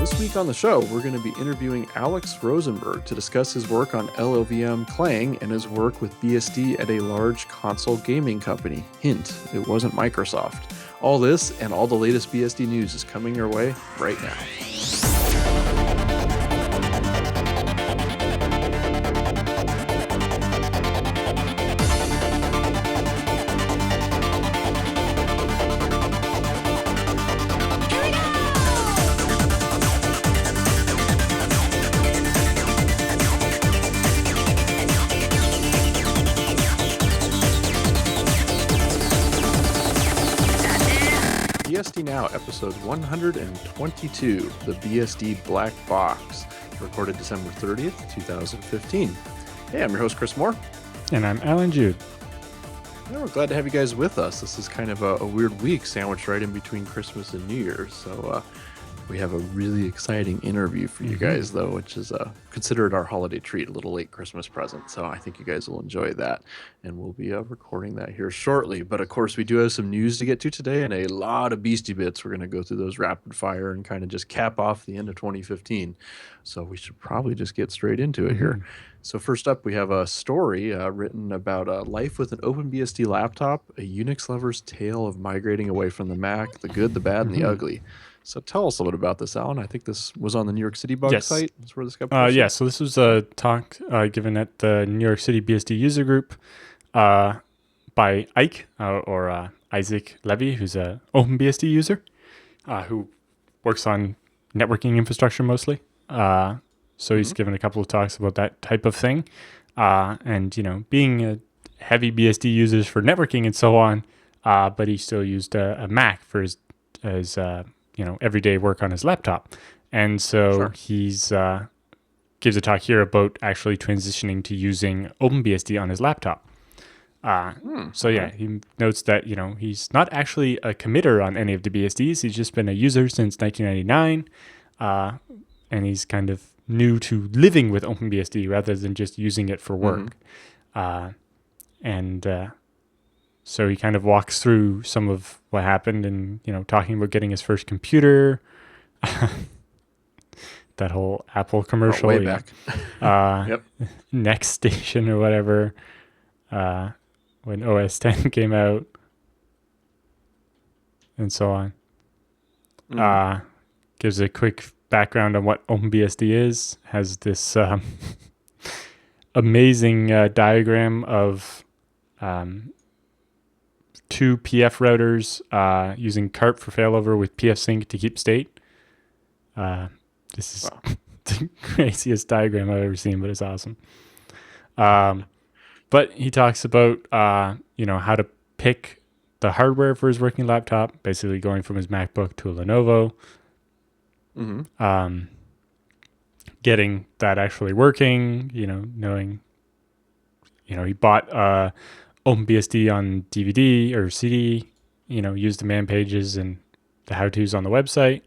This week on the show, we're going to be interviewing Alex Rosenberg to discuss his work on LLVM Clang and his work with BSD at a large console gaming company. Hint, it wasn't Microsoft. All this and all the latest BSD news is coming your way right now. BSD Now, episode 122, the BSD Black Box, recorded December 30th, 2015. Hey, I'm your host, Chris Moore. And I'm Alan Jude. Yeah, we're glad to have you guys with us. This is kind of a weird week sandwiched right in between Christmas and New Year's, so we have a really exciting interview for you guys, though, which is considered our holiday treat, a little late Christmas present. So I think you guys will enjoy that, and we'll be recording that here shortly. But of course, we do have some news to get to today, and a lot of Beastie Bits. We're going to go through those rapid fire and kind of just cap off the end of 2015. So we should probably just get straight into it here. So first up, we have a story written about life with an OpenBSD laptop, a Unix lover's tale of migrating away from the Mac, the good, the bad, and the ugly. So tell us a little about this, Alan. I think this was on the New York City Bug site. That's where this got posted. Yeah, so this was a talk given at the New York City BSD user group by Ike, or Isaac Levy, who's an OpenBSD user who works on networking infrastructure mostly. So he's given a couple of talks about that type of thing. And, you know, being a heavy BSD users for networking and so on, but he still used a Mac for his everyday work on his laptop. And so he's gives a talk here about actually transitioning to using OpenBSD on his laptop. So yeah, he notes that, you know, he's not actually a committer on any of the BSDs. He's just been a user since 1999. And he's kind of new to living with OpenBSD rather than just using it for work. So he kind of walks through some of what happened and, you know, talking about getting his first computer, that whole Apple commercial. Way back. Next Station or whatever, when OS X came out and so on. Gives a quick background on what OpenBSD is, has this amazing diagram of two PF routers using CARP for failover with PFSync to keep state. This is the craziest diagram I've ever seen, but it's awesome. But he talks about how to pick the hardware for his working laptop, basically going from his MacBook to a Lenovo. Getting that actually working, knowing, he bought OpenBSD on DVD or CD, used the man pages and the how-tos on the website.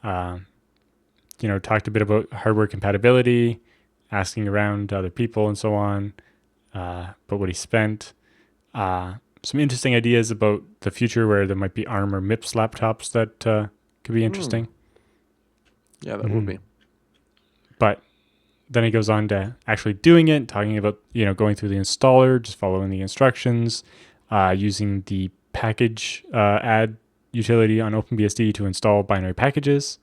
Talked a bit about hardware compatibility, asking around to other people and so on, but what he spent. Some interesting ideas about the future where there might be ARM or MIPS laptops that could be interesting. Yeah, that would be. But then he goes on to actually doing it, talking about, going through the installer, just following the instructions, using the package add utility on OpenBSD to install binary packages,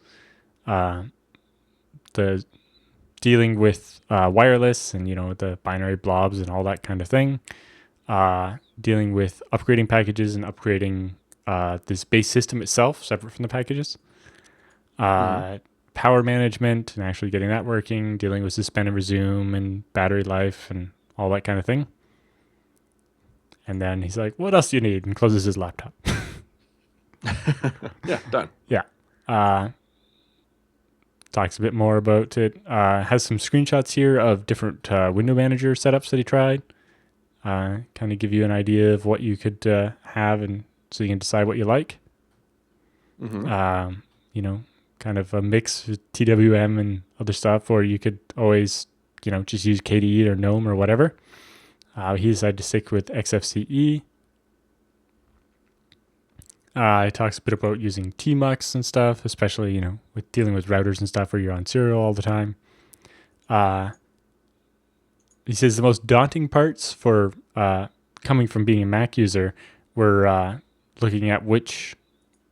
the dealing with wireless and, the binary blobs and all that kind of thing, dealing with upgrading packages and upgrading this base system itself separate from the packages. Power management and actually getting that working, dealing with suspend and resume and battery life and all that kind of thing. And then he's like, what else do you need? And closes his laptop. Yeah, done. Yeah. Talks a bit more about it. Has some screenshots here of different window manager setups that he tried. Kind of give you an idea of what you could have, and so you can decide what you like. Kind of a mix with TWM and other stuff, or you could always, just use KDE or GNOME or whatever. He decided to stick with XFCE. It talks a bit about using tmux and stuff, especially with dealing with routers and stuff where you're on serial all the time. He says the most daunting parts for coming from being a Mac user were looking at which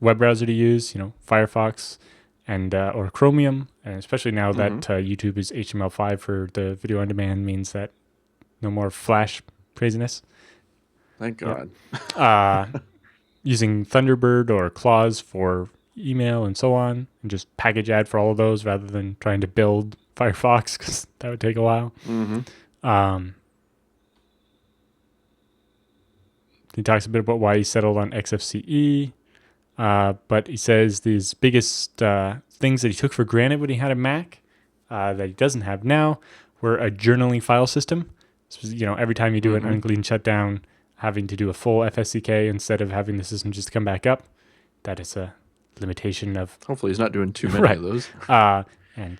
web browser to use, Firefox and or Chromium, and especially now that YouTube is HTML5 for the video on demand means that no more Flash craziness. Thank God. Using Thunderbird or Claws for email and so on, and just package add for all of those rather than trying to build Firefox because that would take a while. He talks a bit about why he settled on XFCE, but he says these biggest things that he took for granted when he had a Mac that he doesn't have now were a journaling file system. So, every time you do an unclean shutdown, having to do a full FSCK instead of having the system just come back up. That is a limitation of... Hopefully he's not doing too many of those. And,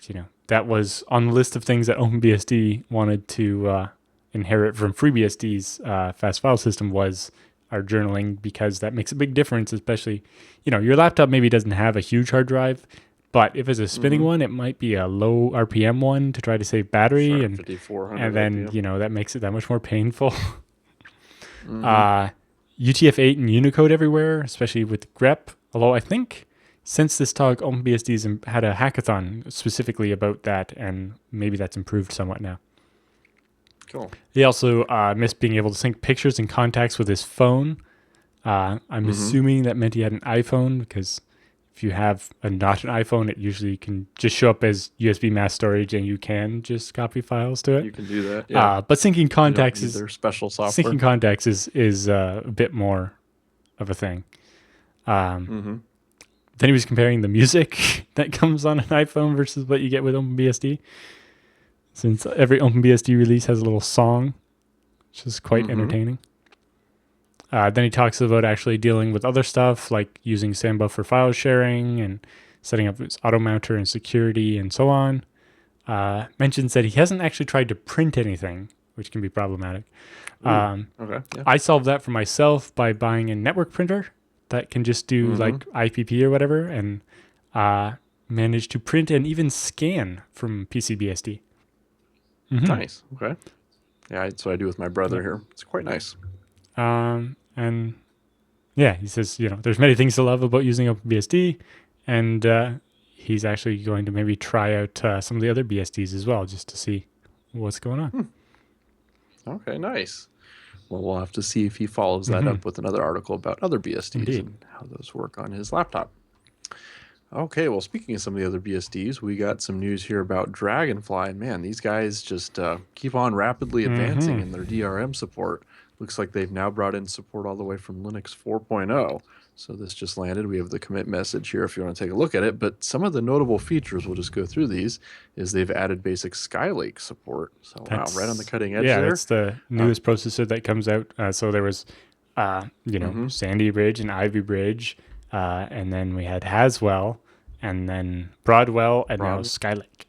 that was on the list of things that OpenBSD wanted to inherit from FreeBSD's fast file system was our journaling, because that makes a big difference, especially, your laptop maybe doesn't have a huge hard drive, but if it's a spinning one, it might be a low RPM one to try to save battery. Sure, and 5400 and then, RPM. That makes it that much more painful. UTF-8 and Unicode everywhere, especially with grep. Although I think since this talk, OpenBSD's had a hackathon specifically about that, and maybe that's improved somewhat now. Cool. He also missed being able to sync pictures and contacts with his phone. I'm assuming that meant he had an iPhone, because if you have not an iPhone, it usually can just show up as USB mass storage, and you can just copy files to it. You can do that. Yeah. But syncing contacts their special software. Syncing contacts is a bit more of a thing. Then he was comparing the music that comes on an iPhone versus what you get with OpenBSD, since every OpenBSD release has a little song, which is quite entertaining. Then he talks about actually dealing with other stuff, like using Samba for file sharing and setting up his auto mounter and security and so on. Mentions that he hasn't actually tried to print anything, which can be problematic. Okay. Yeah. I solved that for myself by buying a network printer that can just do like IPP or whatever, and managed to print and even scan from PCBSD. Nice. Okay. Yeah, that's what I do with my brother here. It's quite nice. And yeah, he says, there's many things to love about using OpenBSD, and he's actually going to maybe try out some of the other BSDs as well, just to see what's going on. Okay, nice. Well, we'll have to see if he follows that up with another article about other BSDs and how those work on his laptop. Okay, well, speaking of some of the other BSDs, we got some news here about Dragonfly. Man, these guys just keep on rapidly advancing in their DRM support. Looks like they've now brought in support all the way from Linux 4.0. So this just landed. We have the commit message here if you want to take a look at it. But some of the notable features, we'll just go through these, is they've added basic Skylake support. So wow, right on the cutting edge there. Yeah, it's the newest processor that comes out. So there was, Sandy Bridge and Ivy Bridge, and then we had Haswell, and then Broadwell, and now Skylake.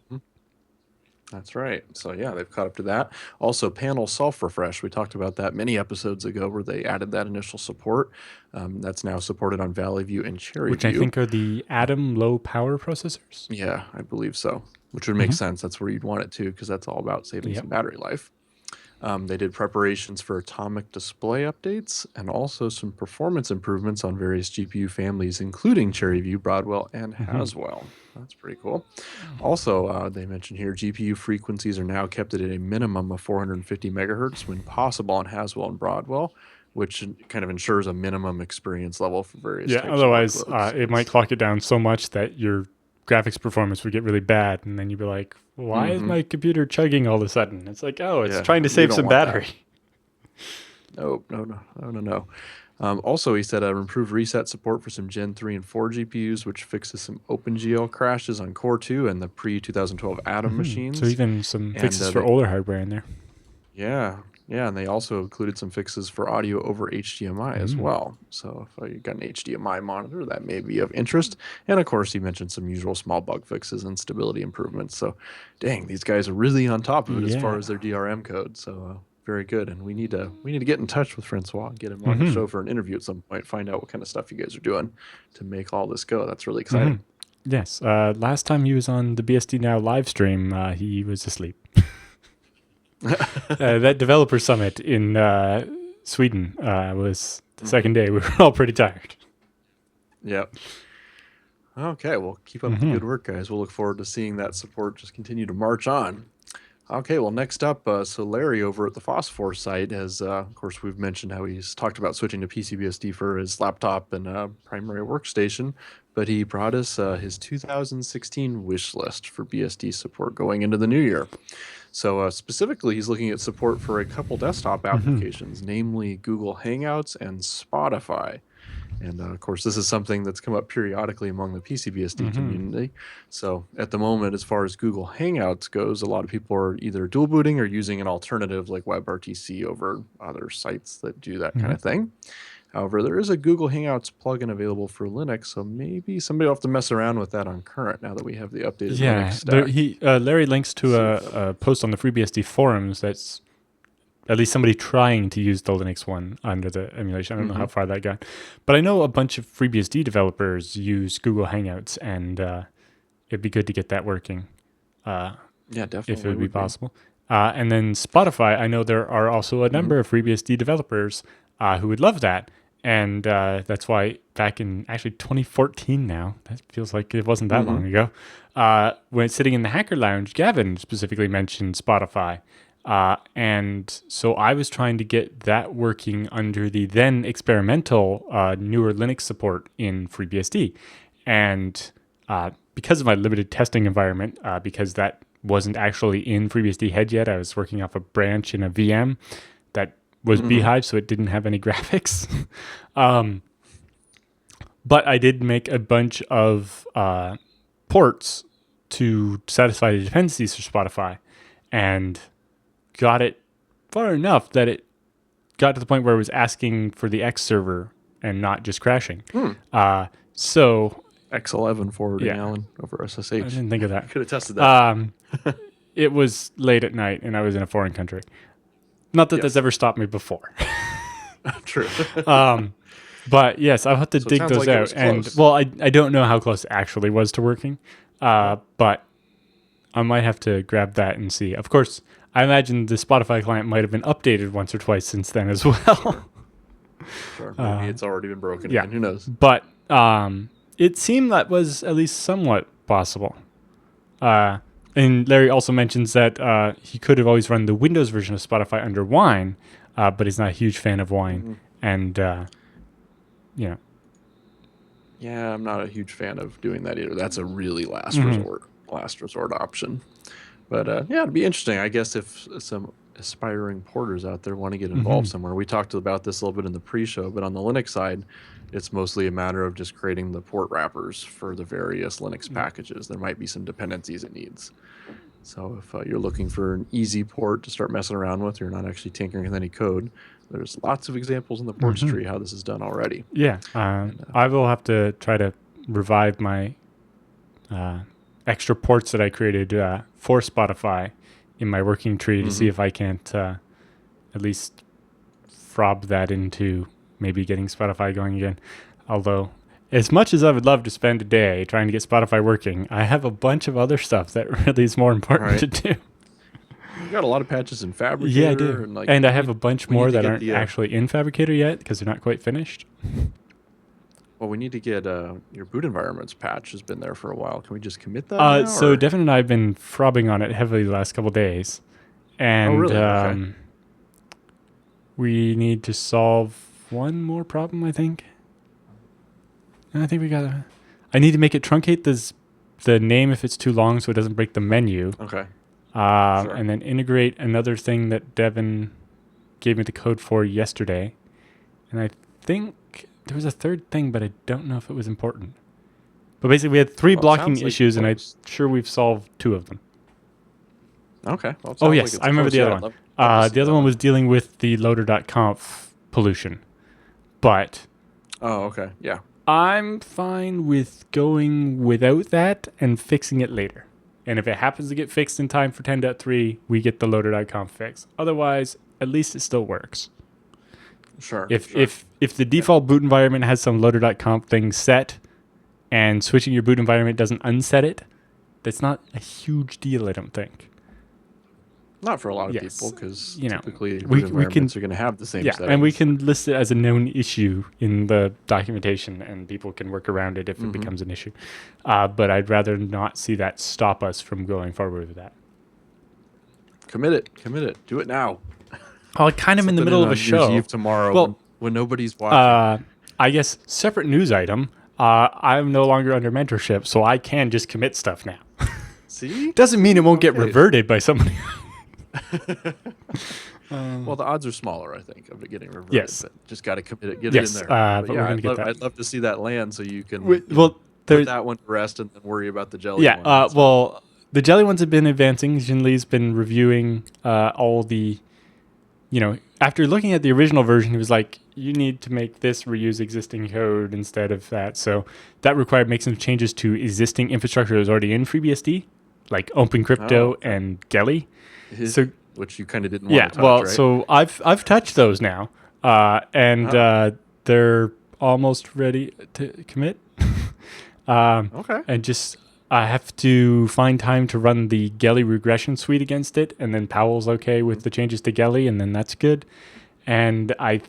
That's right. So yeah, they've caught up to that. Also, panel self-refresh. We talked about that many episodes ago where they added that initial support. That's now supported on Valley View and Cherry View. Which I think are the Atom low power processors. Yeah, I believe so. Which would make sense. That's where you'd want it to, because that's all about saving some battery life. They did preparations for atomic display updates and also some performance improvements on various GPU families, including Cherry View, Broadwell, and Haswell. That's pretty cool. Also, they mentioned here GPU frequencies are now kept at a minimum of 450 megahertz when possible on Haswell and Broadwell, which kind of ensures a minimum experience level for various types otherwise of workloads. It might clock it down so much that your graphics performance would get really bad, and then you'd be like, why is my computer chugging all of a sudden? It's like, it's trying to save some battery. No. Also, he said improved reset support for some Gen 3 and 4 GPUs, which fixes some OpenGL crashes on Core 2 and the pre-2012 Atom machines. So even some fixes for older hardware in there. Yeah, and they also included some fixes for audio over HDMI as well. So if you've got an HDMI monitor, that may be of interest. And of course, he mentioned some usual small bug fixes and stability improvements. So dang, these guys are really on top of it as far as their DRM code. So very good. And we need to get in touch with Francois and get him on the show for an interview at some point. Find out what kind of stuff you guys are doing to make all this go. That's really exciting. Yes. Last time he was on the BSD Now live stream, he was asleep. That developer summit in Sweden was the second day. We were all pretty tired. Yep. Okay, well, keep up the good work, guys. We'll look forward to seeing that support just continue to march on. Okay, well, next up, so Larry over at the Phosphor site has, of course, we've mentioned how he's talked about switching to PCBSD for his laptop and primary workstation, but he brought us his 2016 wish list for BSD support going into the new year. So specifically, he's looking at support for a couple desktop applications, namely Google Hangouts and Spotify. And of course, this is something that's come up periodically among the PCBSD community. So at the moment, as far as Google Hangouts goes, a lot of people are either dual booting or using an alternative like WebRTC over other sites that do that kind of thing. However, there is a Google Hangouts plugin available for Linux, so maybe somebody will have to mess around with that on current now that we have the updated Linux stack. Larry links to a post on the FreeBSD forums that's at least somebody trying to use the Linux one under the emulation. I don't know how far that got. But I know a bunch of FreeBSD developers use Google Hangouts, and it'd be good to get that working. Yeah, definitely. If it would be possible. And then Spotify, I know there are also a number of FreeBSD developers who would love that. And that's why back in actually 2014 now, that feels like it wasn't that long ago, when sitting in the Hacker Lounge, Gavin specifically mentioned Spotify. And so I was trying to get that working under the then experimental newer Linux support in FreeBSD. And because of my limited testing environment, because that wasn't actually in FreeBSD head yet, I was working off a branch in a VM that was Beehive, so it didn't have any graphics. But I did make a bunch of ports to satisfy the dependencies for Spotify, and got it far enough that it got to the point where it was asking for the X server and not just crashing. So X11 forwarding, Alan, over SSH. I didn't think of that. Could have tested that. It was late at night and I was in a foreign country. Not that that's ever stopped me before. True. But yes, I'll have to dig those out. And well, I don't know how close it actually was to working, but I might have to grab that and see. Of course, I imagine the Spotify client might have been updated once or twice since then as well. Sure. Maybe it's already been broken again. Who knows? But it seemed that was at least somewhat possible. And Larry also mentions that he could have always run the Windows version of Spotify under Wine, but he's not a huge fan of Wine. And, Yeah, I'm not a huge fan of doing that either. That's a really last resort option. But yeah, it'd be interesting. I guess if some aspiring porters out there want to get involved somewhere. We talked about this a little bit in the pre-show, but on the Linux side, it's mostly a matter of just creating the port wrappers for the various Linux packages. There might be some dependencies it needs. So if you're looking for an easy port to start messing around with, you're not actually tinkering with any code, there's lots of examples in the ports tree how this is done already. Yeah, I will have to try to revive my extra ports that I created for Spotify in my working tree to see if I can't at least frob that into maybe getting Spotify going again. Although, as much as I would love to spend a day trying to get Spotify working, I have a bunch of other stuff that really is more important to do. You got a lot of patches in Fabricator. Yeah, I do. And I have a bunch more that aren't actually in Fabricator yet because they're not quite finished. Well, we need to get your boot environments patch has been there for a while. Can we just commit that So Devin and I have been frobbing on it heavily the last couple of days. And really? Okay. We need to solve one more problem, I think. I think we gotta... I need to make it truncate the name if it's too long so it doesn't break the menu. Okay. Sure. And then integrate another thing that Devin gave me the code for yesterday. And I think there was a third thing, but I don't know if it was important. But basically, we had three blocking issues, and I'm sure we've solved two of them. Okay. Well, yes, I remember the other one. The other one was dealing with the loader.conf pollution. But... Oh, okay. Yeah. I'm fine with going without that and fixing it later. And if it happens to get fixed in time for 10.3, we get the loader.conf fix. Otherwise, at least it still works. Sure. If the default boot environment has some loader.conf thing set, and switching your boot environment doesn't unset it, that's not a huge deal, I don't think. Not for a lot of Yes. people, because You know, typically we boot environments can- are going to have the same Yeah, settings. and we can list it as a known issue in the documentation, and people can work around it if it becomes an issue. But I'd rather not see that stop us from going forward with that. Commit it. Do it now. Oh, I kind of in the middle of a New Year's show. Eve tomorrow, Well, when nobody's watching. I guess separate news item. I'm no longer under mentorship, so I can just commit stuff now. See? Doesn't mean it won't get Okay. reverted by somebody. Well, the odds are smaller, I think, of it getting reverted. Yes. But just got to commit it. Get Yes, it in there. but we're gonna get that. I'd love to see that land so you can Well, put that one to rest and then worry about the jelly one. Well, the jelly ones have been advancing. Jinli's been reviewing all the, after looking at the original version, he was like, you need to make this reuse existing code instead of that. So that required making some changes to existing infrastructure that was already in FreeBSD, like OpenCrypto and Gelly. So, which you kind of didn't want to touch, right? so I've touched those now, and they're almost ready to commit. Okay. And just I have to find time to run the Gelly regression suite against it, and then Powell's okay with the changes to Gelly, and then that's good. And I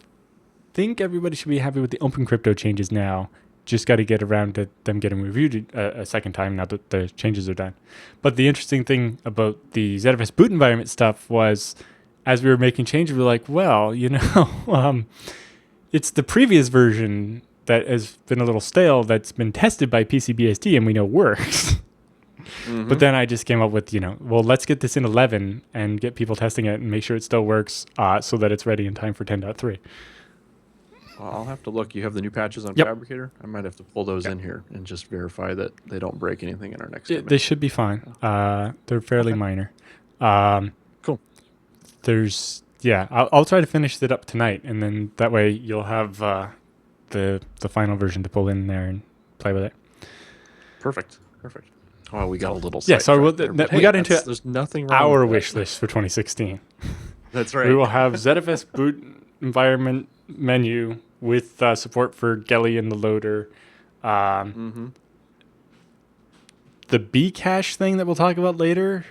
think everybody should be happy with the OpenCrypto changes now. Just got to get around to them getting reviewed a second time now that the changes are done. But the interesting thing about the ZFS boot environment stuff was, as we were making changes, we were like, well, it's the previous version that has been a little stale that's been tested by PCBSD and we know works. But then I just came up with, let's get this in 11 and get people testing it and make sure it still works so that it's ready in time for 10.3. Well, I'll have to look. You have the new patches on Yep. Fabricator? I might have to pull those in here and just verify that they don't break anything in our next commit. They should be fine. They're fairly minor. Cool. I'll try to finish it up tonight, and then that way you'll have the final version to pull in there and play with it. Perfect. Oh, we got a little Yeah, so sidetracked we got into there's nothing wrong our with that. wish list for 2016. That's right. We will have ZFS boot environment menu with support for Gelly in the loader. The Bcache thing that we'll talk about later,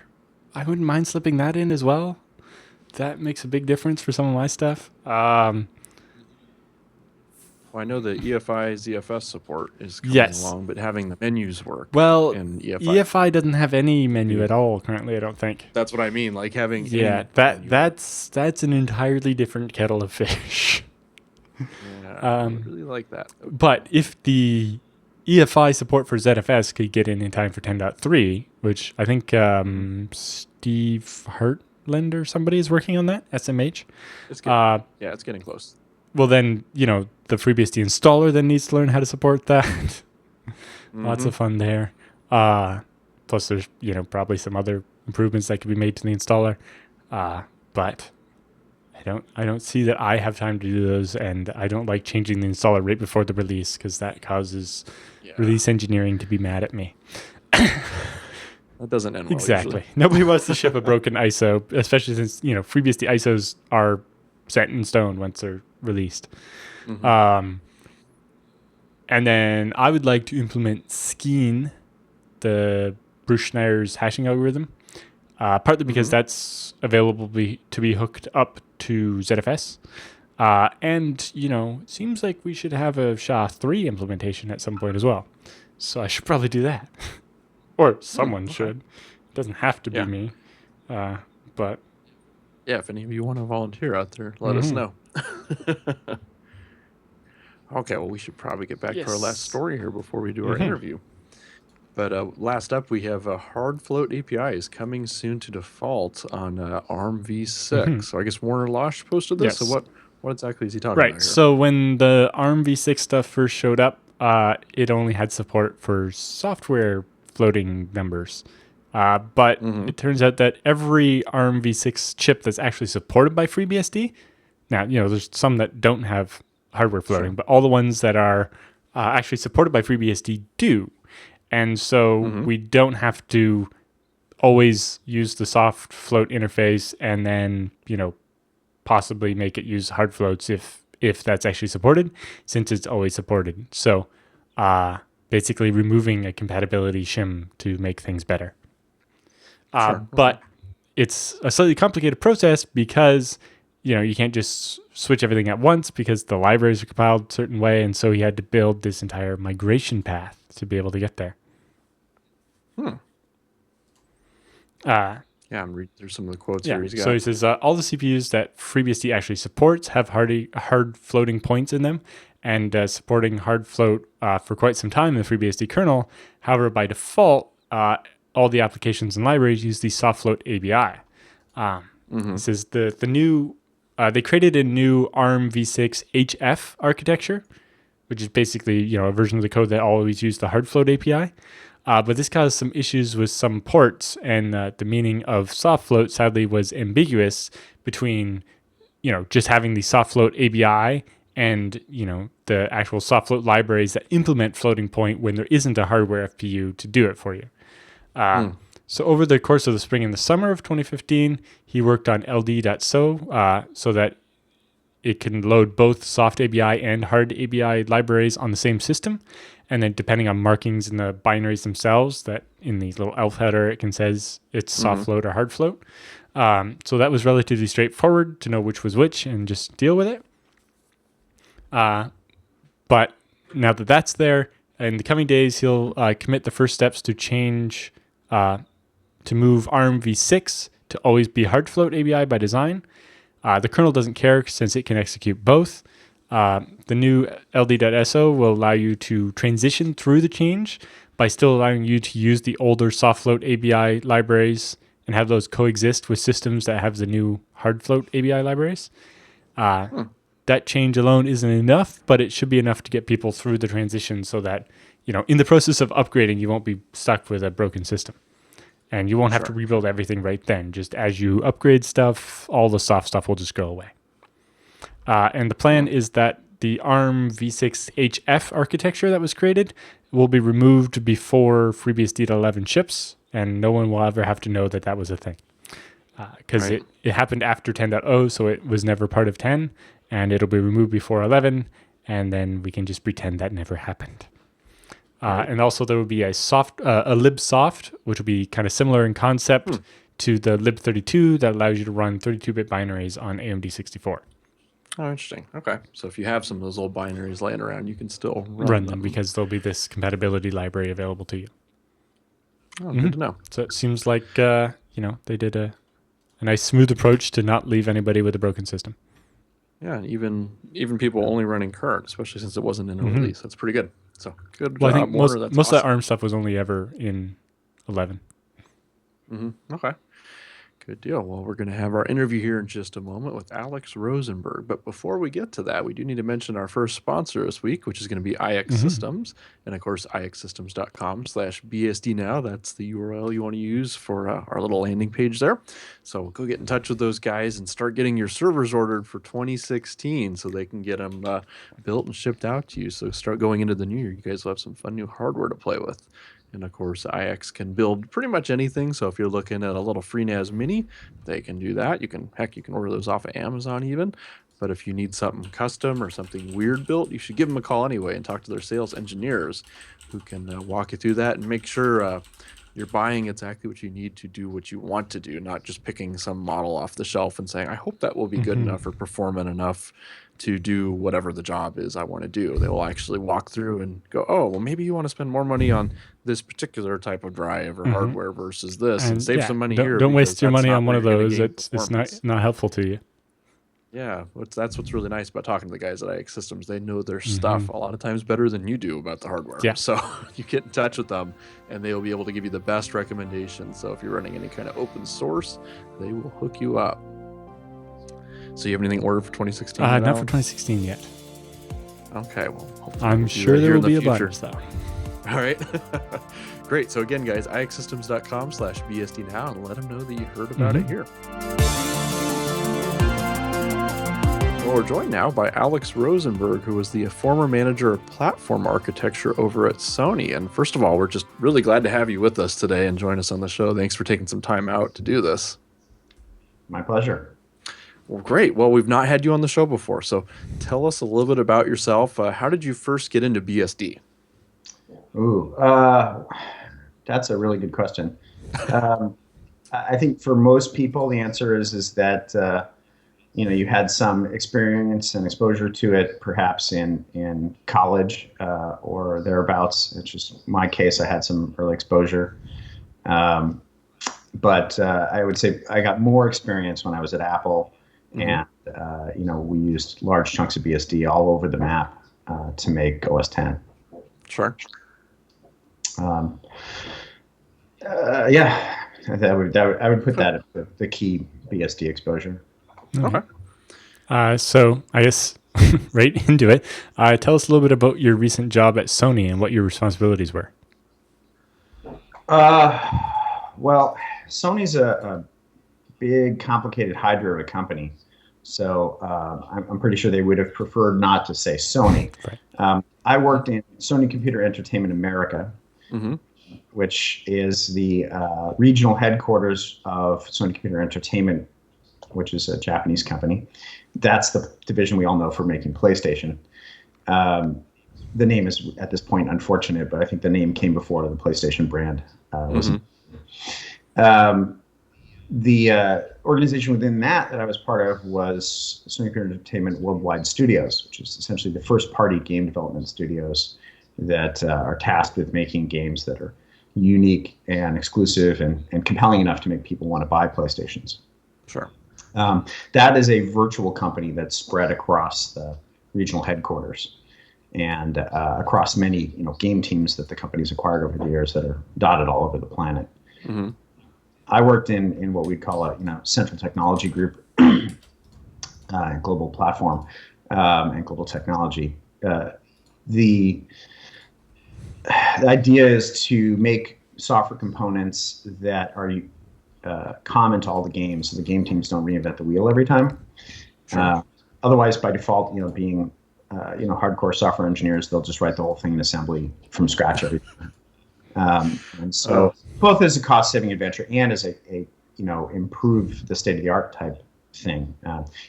I wouldn't mind slipping that in as well. That makes a big difference for some of my stuff. Well, I know the EFI ZFS support is coming Yes. along, but having the menus work Well, in EFI. EFI doesn't have any menu at all currently, I don't think. That's what I mean, like having Yeah, that's an entirely different kettle of fish. I would really like that. But if the EFI support for ZFS could get in time for 10.3, which I think Steve Hartland or somebody is working on that, SMH. It's getting, it's getting close. Well, then, the FreeBSD installer then needs to learn how to support that. Lots of fun there. Plus, there's, probably some other improvements that could be made to the installer. But I don't see that I have time to do those, and I don't like changing the installer right before the release because that causes release engineering to be mad at me. That doesn't end well. Exactly. Usually. Nobody wants to ship a broken ISO, especially since, FreeBSD ISOs are set in stone once they're released. And then I would like to implement Skeen, the Bruce Schneier's hashing algorithm, partly because that's available to be hooked up to ZFS. And, it seems like we should have a SHA-3 implementation at some point as well. So I should probably do that. Or someone should. It doesn't have to be me. But yeah, if any of you want to volunteer out there, let us know. Okay, well, we should probably get back to our last story here before we do our interview. But last up, we have hard float APIs coming soon to default on ARM v6. So I guess Warner Losh posted this. Yes. So what exactly is he talking about here? right. So when the ARM v6 stuff first showed up, it only had support for software floating numbers. But it turns out that every ARM v6 chip that's actually supported by FreeBSD, now, there's some that don't have hardware floating, but all the ones that are actually supported by FreeBSD do. And so we don't have to always use the soft float interface and then, possibly make it use hard floats if that's actually supported, since it's always supported. So basically removing a compatibility shim to make things better. Sure. But it's a slightly complicated process because you can't just switch everything at once because the libraries are compiled a certain way, and so he had to build this entire migration path to be able to get there. Yeah, I'm reading through some of the quotes Yeah, here he's got. so he says all the CPUs that FreeBSD actually supports have hard floating points in them, and supporting hard float for quite some time in the FreeBSD kernel. However, by default, all the applications and libraries use the soft float ABI. This is the new. They created a new ARM v6 HF architecture, which is basically a version of the code that always used the hard float API. But this caused some issues with some ports, and the meaning of soft float sadly was ambiguous between, just having the soft float ABI and, the actual soft float libraries that implement floating point when there isn't a hardware FPU to do it for you. So over the course of the spring and the summer of 2015, he worked on ld.so so that it can load both soft ABI and hard ABI libraries on the same system. And then depending on markings in the binaries themselves, that in the little elf header, it can says it's soft float or hard float. So that was relatively straightforward to know which was which and just deal with it. But now that that's there, in the coming days, he'll commit the first steps to change, to move ARM v6 to always be hard float ABI by design. The kernel doesn't care since it can execute both. The new ld.so will allow you to transition through the change by still allowing you to use the older soft float ABI libraries and have those coexist with systems that have the new hard float ABI libraries. That change alone isn't enough, but it should be enough to get people through the transition so that, in the process of upgrading, you won't be stuck with a broken system. And you won't have to rebuild everything right then. Just as you upgrade stuff, all the soft stuff will just go away. And the plan is that the ARM v6 HF architecture that was created will be removed before FreeBSD 11 ships, and no one will ever have to know that was a thing. Because it happened after 10.0, so it was never part of 10, and it'll be removed before 11, and then we can just pretend that never happened. And also there will be a libsoft, which will be kind of similar in concept to the lib32 that allows you to run 32-bit binaries on AMD 64. Oh, interesting. Okay. So if you have some of those old binaries laying around, you can still run them because there'll be this compatibility library available to you. Oh, good to know. So it seems like, they did a nice smooth approach to not leave anybody with a broken system. Yeah, and even people only running current, especially since it wasn't in a release. That's pretty good. So good job, I think Warner. most awesome. Of that ARM stuff was only ever in 11. Okay. Good deal. Well, we're going to have our interview here in just a moment with Alex Rosenberg. But before we get to that, we do need to mention our first sponsor this week, which is going to be IX Systems. And of course, ixsystems.com/BSD Now. That's the URL you want to use for our little landing page there. So go get in touch with those guys and start getting your servers ordered for 2016 so they can get them built and shipped out to you. So start going into the new year. You guys will have some fun new hardware to play with. And of course, IX can build pretty much anything. So if you're looking at a little FreeNAS Mini, they can do that. You can order those off of Amazon even. But if you need something custom or something weird built, you should give them a call anyway and talk to their sales engineers who can walk you through that and make sure you're buying exactly what you need to do what you want to do, not just picking some model off the shelf and saying, I hope that will be good enough or performant enough to do whatever the job is I want to do. They will actually walk through and go, oh, well, maybe you want to spend more money on this particular type of drive or hardware versus this and save some money here. Don't waste your money on one of those. It's not helpful to you. Yeah, that's what's really nice about talking to the guys at IX Systems. They know their stuff a lot of times better than you do about the hardware. Yeah. So you get in touch with them, and they will be able to give you the best recommendations. So if you're running any kind of open source, they will hook you up. So you have anything ordered for 2016? Not for 2016 yet. Okay, well, I'm sure there will be a bunch, though. All right. Great. So again, guys, ixsystems.com/BSD Now, and let them know that you heard about it here. Well, we're joined now by Alex Rosenberg, who was the former manager of platform architecture over at Sony. And first of all, we're just really glad to have you with us today and join us on the show. Thanks for taking some time out to do this. My pleasure. Well, great. Well, we've not had you on the show before, so tell us a little bit about yourself. How did you first get into BSD? Ooh, that's a really good question. Um, I think for most people, the answer is that you had some experience and exposure to it, perhaps in college or thereabouts. It's just my case. I had some early exposure, um, but I would say I got more experience when I was at Apple, Hmm. and we used large chunks of BSD all over the map to make OS 10. Sure. Um, yeah, I would put Okay. that at the key BSD exposure. All Okay. right. So I guess right into it. Tell us a little bit about your recent job at Sony and what your responsibilities were. Uh, well, Sony's a big, complicated hydra of a company, so I'm pretty sure they would have preferred not to say Sony. Right. I worked in Sony Computer Entertainment America, Hmm. which is the regional headquarters of Sony Computer Entertainment, which is a Japanese company. That's the division we all know for making PlayStation. Um, the name is at this point unfortunate, but I think the name came before the PlayStation brand was. Hmm. Um, the organization within that I was part of was Sony Computer Entertainment Worldwide Studios, which is essentially the first party game development studios that are tasked with making games that are unique and exclusive and compelling enough to make people want to buy PlayStations. Sure. That is a virtual company that's spread across the regional headquarters and across many game teams that the company's acquired over the years that are dotted all over the planet. Hmm. I worked in what we'd call a central technology group, global platform, and global technology. The idea is to make software components that are common to all the games, so the game teams don't reinvent the wheel every time. Sure. Otherwise, by default, being hardcore software engineers, they'll just write the whole thing in assembly from scratch every time. And so both as a cost-saving adventure and as a improve the state-of-the-art type thing.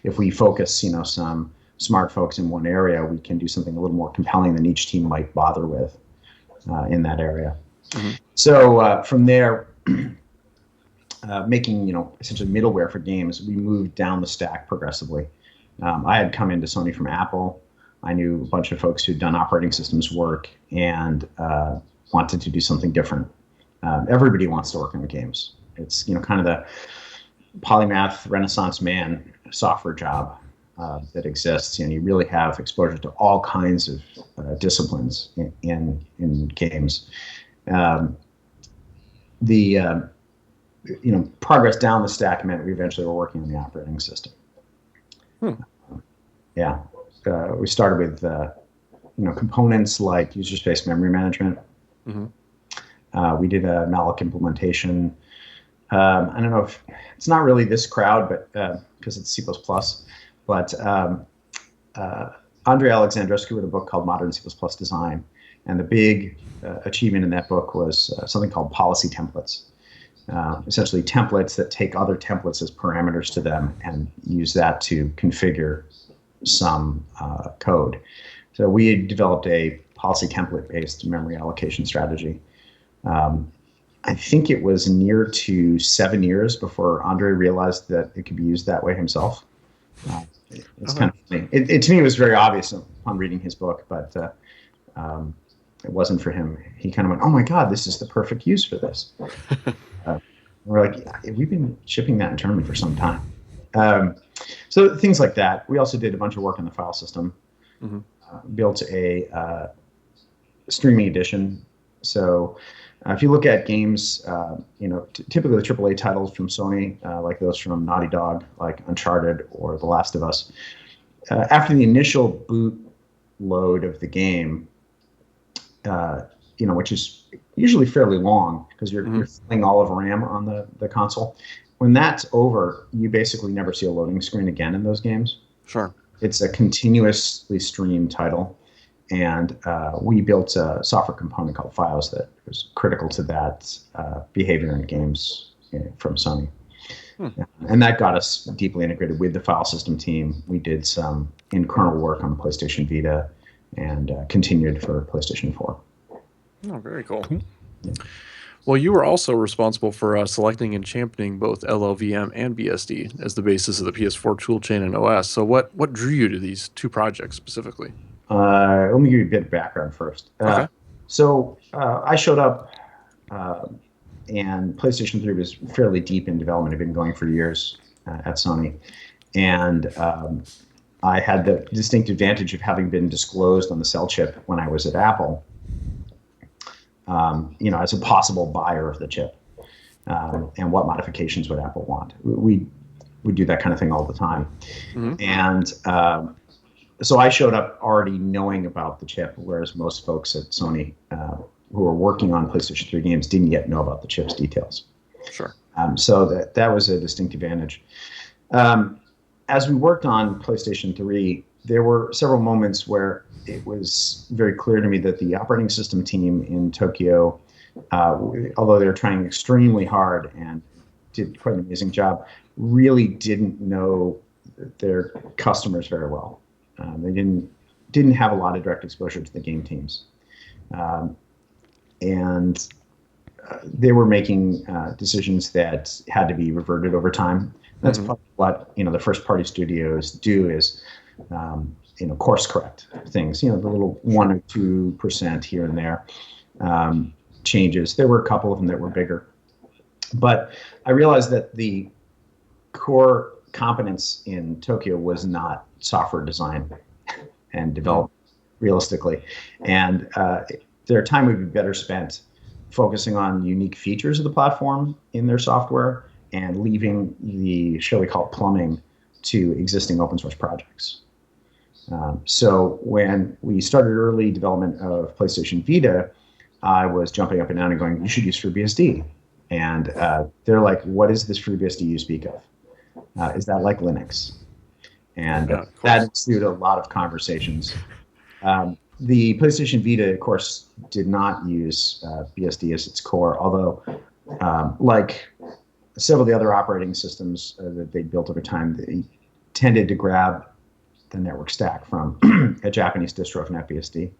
If we focus, some smart folks in one area, we can do something a little more compelling than each team might bother with in that area. Hmm. So from there, making essentially middleware for games, we moved down the stack progressively. I had come into Sony from Apple. I knew a bunch of folks who'd done operating systems work and wanted to do something different. Everybody wants to work on games. It's kind of the polymath Renaissance man software job that exists. You really have exposure to all kinds of disciplines in games. The progress down the stack meant we eventually were working on the operating system. Hmm. Yeah, we started with components like user space memory management. Hmm. We did a malloc implementation. I don't know if it's not really this crowd, but because it's C++, but Andrei Alexandrescu wrote a book called Modern C++ Design, and the big achievement in that book was something called policy templates. Essentially templates that take other templates as parameters to them and use that to configure some code. So we had developed a policy template-based memory allocation strategy. I think it was near to 7 years before Andre realized that it could be used that way himself. It's kind of funny. To me, it was very obvious upon reading his book, but it wasn't for him. He kind of went, "Oh my God, this is the perfect use for this." We're like, yeah, we've been shipping that internally for some time. So things like that. We also did a bunch of work on the file system. Hmm. Built a streaming edition. So if you look at games, typically the AAA titles from Sony, like those from Naughty Dog, like Uncharted or The Last of Us, after the initial boot load of the game, which is usually fairly long because you're filling all of RAM on the console. When that's over, you basically never see a loading screen again in those games. Sure. It's a continuously streamed title. And we built a software component called Files that was critical to that behavior in games from Sony. And that got us deeply integrated with the file system team. We did some in-kernel work on the PlayStation Vita and continued for PlayStation 4. Oh, very cool. Well, you were also responsible for selecting and championing both LLVM and BSD as the basis of the PS4 toolchain and OS. So what drew you to these two projects specifically? Let me give you a bit of background first. Okay. So I showed up, and PlayStation 3 was fairly deep in development. It had been going for years at Sony. And I had the distinct advantage of having been disclosed on the cell chip when I was at Apple, as a possible buyer of the chip, and what modifications would Apple want. We do that kind of thing all the time. And so I showed up already knowing about the chip, whereas most folks at Sony who were working on PlayStation 3 games didn't yet know about the chip's details. Sure. So that was a distinct advantage. As we worked on PlayStation 3, there were several moments where it was very clear to me that the operating system team in Tokyo, although they were trying extremely hard and did quite an amazing job, really didn't know their customers very well. They didn't have a lot of direct exposure to the game teams, and they were making decisions that had to be reverted over time. That's part of what the first party studios do is course correct things. The little 1 or 2% here and there changes. There were a couple of them that were bigger, but I realized that the core competence in Tokyo was not software design and development, realistically, and their time would be better spent focusing on unique features of the platform in their software and leaving the, shall we call it, plumbing to existing open source projects. So when we started early development of PlayStation Vita, I was jumping up and down and going, you should use FreeBSD. And they're like, what is this FreeBSD you speak of? Is that like Linux? And that ensued a lot of conversations. The PlayStation Vita, of course, did not use BSD as its core, although like several of the other operating systems that they built over time, they tended to grab the network stack from a Japanese distro from FBSD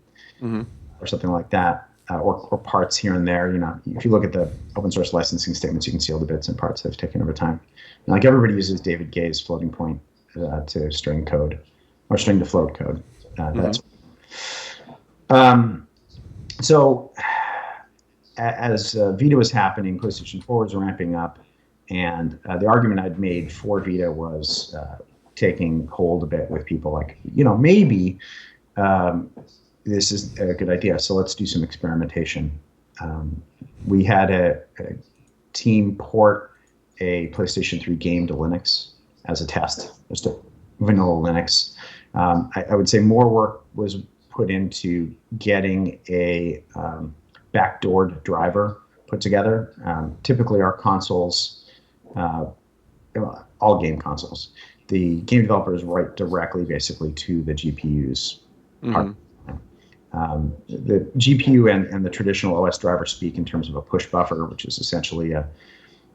or something like that, or parts here and there. If you look at the open source licensing statements, you can see all the bits and parts they've taken over time. And like everybody uses David Gay's floating point to string code or string to float code. So as Vita was happening, PlayStation 4 was ramping up, and the argument I'd made for Vita was taking hold a bit with people, like, maybe this is a good idea, so let's do some experimentation. We had a team port a PlayStation 3 game to Linux as a test, just a vanilla Linux. I would say more work was put into getting a backdoored driver put together. Typically our consoles, all game consoles, the game developers write directly basically to the GPUs. The GPU and the traditional OS driver speak in terms of a push buffer, which is essentially a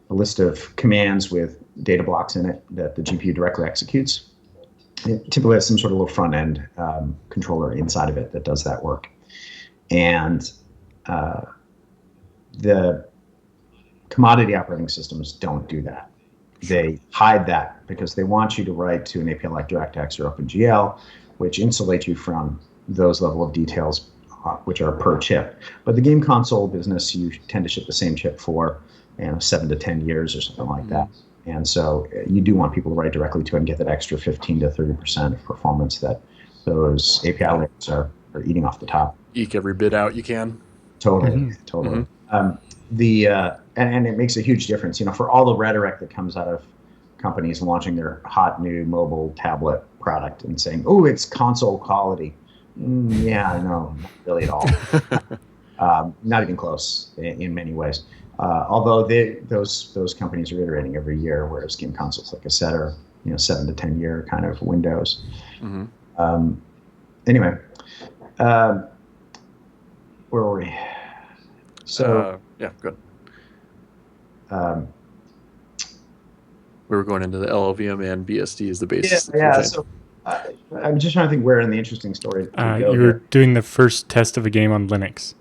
list of commands with data blocks in it that the GPU directly executes. It typically has some sort of little front end controller inside of it that does that work. And the commodity operating systems don't do that. They hide that because they want you to write to an API like DirectX or OpenGL, which insulate you from those level of details, which are per chip. But the game console business, you tend to ship the same chip for 7 to 10 years or something like that. And so you do want people to write directly to it and get that extra 15 to 30% of performance that those API layers are eating off the top. Eke every bit out you can. Totally. And it makes a huge difference, for all the rhetoric that comes out of companies launching their hot new mobile tablet product and saying, "Oh, it's console quality." Yeah, no, not really at all. Not even close in many ways. Although those companies are iterating every year, whereas game consoles, like I said, are 7 to 10 year kind of windows. Anyway, where were we? So yeah, good. we were going into the LLVM and BSD as the basis for Yeah. Gen. So I'm just trying to think where in the interesting story to go You were here. doing the first test of a game on Linux.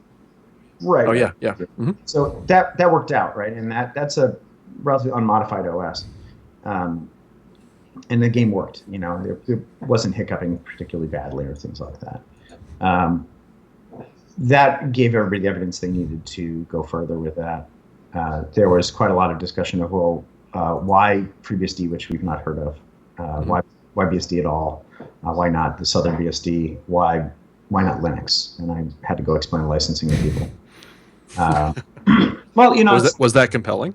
Right. Oh right. yeah. Mm-hmm. So that worked out, right? And that's a relatively unmodified OS. And the game worked. It wasn't hiccuping particularly badly or things like that. That gave everybody the evidence they needed to go further with that. There was quite a lot of discussion of, why FreeBSD, which we've not heard of? Why BSD at all? Why not the Southern BSD? Why not Linux? And I had to go explain licensing to people. Well, was that compelling?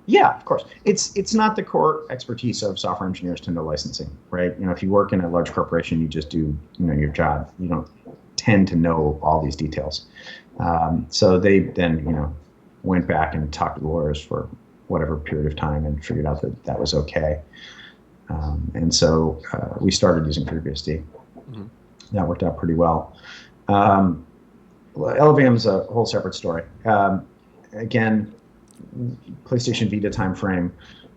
Yeah, of course. It's not the core expertise of software engineers to know licensing, right? If you work in a large corporation, you just do your job. You don't tend to know all these details. So they then went back and talked to the lawyers for whatever period of time and figured out that was okay. And so we started using FreeBSD. Mm-hmm. That worked out pretty well. LLVM is a whole separate story. Again, PlayStation Vita timeframe,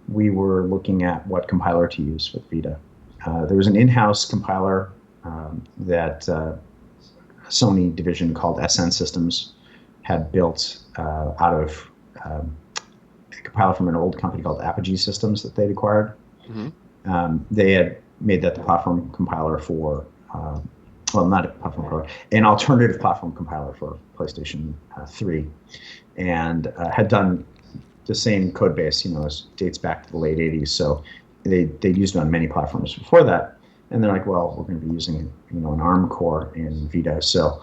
we were looking at what compiler to use with Vita. There was an in-house compiler that a Sony division called SN Systems had built out of a compiler from an old company called Apogee Systems that they'd acquired. Mm-hmm. They had made that the platform compiler for, not a platform compiler, an alternative platform compiler for PlayStation 3, and had done the same code base, it dates back to the late 80s. So they'd used it on many platforms before that. And they're like, well, we're going to be using, an ARM core in Vita. So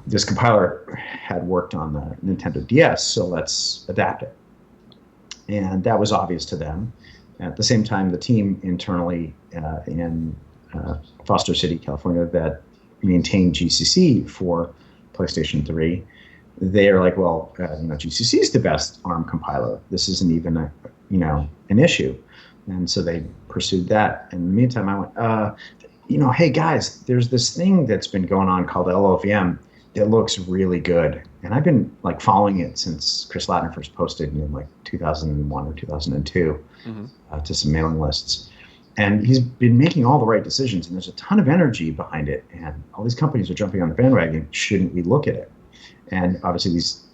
this compiler had worked on the Nintendo DS, so let's adapt it. And that was obvious to them. At the same time, the team internally in Foster City, California, that maintained GCC for PlayStation 3, they're like, well, GCC is the best ARM compiler. This isn't even an issue. And so they pursued that. In the meantime, I went, hey guys, there's this thing that's been going on called LLVM that looks really good. And I've been following it since Chris Latner first posted in 2001 or 2002 to some mailing lists. And he's been making all the right decisions, and there's a ton of energy behind it. And all these companies are jumping on the bandwagon. Shouldn't we look at it? And obviously these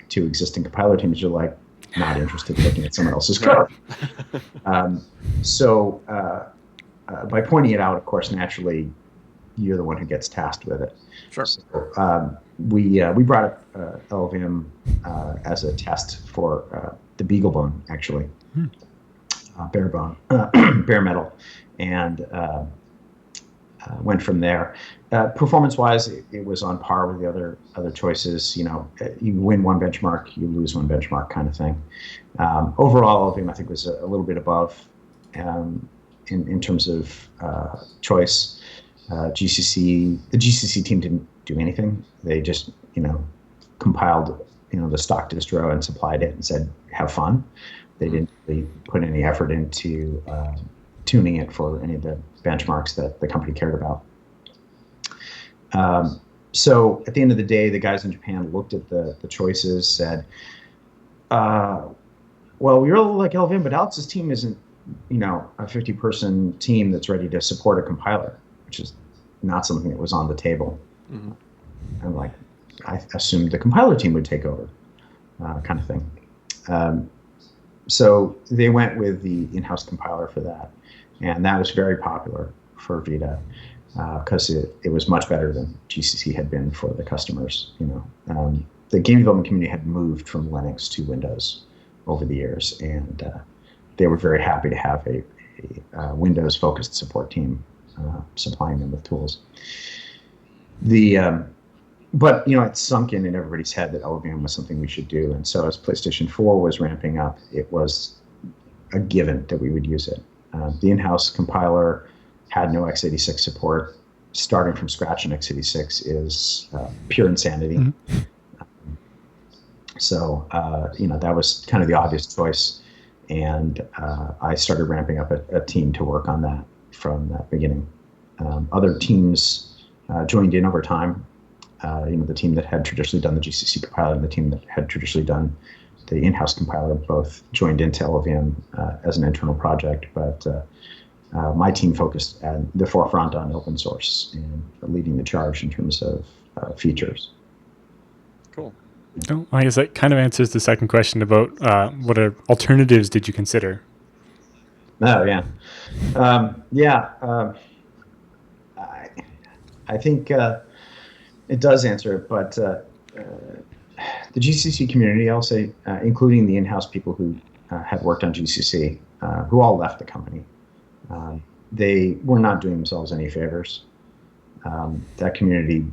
two existing compiler teams are not interested in looking at someone else's code. So by pointing it out, of course, naturally, you're the one who gets tasked with it. Sure. So, we brought up LLVM as a test for the BeagleBone, actually, bare metal, and went from there. Performance-wise, it was on par with the other choices. You win one benchmark, you lose one benchmark, kind of thing. Overall, LLVM, I think, was a little bit above in terms of choice. The GCC team didn't do anything. They just compiled the stock distro and supplied it and said, have fun. They didn't really put any effort into tuning it for any of the benchmarks that the company cared about. So at the end of the day, the guys in Japan looked at the choices, said, well, we really like LLVM, but Alex's team isn't, a 50-person team that's ready to support a compiler, which is not something that was on the table. Mm-hmm. I'm I assumed the compiler team would take over, kind of thing. So they went with the in-house compiler for that, and that was very popular for Vita because it was much better than GCC had been for the customers. The game development community had moved from Linux to Windows over the years, and they were very happy to have a Windows-focused support team supplying them with tools. But it sunk in everybody's head that LLVM was something we should do, and so as PlayStation 4 was ramping up, it was a given that we would use it. The in-house compiler had no x86 support. Starting from scratch in x86 is pure insanity. Mm-hmm. So that was kind of the obvious choice, and I started ramping up a team to work on that from that beginning. Other teams joined in over time. The team that had traditionally done the GCC compiler and the team that had traditionally done the in-house compiler both joined into LLVM as an internal project, but my team focused at the forefront on open source and leading the charge in terms of features. Cool. No, I guess that kind of answers the second question about what alternatives did you consider? Oh, yeah. I think it does answer it, but the GCC community, I'll say, including the in-house people who had worked on GCC, who all left the company, they were not doing themselves any favors. That community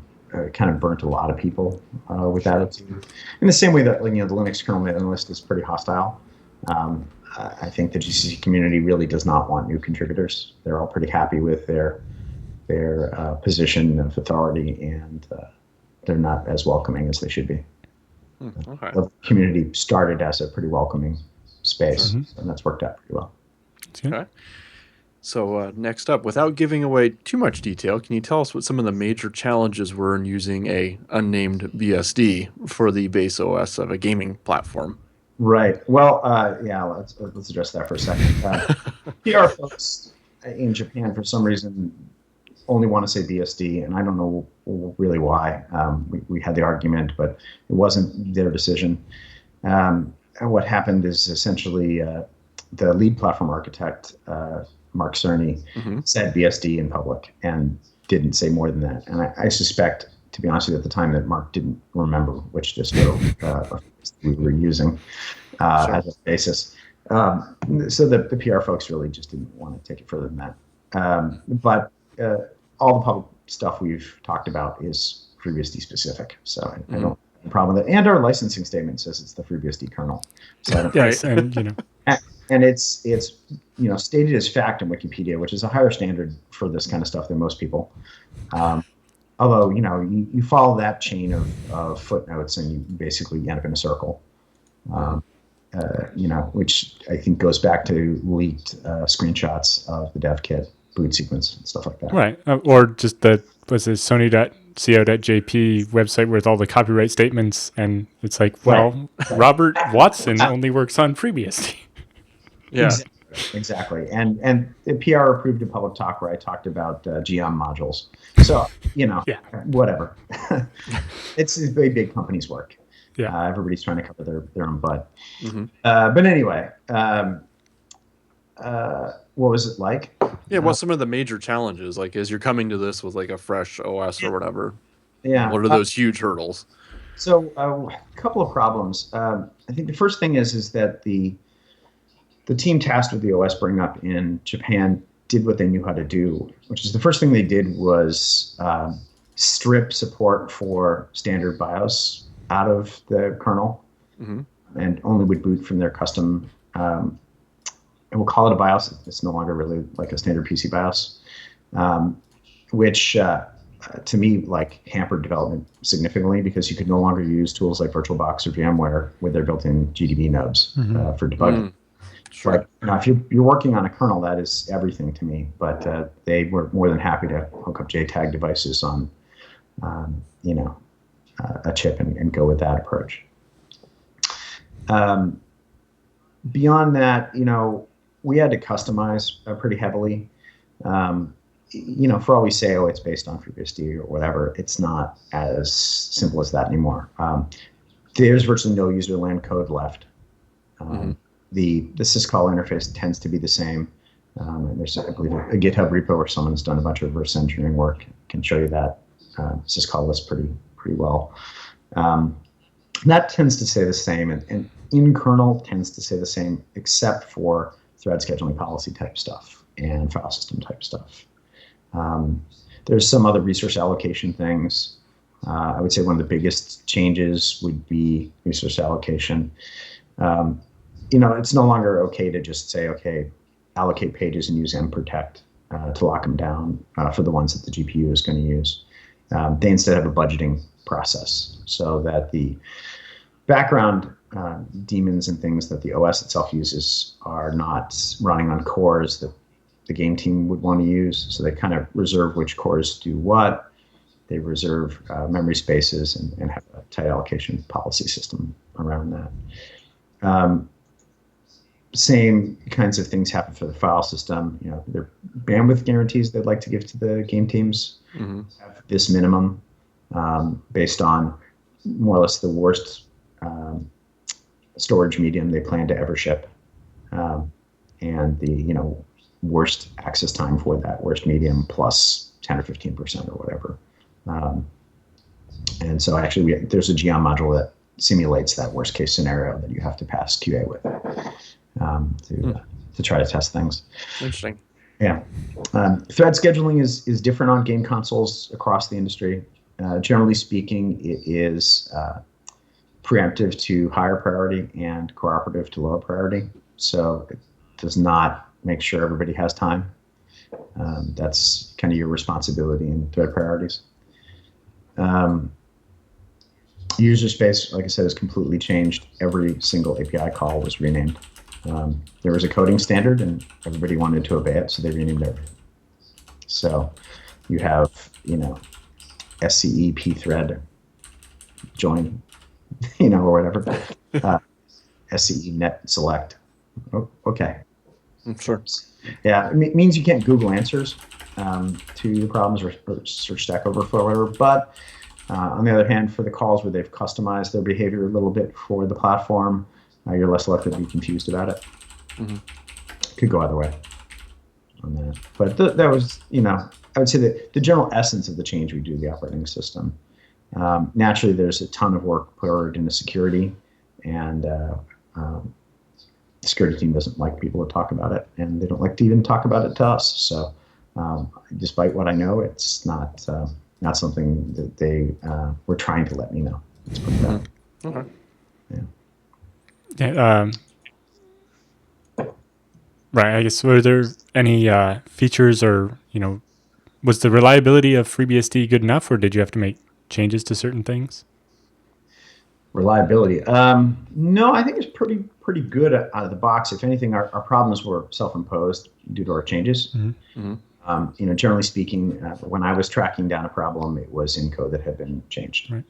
kind of burnt a lot of people with attitude. In the same way that the Linux kernel mailing list is pretty hostile. I think the GCC community really does not want new contributors. They're all pretty happy with their position of authority, and they're not as welcoming as they should be. Okay. The community started as a pretty welcoming space, Sure. and that's worked out pretty well. Okay. So next up, without giving away too much detail, can you tell us what some of the major challenges were in using a unnamed BSD for the base OS of a gaming platform? Right. Well, let's address that for a second. PR folks in Japan, for some reason, only want to say BSD, and I don't know really why. We had the argument, but it wasn't their decision. And what happened is essentially the lead platform architect, Mark Cerny, said BSD in public and didn't say more than that. And I suspect, to be honest with you, at the time, that Mark didn't remember which distro we were using as a basis. So the PR folks really just didn't want to take it further than that. But all the public stuff we've talked about is FreeBSD specific. So I don't have a problem with it. And our licensing statement says it's the FreeBSD kernel. So Yes, and and it's stated as fact in Wikipedia, which is a higher standard for this kind of stuff than most people. Although you follow that chain of footnotes and you basically end up in a circle. Which I think goes back to leaked screenshots of the dev kit boot sequence and stuff like that. Right, or just Sony.co.jp website with all the copyright statements, and it's like, well, right. Robert Watson only works on FreeBSD. Yeah, exactly. And the PR approved a public talk where I talked about geom modules. So whatever. It's very big companies' work. Yeah, everybody's trying to cover their own butt. But anyway, what was it like? Yeah, what's some of the major challenges? Like, as you're coming to this with like a fresh OS or whatever, what are those huge hurdles? So a couple of problems. I think the first thing is that the team tasked with the OS bring up in Japan did what they knew how to do, which is the first thing they did was strip support for standard BIOS out of the kernel and only would boot from their custom, and we'll call it a BIOS. It's no longer really like a standard PC BIOS, which to me hampered development significantly because you could no longer use tools like VirtualBox or VMware with their built-in GDB node for debugging. Sure. Now, if you're working on a kernel, that is everything to me. But they were more than happy to hook up JTAG devices on, a chip and go with that approach. Beyond that, we had to customize pretty heavily. For all we say, it's based on FreeBSD or whatever, it's not as simple as that anymore. There's virtually no userland code left. The syscall interface tends to be the same. And there's, I believe, a GitHub repo where someone's done a bunch of reverse engineering work. Can show you that syscall list pretty well. That tends to stay the same, and in kernel tends to stay the same, except for thread scheduling policy type stuff and file system type stuff. There's some other resource allocation things. I would say one of the biggest changes would be resource allocation. It's no longer okay to just say, okay, allocate pages and use mprotect to lock them down for the ones that the GPU is going to use. They instead have a budgeting process so that the background daemons and things that the OS itself uses are not running on cores that the game team would want to use. So they kind of reserve which cores do what. They reserve memory spaces and have a tight allocation policy system around that. Um, Same kinds of things happen for the file system. Their bandwidth guarantees they'd like to give to the game teams have this minimum based on more or less the worst storage medium they plan to ever ship, and the worst access time for that worst medium plus 10 or 15% or whatever. And so actually there's a Geom module that simulates that worst case scenario that you have to pass QA with to try to test things. Interesting. Yeah. Thread scheduling is different on game consoles across the industry. Generally speaking, it is preemptive to higher priority and cooperative to lower priority. So it does not make sure everybody has time. That's kind of your responsibility in thread priorities. User space, like I said, has completely changed. Every single API call was renamed. There was a coding standard, and everybody wanted to obey it, so they renamed everything. So you have, SCE pthread join, or whatever. SCE net select. Oh, okay. Sure. Yeah, it means you can't Google answers to your problems or search Stack Overflow or whatever. But on the other hand, for the calls where they've customized their behavior a little bit for the platform, you're less likely to be confused about it. Could go either way on that. But that was, I would say that the general essence of the change we do to the operating system. Naturally, there's a ton of work put into security, and the security team doesn't like people to talk about it, and they don't like to even talk about it to us. So despite what I know, it's not something that they were trying to let me know. Let's put that. Okay. Yeah. Right. I guess, were there any features or, was the reliability of FreeBSD good enough, or did you have to make changes to certain things? Reliability. No, I think it's pretty good out of the box. If anything, our problems were self-imposed due to our changes. Generally speaking, when I was tracking down a problem, it was in code that had been changed. Right.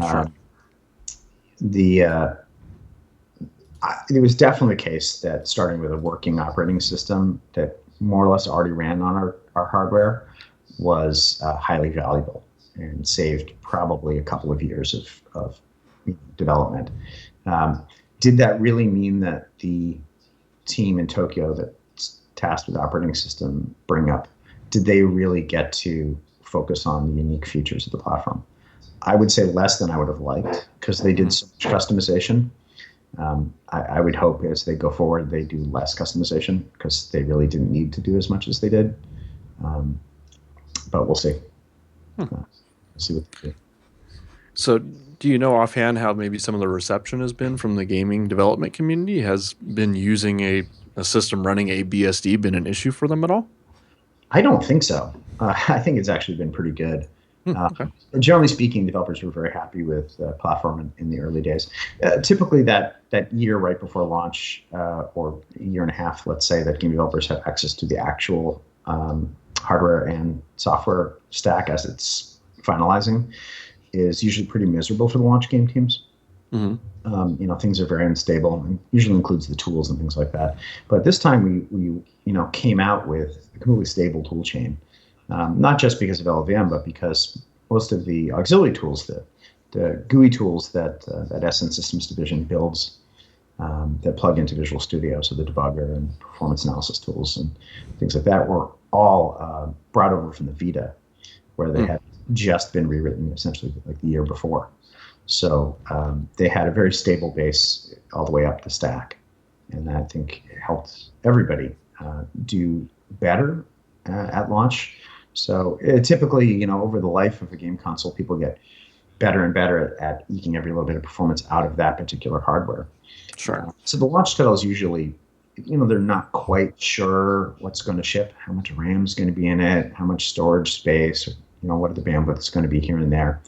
Sure. It was definitely the case that starting with a working operating system that more or less already ran on our hardware was highly valuable and saved probably a couple of years of development. Did that really mean that the team in Tokyo that's tasked with the operating system did they really get to focus on the unique features of the platform? I would say less than I would have liked, because they did so much customization. I would hope as they go forward, they do less customization, because they really didn't need to do as much as they did. But we'll see. See what they do. So do you know offhand how maybe some of the reception has been from the gaming development community? Has been using a system running a BSD been an issue for them at all? I don't think so. I think it's actually been pretty good. Okay. Generally speaking, developers were very happy with the platform in the early days. Typically, that year right before launch, or a year and a half, let's say, that game developers have access to the actual hardware and software stack as it's finalizing, is usually pretty miserable for the launch game teams. Things are very unstable, and usually includes the tools and things like that. But this time we came out with a completely stable tool chain. Not just because of LLVM, but because most of the auxiliary tools, the GUI tools that Essence Systems Division builds, that plug into Visual Studio, so the debugger and performance analysis tools and things like that, were all brought over from the Vita, where they had just been rewritten essentially like the year before. So they had a very stable base all the way up the stack, and I think it helped everybody do better at launch. So typically, over the life of a game console, people get better and better at eking every little bit of performance out of that particular hardware. Sure. So the launch titles usually, they're not quite sure what's going to ship, how much RAM is going to be in it, how much storage space, what are the bandwidths going to be here and there,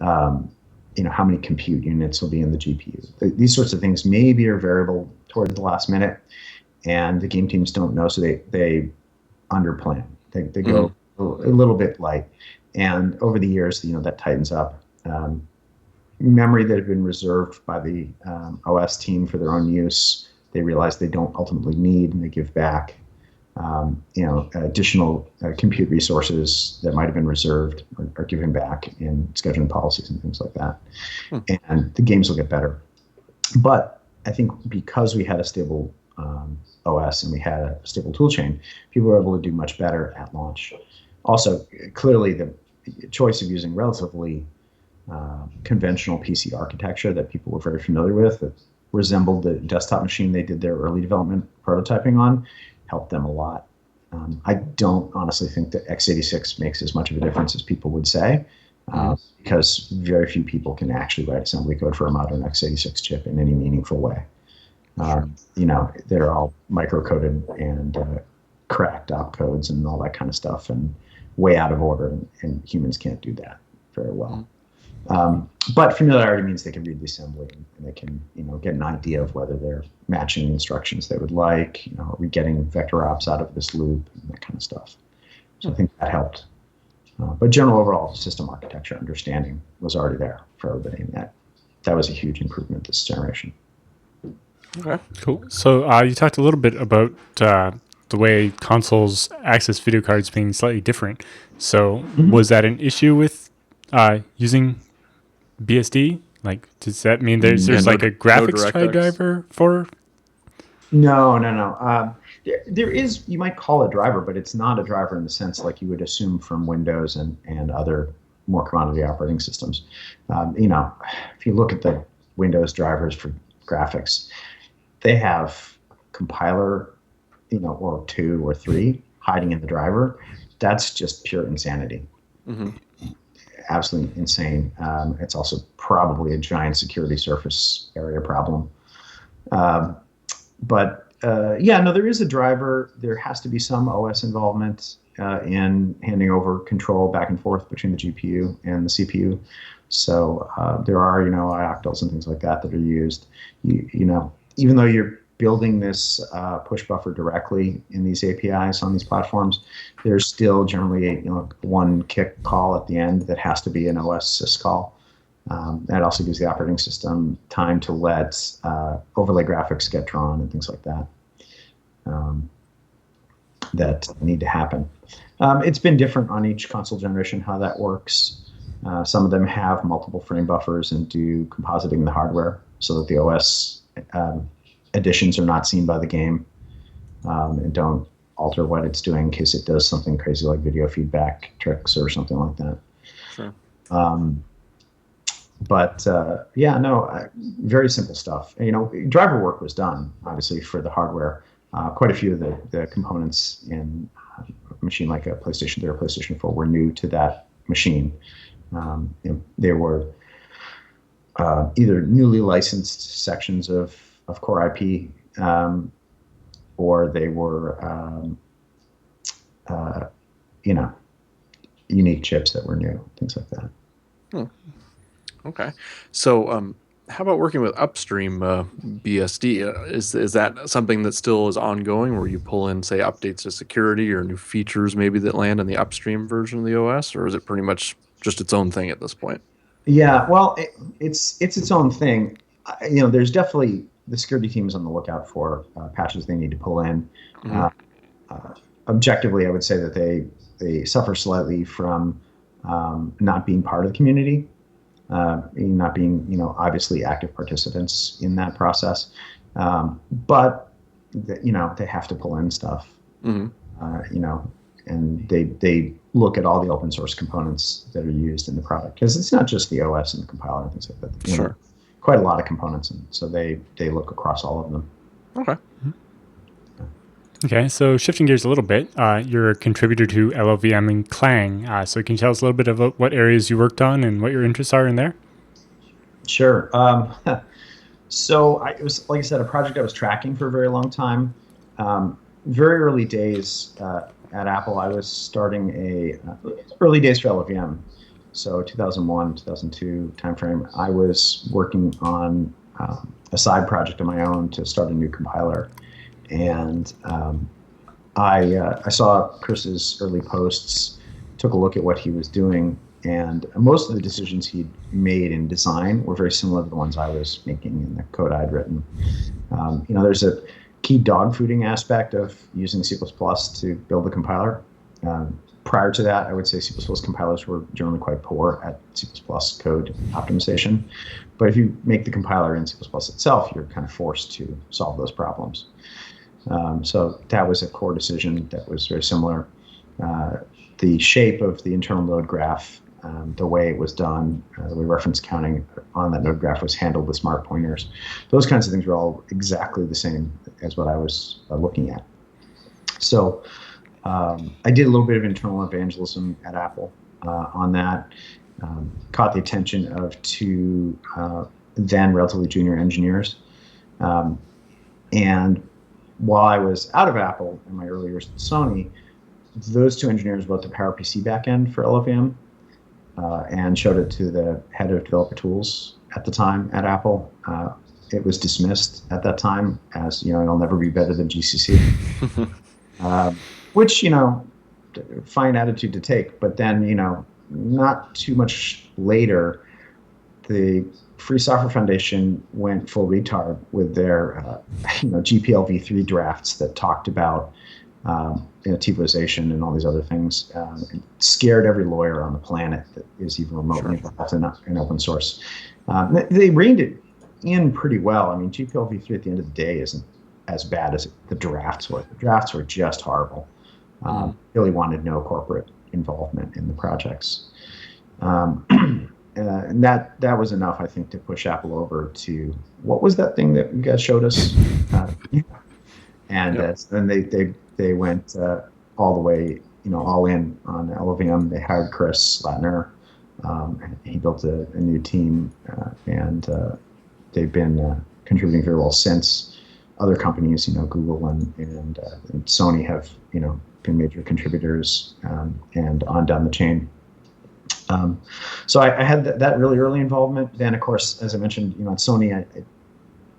how many compute units will be in the GPU. These sorts of things maybe are variable toward the last minute, and the game teams don't know, so they underplan. They go a little bit light, and over the years, that tightens up. memory that had been reserved by the OS team for their own use, they realize they don't ultimately need, and they give back. Additional compute resources that might have been reserved are given back in scheduling policies and things like that. And the games will get better. But I think because we had a stable OS and we had a stable toolchain, people were able to do much better at launch. Also, clearly the choice of using relatively conventional PC architecture that people were very familiar with, that resembled the desktop machine they did their early development prototyping on, helped them a lot. I don't honestly think that x86 makes as much of a difference as people would say, because very few people can actually write assembly code for a modern x86 chip in any meaningful way. They're all micro-coded and cracked opcodes and all that kind of stuff, and way out of order, and humans can't do that very well. But familiarity means they can read the assembly, and they can, get an idea of whether they're matching the instructions they would like. Are we getting vector ops out of this loop, and that kind of stuff. So I think that helped. But general overall system architecture understanding was already there for everybody, and that was a huge improvement this generation. Okay, cool. So you talked a little bit about the way consoles access video cards being slightly different. So was that an issue with using BSD? Like, does that mean there's a graphics driver for? No. There is, you might call it a driver, but it's not a driver in the sense like you would assume from Windows and other more commodity operating systems. If you look at the Windows drivers for graphics, they have compiler, or 2 or 3 hiding in the driver. That's just pure insanity. Absolutely insane. It's also probably a giant security surface area problem. There is a driver. There has to be some OS involvement in handing over control back and forth between the GPU and the CPU. So there are, ioctls and things like that are used. Even though you're building this push buffer directly in these APIs on these platforms, there's still generally one kick call at the end that has to be an OS syscall. That also gives the operating system time to let overlay graphics get drawn and things like that that need to happen. It's been different on each console generation how that works. Some of them have multiple frame buffers and do compositing in the hardware so that the OS additions are not seen by the game and don't alter what it's doing in case it does something crazy like video feedback tricks or something like that. Sure. Very simple stuff. Driver work was done, obviously, for the hardware. Quite a few of the components in a machine like a PlayStation 3 or PlayStation 4 were new to that machine. They were either newly licensed sections of core IP, or they were, unique chips that were new, things like that. Okay. So how about working with upstream BSD? Is that something that still is ongoing, where you pull in, say, updates to security or new features maybe that land in the upstream version of the OS, or is it pretty much just its own thing at this point? Yeah, well, it's its own thing. There's definitely the security teams on the lookout for patches they need to pull in. Objectively, I would say that they suffer slightly from not being part of the community, not being obviously active participants in that process. But they have to pull in stuff. And they look at all the open source components that are used in the product, because it's not just the OS and the compiler and things like that. Sure. Quite a lot of components, and so they look across all of them. Okay. Okay, so shifting gears a little bit, you're a contributor to LLVM and Clang. So can you tell us a little bit about what areas you worked on and what your interests are in there? Sure. So it was, like I said, a project I was tracking for a very long time. Very early days at Apple, I was starting early days for LLVM. So 2001, 2002 timeframe, I was working on a side project of my own to start a new compiler. And I saw Chris's early posts, took a look at what he was doing, And most of the decisions he'd made in design were very similar to the ones I was making in the code I'd written. There's a key dogfooding aspect of using C++ to build the compiler. Prior to that, I would say C++ compilers were generally quite poor at C++ code optimization. But if you make the compiler in C++ itself, you're kind of forced to solve those problems. So that was a core decision that was very similar. The shape of the internal node graph, the way it was done, the way reference counting on that node graph was handled with smart pointers. Those kinds of things were all exactly the same as what I was looking at. So I did a little bit of internal evangelism at Apple on that. Caught the attention of two then relatively junior engineers. And while I was out of Apple in my early years at Sony, those two engineers wrote the PowerPC backend for LLVM and showed it to the head of developer tools at the time at Apple. It was dismissed at that time as, it'll never be better than GCC, which, fine attitude to take. But then, not too much later, the Free Software Foundation went full retard with their, GPL v3 drafts that talked about TiVoization and all these other things. It scared every lawyer on the planet that is even remotely involved in open source. They reined it in pretty well. I mean, GPL v3 at the end of the day isn't as bad as the drafts were. The drafts were just horrible. Really wanted no corporate involvement in the projects. And that was enough, I think, to push Apple over to, what was that thing that you guys showed us? And then they went all the way, all in on LLVM. They hired Chris Slatner. He built a new team, and they've been contributing very well since. Other companies, Google and Sony have, been major contributors, and on down the chain. So I had that really early involvement. Then, of course, as I mentioned, at Sony, I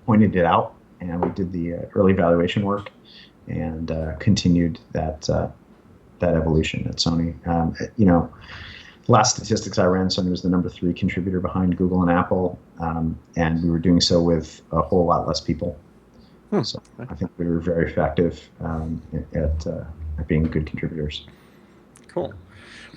pointed it out, and we did the early evaluation work, and continued that evolution at Sony. Last statistics I ran, Sony was the number 3 contributor behind Google and Apple, and we were doing so with a whole lot less people. So I think we were very effective at being good contributors. Cool.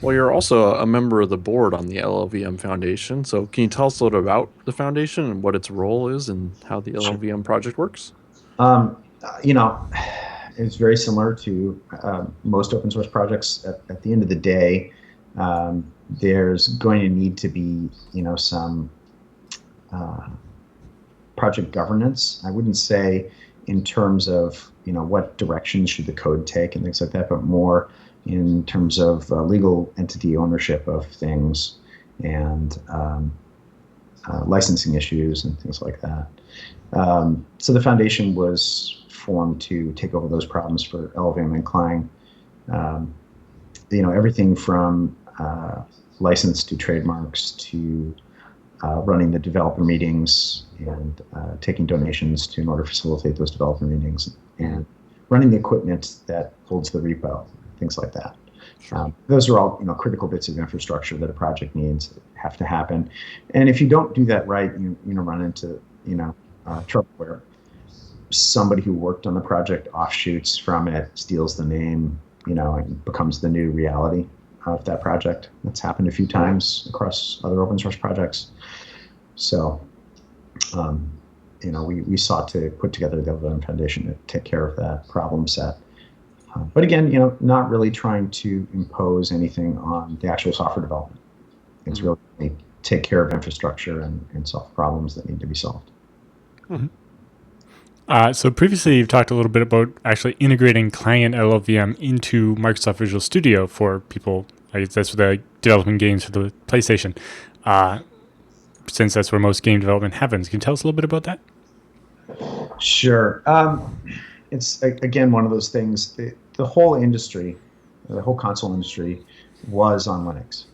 Well, you're also a member of the board on the LLVM Foundation. So can you tell us a little about the foundation and what its role is and how the LLVM project works? It's very similar to most open source projects. At the end of the day, there's going to need to be, some project governance. I wouldn't say in terms of, what direction should the code take and things like that, but more in terms of legal entity ownership of things and licensing issues and things like that. So the foundation was formed to take over those problems for LLVM and Clang. Everything from license to trademarks to running the developer meetings and taking donations in order to facilitate those developer meetings, and running the equipment that holds the repo, things like that. Those are all critical bits of infrastructure that a project needs that have to happen. And if you don't do that right, you run into trouble where somebody who worked on the project offshoots from it, steals the name, and becomes the new reality of that project. That's happened a few times across other open source projects. So, we sought to put together the LLVM Foundation to take care of that problem set. But again, not really trying to impose anything on the actual software development. It's really take care of infrastructure and solve problems that need to be solved. So previously, you've talked a little bit about actually integrating Clang and LLVM into Microsoft Visual Studio for people. I guess that's for the developing games for the PlayStation, since that's where most game development happens. Can you tell us a little bit about that? Sure. It's, again, one of those things. The whole industry, the whole console industry, was on Linux.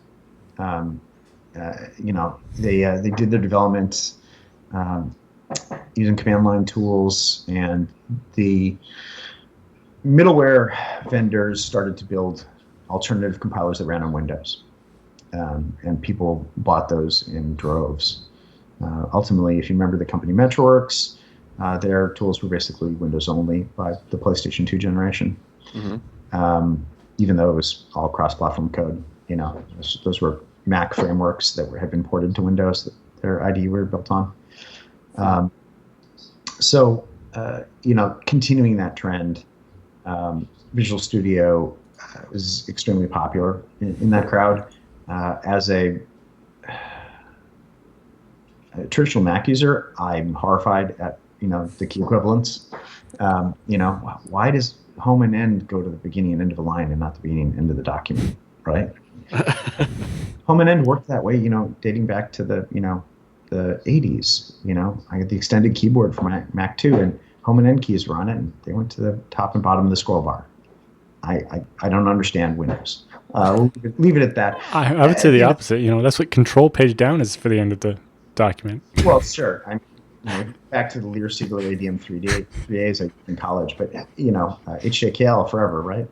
They did their development using command line tools, and the middleware vendors started to build alternative compilers that ran on Windows. and people bought those in droves. Ultimately, if you remember the company Metroworks, their tools were basically Windows only by the PlayStation 2 generation. Even though it was all cross-platform code, those were Mac frameworks that had been ported to Windows that their IDE were built on. Continuing that trend, Visual Studio was extremely popular in that crowd. As a traditional Mac user, I'm horrified at the key equivalence. Why does home and end go to the beginning and end of a line and not the beginning and end of the document, right? Home and end worked that way, dating back to the 80s. I had the extended keyboard for my Mac 2, and home and end keys were on it, and they went to the top and bottom of the scroll bar. I don't understand Windows. We'll leave it at that. I would say the opposite. That's what control page down is for the end of the document. Well, sure. Back to the Lear Siegler ADM 3As in college, but HJKL forever, right?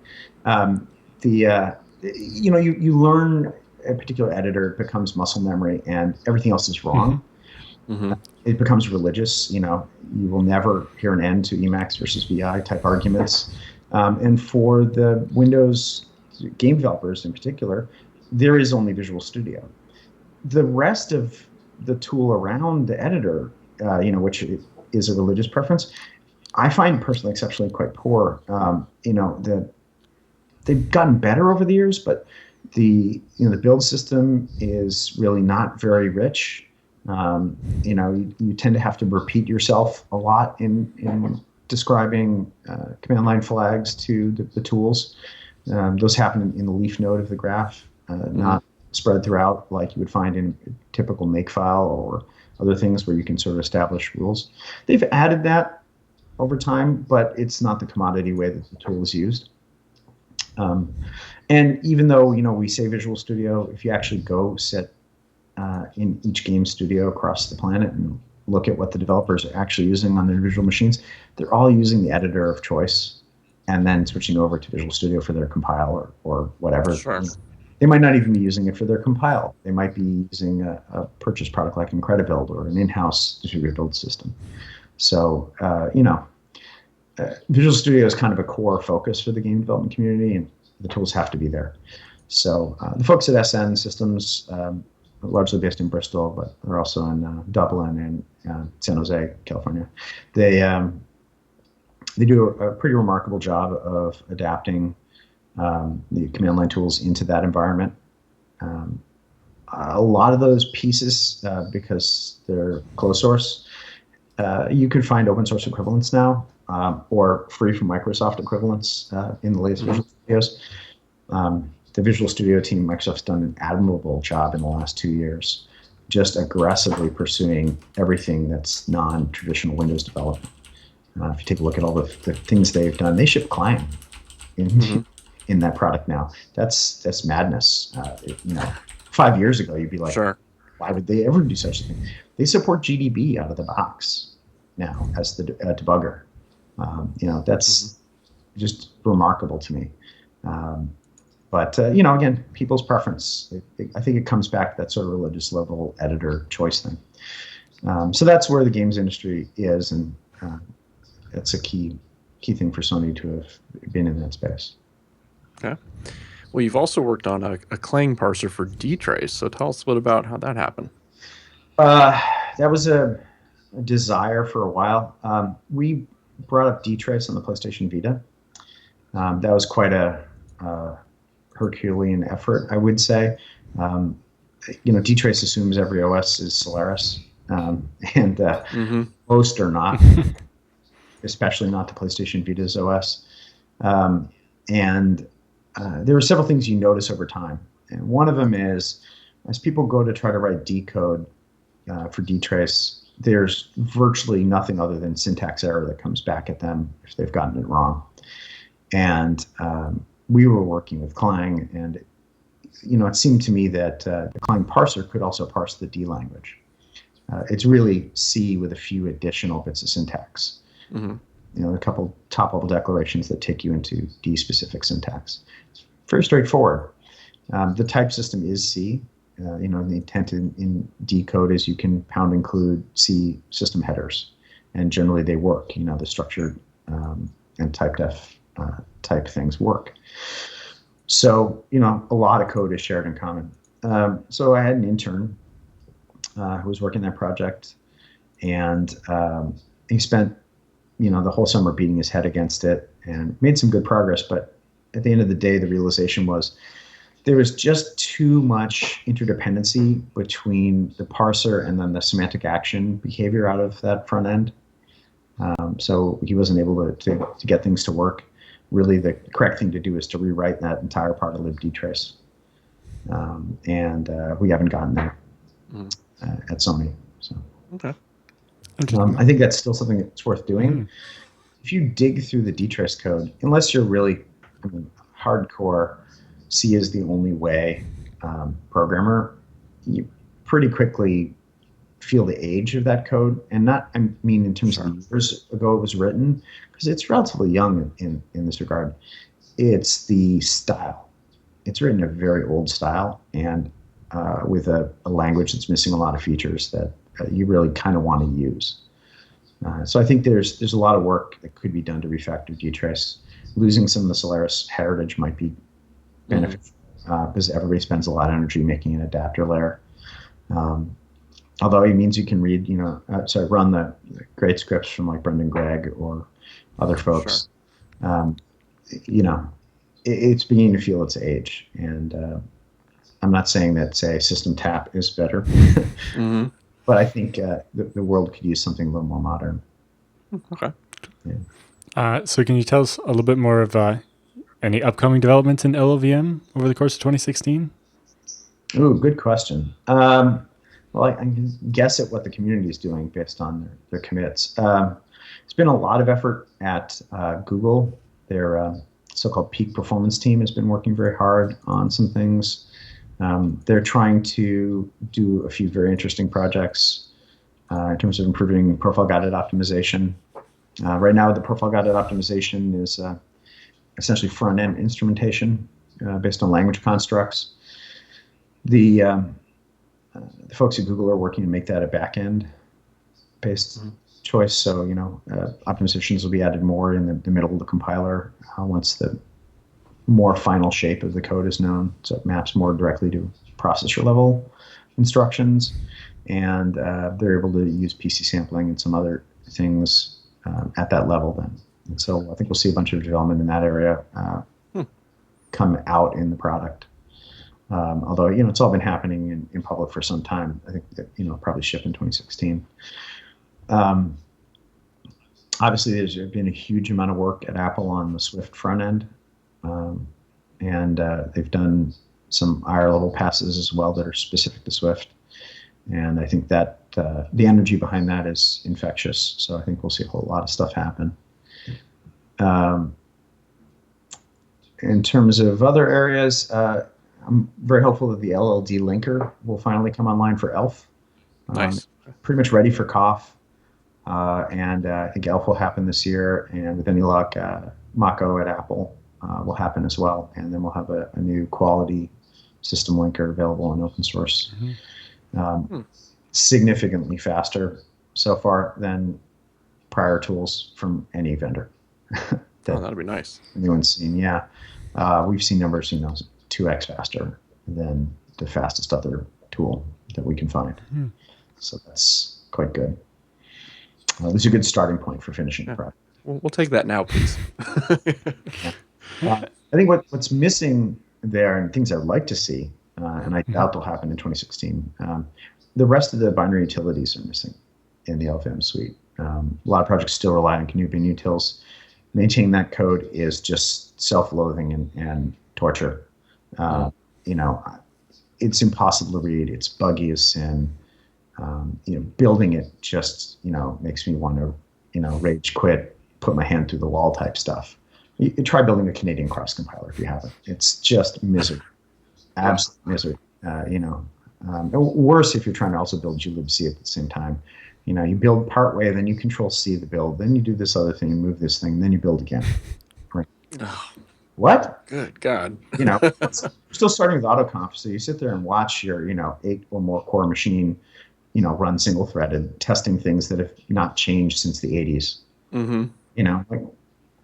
You learn a particular editor, it becomes muscle memory, and everything else is wrong. It becomes religious. You will never hear an end to Emacs versus VI type arguments. And for the Windows game developers in particular, there is only Visual Studio. The rest of the tool around the editor, which is a religious preference, I find personally exceptionally quite poor. They've gotten better over the years, but the build system is really not very rich. You tend to have to repeat yourself a lot in describing command line flags to the tools. Those happen in the leaf node of the graph, not spread throughout like you would find in a typical makefile or other things where you can sort of establish rules. They've added that over time, but it's not the commodity way that the tool is used. And even though we say Visual Studio, if you actually go sit in each game studio across the planet and look at what the developers are actually using on their individual machines, they're all using the editor of choice and then switching over to Visual Studio for their compile or whatever. Sure. They might not even be using it for their compile. They might be using a purchase product like Incredibuild or an in-house distributed build system. So, Visual Studio is kind of a core focus for the game development community, and the tools have to be there. So the folks at SN Systems, largely based in Bristol, but they're also in Dublin and San Jose, California. They do a pretty remarkable job of adapting the command line tools into that environment. A lot of those pieces, because they're closed source, you can find open source equivalents now, or free from Microsoft equivalents in the latest Visual Studios. The Visual Studio team, Microsoft's done an admirable job in the last 2 years, just aggressively pursuing everything that's non-traditional Windows development. If you take a look at all the things they've done, they ship Clang in that product now. That's madness. 5 years ago, you'd be like, sure, why would they ever do such a thing? They support GDB out of the box now as the debugger. That's just remarkable to me. But again, people's preference. I think it comes back to that sort of religious level editor choice thing. So that's where the games industry is, and that's a key thing for Sony to have been in that space. Okay. Well, you've also worked on a Clang parser for dtrace. So tell us a bit about how that happened. That was a desire for a while. We brought up dtrace on the PlayStation Vita. That was quite a Herculean effort, I would say. Dtrace assumes every OS is Solaris, and most are not, especially not the PlayStation Vita's OS. There are several things you notice over time. And one of them is, as people go to try to write D code for dtrace, there's virtually nothing other than syntax error that comes back at them if they've gotten it wrong. And we were working with Clang, and it seemed to me that the Clang parser could also parse the D language. It's really C with a few additional bits of syntax. A couple top-level declarations that take you into D-specific syntax. It's very straightforward. The type system is C. The intent in D code is you can pound include C system headers, and generally they work. The structured and type def type things work. So, a lot of code is shared in common. So I had an intern who was working that project, and he spent, the whole summer beating his head against it and made some good progress. But at the end of the day, the realization was there was just too much interdependency between the parser and then the semantic action behavior out of that front end. So he wasn't able to get things to work. Really, the correct thing to do is to rewrite that entire part of libdtrace. And we haven't gotten there at Sony. So. Okay. I think that's still something that's worth doing. If you dig through the dtrace code, unless you're really hardcore C is the only way programmer, you pretty quickly feel the age of that code. And in terms of years ago it was written, because it's relatively young in this regard. It's the style. It's written in a very old style and with a language that's missing a lot of features that you really kind of want to use. So I think there's a lot of work that could be done to refactor dtrace. Losing some of the Solaris heritage might be beneficial because everybody spends a lot of energy making an adapter layer. Although it means you can read, run the great scripts from like Brendan Gregg or other folks. Sure. It's beginning to feel its age, and I'm not saying that, say, System Tap is better, but I think the world could use something a little more modern. Okay. Yeah. So can you tell us a little bit more of any upcoming developments in LLVM over the course of 2016? Ooh, good question. Well, I can guess at what the community is doing based on their commits. There's been a lot of effort at Google. Their so-called peak performance team has been working very hard on some things. They're trying to do a few very interesting projects in terms of improving profile-guided optimization. Right now, the profile-guided optimization is essentially front-end instrumentation based on language constructs. The folks at Google are working to make that a back-end based choice. So, optimizations will be added more in the middle of the compiler once the more final shape of the code is known. So it maps more directly to processor level instructions. And they're able to use PC sampling and some other things at that level then. And so I think we'll see a bunch of development in that area come out in the product. Although, it's all been happening in public for some time. I think that, probably ship in 2016. Obviously, there's been a huge amount of work at Apple on the Swift front end. And they've done some higher level passes as well that are specific to Swift. And I think that the energy behind that is infectious. So I think we'll see a whole lot of stuff happen. In terms of other areas, I'm very hopeful that the LLD linker will finally come online for ELF. Nice. Pretty much ready for COF. And I think ELF will happen this year. And with any luck, Mako at Apple will happen as well. And then we'll have a new quality system linker available in open source. Significantly faster so far than prior tools from any vendor. That'd be nice. Anyone's seen, yeah. We've seen numbers, 2x faster than the fastest other tool that we can find. So that's quite good. This is a good starting point for finishing the project. We'll take that now, please. I think what's missing there, and things I'd like to see, and I doubt they'll happen in 2016, the rest of the binary utilities are missing in the LLVM suite. A lot of projects still rely on GNU bin utils. Maintaining that code is just self-loathing and torture. It's impossible to read. It's buggy as sin. Building it just, makes me want to, rage quit, put my hand through the wall type stuff. You try building a Canadian cross compiler if you haven't. It's just misery, absolute misery. Worse if you're trying to also build glibc at the same time. You build part way, then you control C the build, then you do this other thing, you move this thing, then you build again. Right. What? Good God. We're still starting with autoconf. So you sit there and watch your, 8 or more core machine, run single threaded, testing things that have not changed since the 80s. Mm-hmm. Like,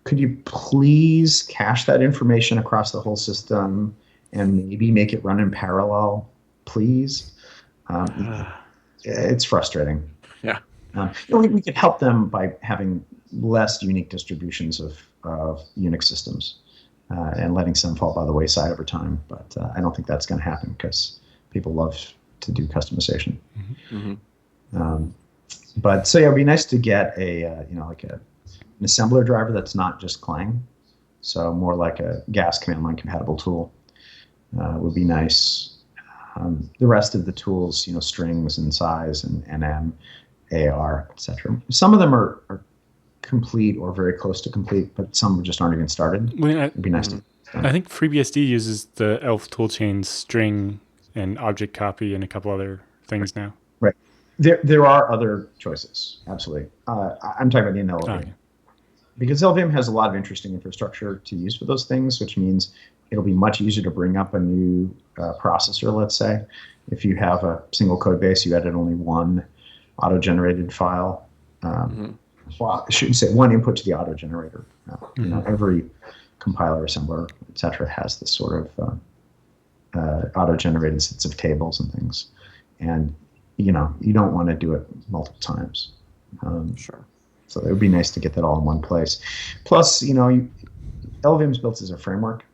could you please cache that information across the whole system and maybe make it run in parallel, please? It's frustrating. Yeah. We could help them by having less unique distributions of Unix systems and letting some fall by the wayside over time. But I don't think that's going to happen because people love to do customization. Mm-hmm. But so yeah, it'd be nice to get an assembler driver that's not just Clang, so more like a GAS command line compatible tool would be nice. The rest of the tools, strings and size and NM, AR, etc. Some of them are complete or very close to complete, but some just aren't even started. It'd be nice to. I think FreeBSD uses the ELF toolchain string and object copy and a couple other things now. Right. There are other choices. Absolutely. I'm talking about in LLVM. Okay. Because LLVM has a lot of interesting infrastructure to use for those things, which means it'll be much easier to bring up a new processor, let's say. If you have a single code base, you edit only one auto-generated file. Well, I shouldn't say one input to the auto-generator. Every compiler, assembler, etc., has this sort of auto-generated sets of tables and things. And, you don't want to do it multiple times. Sure. So it would be nice to get that all in one place. Plus, LLVM is built as a framework.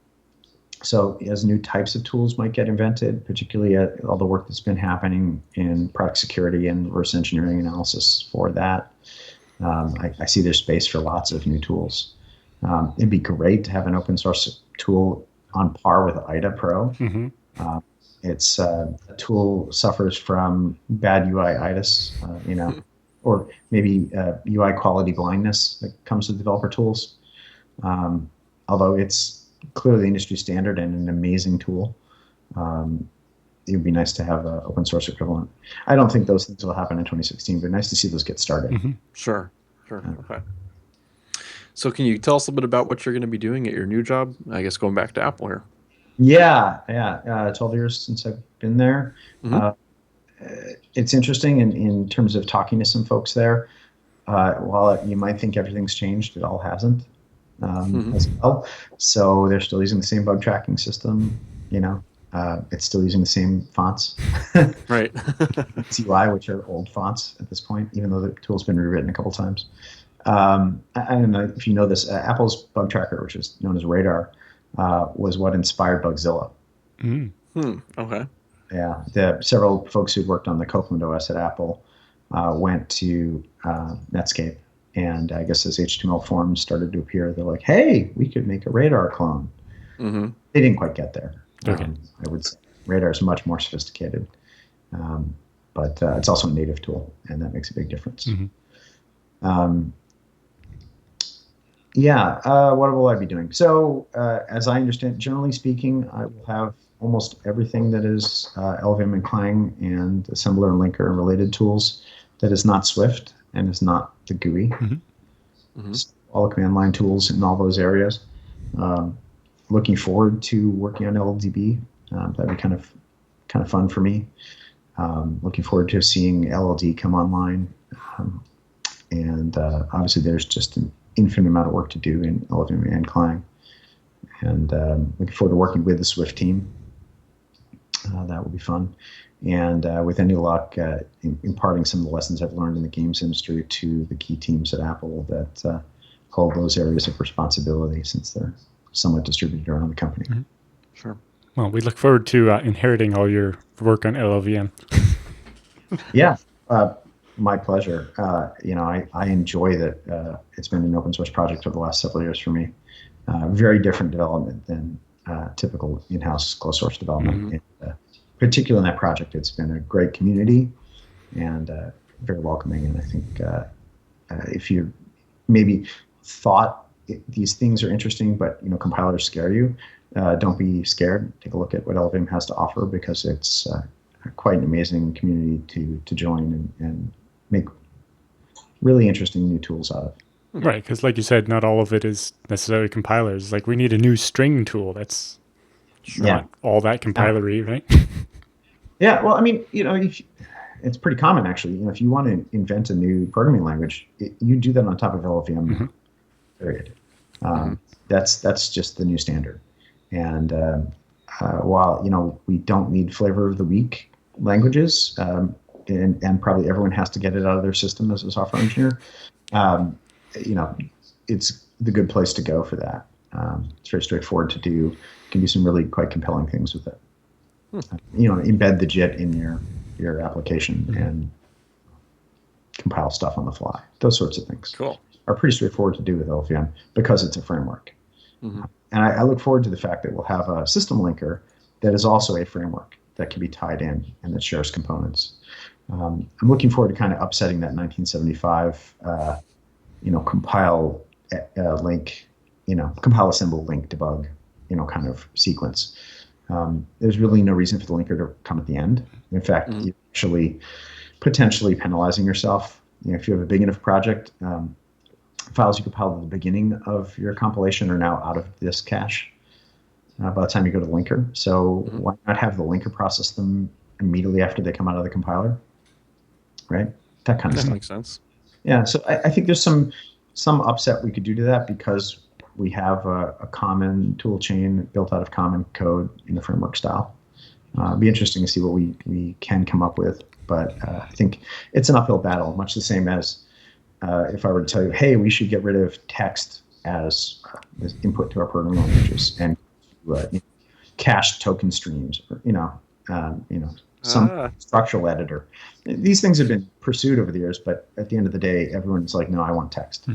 So as new types of tools might get invented, particularly all the work that's been happening in product security and reverse engineering analysis for that, I see there's space for lots of new tools. It'd be great to have an open source tool on par with IDA Pro. Mm-hmm. It's a tool suffers from bad UI-itis, or maybe UI quality blindness that comes with developer tools. Although it's clearly the industry standard and an amazing tool, it would be nice to have an open source equivalent. I don't think those things will happen in 2016, but nice to see those get started. Mm-hmm. Sure. Okay. So can you tell us a little bit about what you're going to be doing at your new job? I guess going back to Apple here. Yeah. 12 years since I've been there. Mm-hmm. It's interesting in terms of talking to some folks there. While you might think everything's changed, it all hasn't as well. So they're still using the same bug tracking system. It's still using the same fonts. Right. UI, which are old fonts at this point, even though the tool's been rewritten a couple times. I don't know if you know this. Apple's bug tracker, which is known as Radar, was what inspired Bugzilla. Okay. Yeah, several folks who'd worked on the Copeland OS at Apple went to Netscape, and I guess as HTML forms started to appear, they're like, "Hey, we could make a Radar clone." Mm-hmm. They didn't quite get there. Okay. I would say Radar is much more sophisticated, but it's also a native tool, and that makes a big difference. Mm-hmm. What will I be doing? So, as I understand, generally speaking, I will have almost everything that is LLVM and Clang and assembler and linker and related tools that is not Swift and is not the GUI. Mm-hmm. So all the command line tools in all those areas. Looking forward to working on LLDB. That'd be kind of fun for me. Looking forward to seeing LLD come online. And obviously there's just an infinite amount of work to do in LLVM and Clang. And looking forward to working with the Swift team. That will be fun. And with any luck, imparting some of the lessons I've learned in the games industry to the key teams at Apple that hold those areas of responsibility, since they're somewhat distributed around the company. Mm-hmm. Sure. Well, we look forward to inheriting all your work on LLVM. Yeah, my pleasure. I enjoy that it's been an open source project for the last several years for me. Very different development than typical in-house closed source development. Mm-hmm. And, particularly in that project, it's been a great community and very welcoming. And I think if you maybe thought these things are interesting, but compilers scare you, don't be scared. Take a look at what LLVM has to offer, because it's quite an amazing community to join and make really interesting new tools out of. Right, because like you said, not all of it is necessarily compilers. Like we need a new string tool. That's not all that compilery, right? Yeah. Well, I mean, it's pretty common actually. If you want to invent a new programming language, you do that on top of LLVM. Period. That's just the new standard. And while we don't need flavor of the week languages, and probably everyone has to get it out of their system as a software engineer, it's the good place to go for that. It's very straightforward to do. You can do some really quite compelling things with it. Embed the JIT in your application and compile stuff on the fly. Those sorts of things are pretty straightforward to do with LLVM because it's a framework. And I look forward to the fact that we'll have a system linker that is also a framework that can be tied in and that shares components. I'm looking forward to kind of upsetting that 1975, compile link, compile assemble link debug, kind of sequence. There's really no reason for the linker to come at the end. In fact, you're actually potentially penalizing yourself. If you have a big enough project, files you compiled at the beginning of your compilation are now out of this cache by the time you go to the linker. So why not have the linker process them immediately after they come out of the compiler? Right? That kind of stuff. Makes sense. Yeah. So I think there's some upset we could do to that because we have a common tool chain built out of common code in the framework style. It'd be interesting to see what we can come up with. But I think it's an uphill battle, much the same as if I were to tell you, hey, we should get rid of text as input to our programming languages and cached token streams, or some structural editor. These things have been pursued over the years, but at the end of the day, everyone's like, no, I want text.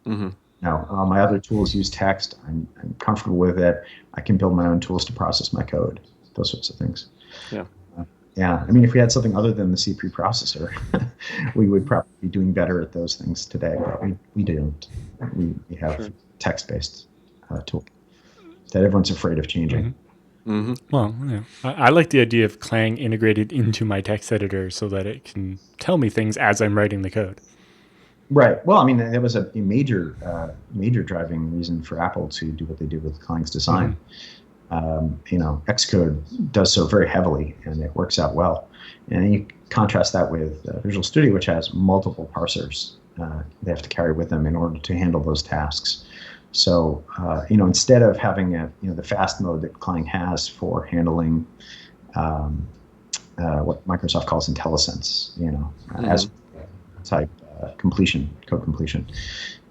Now, my other tools use text. I'm comfortable with it. I can build my own tools to process my code, those sorts of things. Yeah. I mean, if we had something other than the C preprocessor, we would probably be doing better at those things today, but we don't. We have text-based tool that everyone's afraid of changing. Well, yeah. I like the idea of Clang integrated into my text editor so that it can tell me things as I'm writing the code. Right. Well, I mean, there was a major driving reason for Apple to do what they did with Clang's design. Xcode does so very heavily, and it works out well. And you contrast that with Visual Studio, which has multiple parsers they have to carry with them in order to handle those tasks. So, instead of having the fast mode that Clang has for handling what Microsoft calls IntelliSense, as type code completion.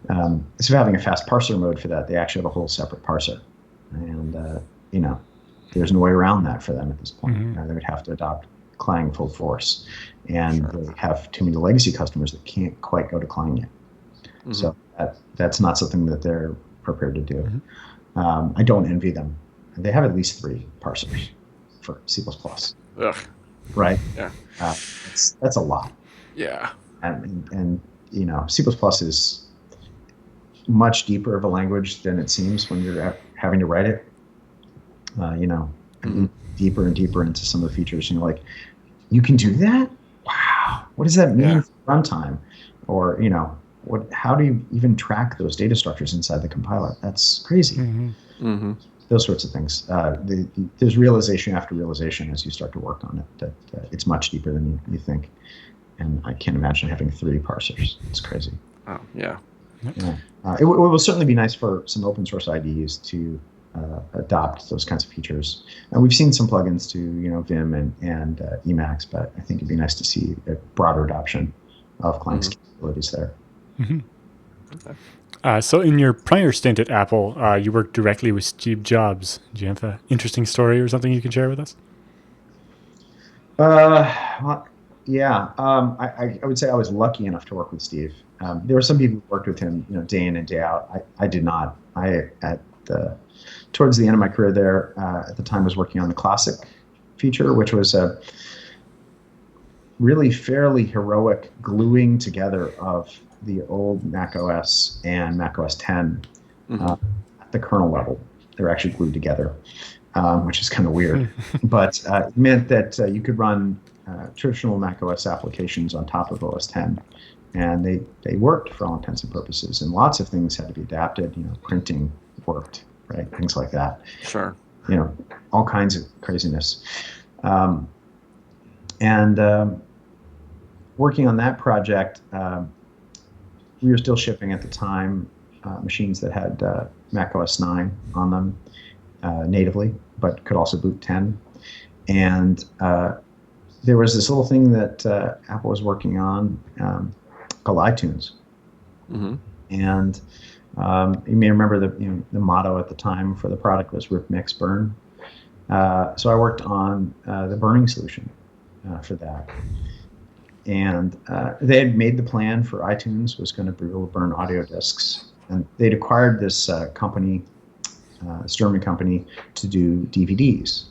Instead of having a fast parser mode for that, they actually have a whole separate parser. And, there's no way around that for them at this point. They would have to adopt Clang full force. And they have too many legacy customers that can't quite go to Clang yet. So that's not something that they're prepared to do. I don't envy them. They have at least 3 parsers for C++. Ugh. Right? Yeah. That's a lot. Yeah. And C++ is much deeper of a language than it seems when you're having to write it. Deeper and deeper into some of the features. Like, you can do that? Wow. What does that mean for runtime? Or, how do you even track those data structures inside the compiler? That's crazy. Those sorts of things. There's realization after realization as you start to work on it that it's much deeper than you think. And I can't imagine having 3 parsers. It's crazy. Oh, yeah. It will certainly be nice for some open source IDEs to adopt those kinds of features. And we've seen some plugins to Vim and Emacs, but I think it'd be nice to see a broader adoption of Clang's capabilities there. So in your prior stint at Apple, you worked directly with Steve Jobs. Do you have an interesting story or something you can share with us? Yeah. I would say I was lucky enough to work with Steve. There were some people who worked with him, day in and day out. I did not. Towards the end of my career there, at the time, was working on the Classic feature, which was a really fairly heroic gluing together of the old Mac OS and Mac OS 10 at the kernel level. They were actually glued together, which is kind of weird. But it meant that you could run traditional Mac OS applications on top of OS 10 and they worked for all intents and purposes. And lots of things had to be adapted. Printing worked, right? Things like that. Sure. All kinds of craziness. And working on that project, we were still shipping at the time machines that had Mac OS 9 on them natively, but could also boot 10. And there was this little thing that Apple was working on called iTunes. Mm-hmm. And you may remember the motto at the time for the product was rip, mix, burn. So I worked on the burning solution for that. And they had made the plan for iTunes was going to be able to burn audio discs. And they'd acquired this company, this German company, to do DVDs.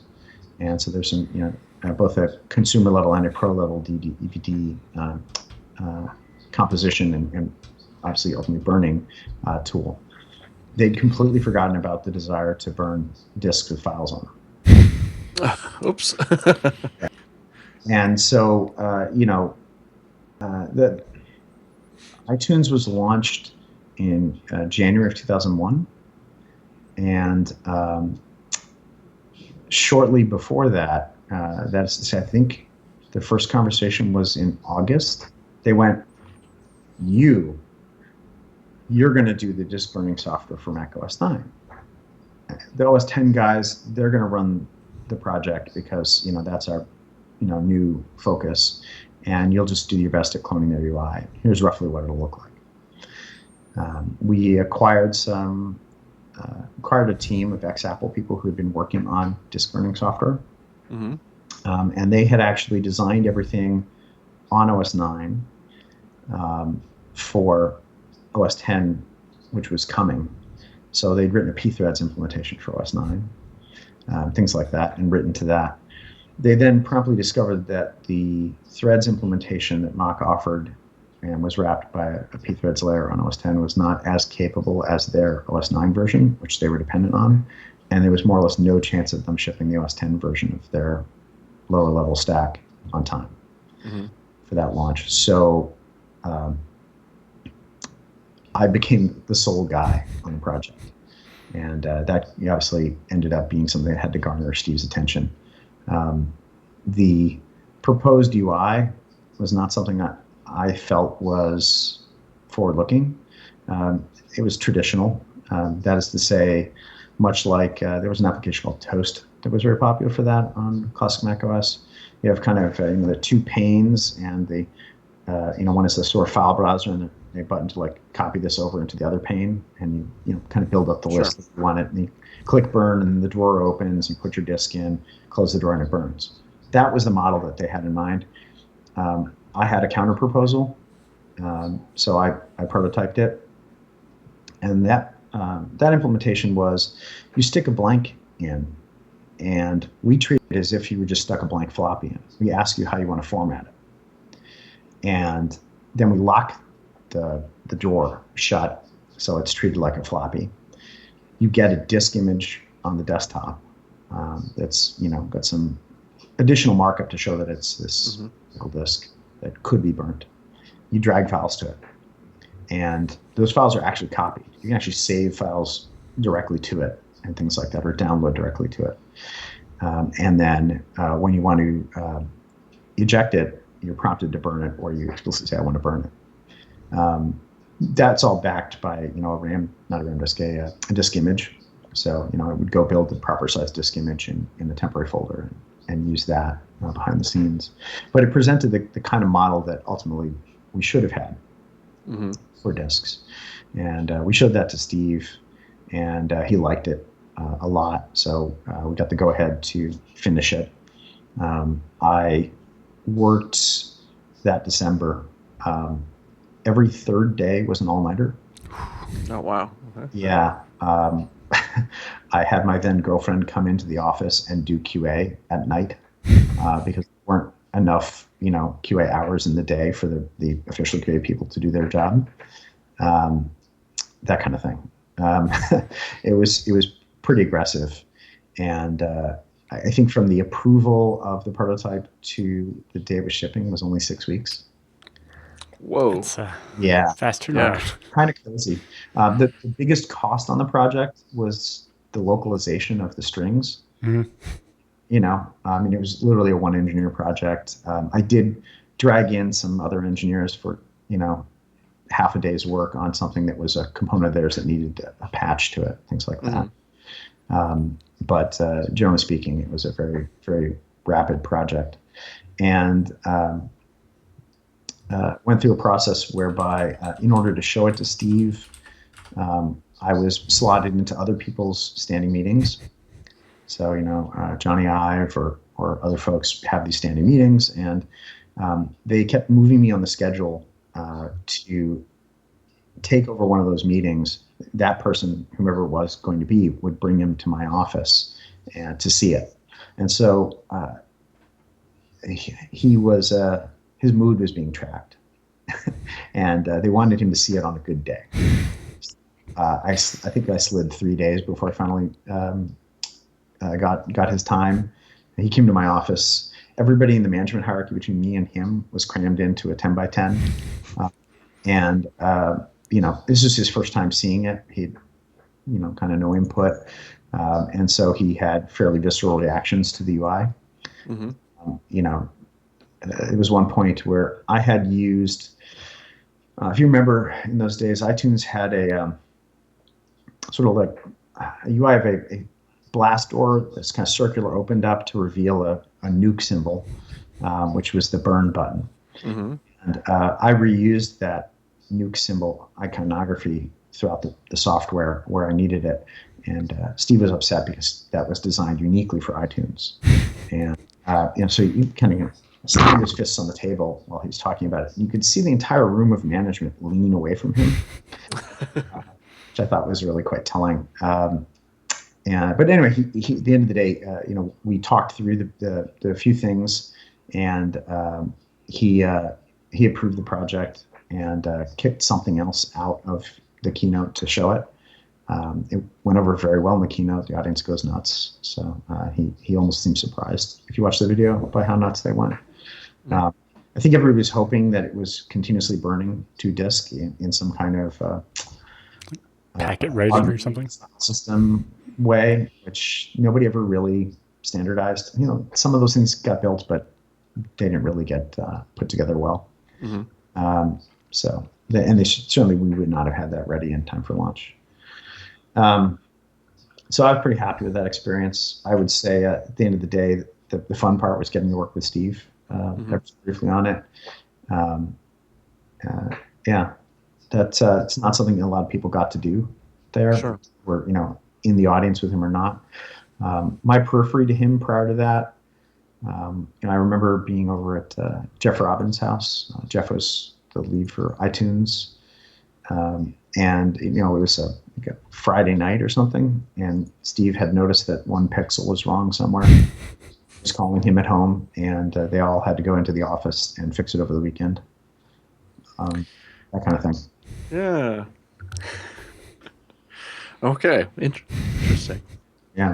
And so there's some, both a consumer level and a pro level DVD composition and obviously ultimately burning tool. They'd completely forgotten about the desire to burn discs with files on them. Oops. And so, the iTunes was launched in January of 2001. And shortly before that, that's to say, I think the first conversation was in August. They went, you're going to do the disk burning software for Mac OS 9. The OS 10 guys, they're going to run the project because, that's our, new focus. And you'll just do your best at cloning their UI. Here's roughly what it'll look like. We acquired a team of ex-Apple people who had been working on disk burning software. Mm-hmm. And they had actually designed everything on OS 9 for OS 10, which was coming. So they'd written a pthreads implementation for OS 9, things like that, and written to that. They then promptly discovered that the threads implementation that Mach offered and was wrapped by a pthreads layer on OS 10 was not as capable as their OS 9 version, which they were dependent on. And there was more or less no chance of them shipping the OS 10 version of their lower level stack on time for that launch. So I became the sole guy on the project. And that obviously ended up being something that had to garner Steve's attention. The proposed UI was not something that I felt was forward-looking. It was traditional. That is to say, much like there was an application called Toast that was very popular for that on classic Mac OS. You have kind of the two panes, and the one is the sort of file browser, and a button to copy this over into the other pane, and you kind of build up the list that you want it. And you click burn, and the drawer opens. You put your disk in, close the drawer, and it burns. That was the model that they had in mind. I had a counter proposal, so I prototyped it, and that implementation was you stick a blank in, and we treat it as if you were just stuck a blank floppy in. We ask you how you want to format it, and then we lock the drawer shut, so it's treated like a floppy. You get a disk image on the desktop that's got some additional markup to show that it's this physical disk that could be burnt. You drag files to it, and those files are actually copied. You can actually save files directly to it and things like that, or download directly to it. And then when you want to eject it, you're prompted to burn it, or you explicitly say, I want to burn it. That's all backed by a disk image. So I would go build the proper size disk image in the temporary folder and use that behind the scenes. But it presented the kind of model that ultimately we should have had for disks. And we showed that to Steve, and he liked it a lot. So we got the go-ahead to finish it. I worked that December. Every third day was an all-nighter. Oh, wow. Okay. Yeah. I had my then girlfriend come into the office and do QA at night because there weren't enough, QA hours in the day for the official QA people to do their job. That kind of thing. It was pretty aggressive, and I think from the approval of the prototype to the day it was shipping was only 6 weeks. Whoa. It's Yeah, fast turnaround. kind of crazy. The biggest cost on the project was the localization of the strings. Mhm. I mean, it was literally a one engineer project. I did drag in some other engineers for, half a day's work on something that was a component of theirs that needed a patch to it, things like that. But generally speaking, it was a very, very rapid project. And went through a process whereby, in order to show it to Steve, I was slotted into other people's standing meetings. So, Johnny Ive or other folks have these standing meetings, and they kept moving me on the schedule to take over one of those meetings. That person, whomever it was going to be, would bring him to my office and to see it. And so he was his mood was being tracked, and they wanted him to see it on a good day. I think I slid 3 days before I finally got his time. He came to my office. Everybody in the management hierarchy between me and him was crammed into a 10 by 10. And this was his first time seeing it. He'd, kind of no input. And so he had fairly visceral reactions to the UI. It was one point where I had used, if you remember in those days, iTunes had a sort of like a UI of a blast door that's kind of circular, opened up to reveal a nuke symbol, which was the burn button. And I reused that nuke symbol iconography throughout the software where I needed it. And Steve was upset because that was designed uniquely for iTunes. And so you kind of slamming his fists on the table while he was talking about it. You could see the entire room of management lean away from him, which I thought was really quite telling. But anyway, he at the end of the day, we talked through the few things, and he approved the project and kicked something else out of the keynote to show it. It went over very well in the keynote. The audience goes nuts. So he almost seemed surprised, if you watch the video, by how nuts they went. I think everybody was hoping that it was continuously burning to disk in some kind of packet writing or something system way, which nobody ever really standardized. Some of those things got built, but they didn't really get put together well. Certainly we would not have had that ready in time for launch. So I was pretty happy with that experience. I would say at the end of the day, the fun part was getting to work with Steve briefly on it. That's it's not something a lot of people got to do there. Sure. Were in the audience with him or not. My periphery to him prior to that, I remember being over at Jeff Robbins' house. Jeff was the lead for iTunes, and it was a Friday night or something, and Steve had noticed that one pixel was wrong somewhere. He was calling him at home, and they all had to go into the office and fix it over the weekend. That kind of thing. Yeah. Okay. Interesting. Yeah.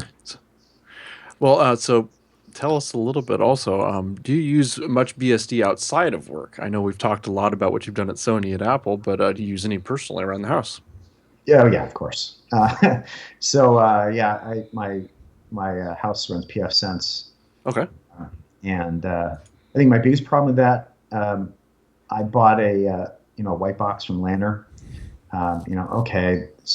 Well, so tell us a little bit also. Do you use much BSD outside of work? I know we've talked a lot about what you've done at Sony and Apple, but do you use any personally around the house? Yeah, of course. My house runs pfSense. Okay. And I think my biggest problem with that, I bought a white box from Lanner. A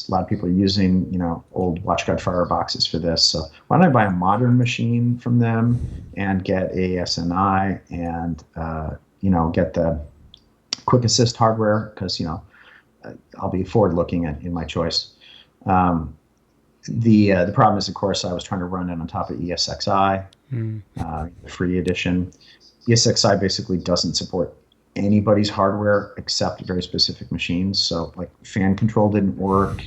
lot of people are using old WatchGuard fireboxes for this. So why don't I buy a modern machine from them and get ASNI and get the quick assist hardware, because I'll be forward looking in my choice. The problem is, of course, I was trying to run it on top of ESXi, the free edition. ESXi basically doesn't support anybody's hardware except very specific machines. So like fan control didn't work,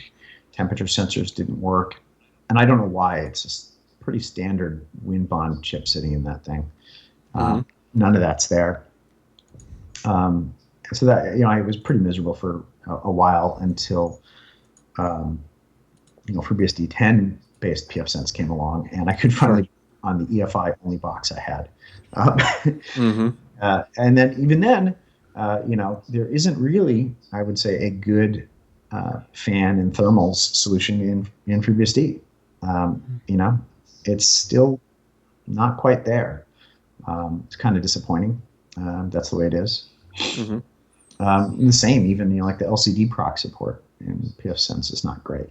temperature sensors didn't work, and I don't know why. It's just pretty standard WinBond chip sitting in that thing. None of that's there. So that I was pretty miserable for a while until FreeBSD 10 based pfSense came along, and I could finally on the EFI only box I had. And then even then, there isn't really, I would say, a good fan and thermals solution in FreeBSD. It's still not quite there. It's kind of disappointing. That's the way it is. Mm-hmm. The same, even like the LCD proc support in pfSense is not great.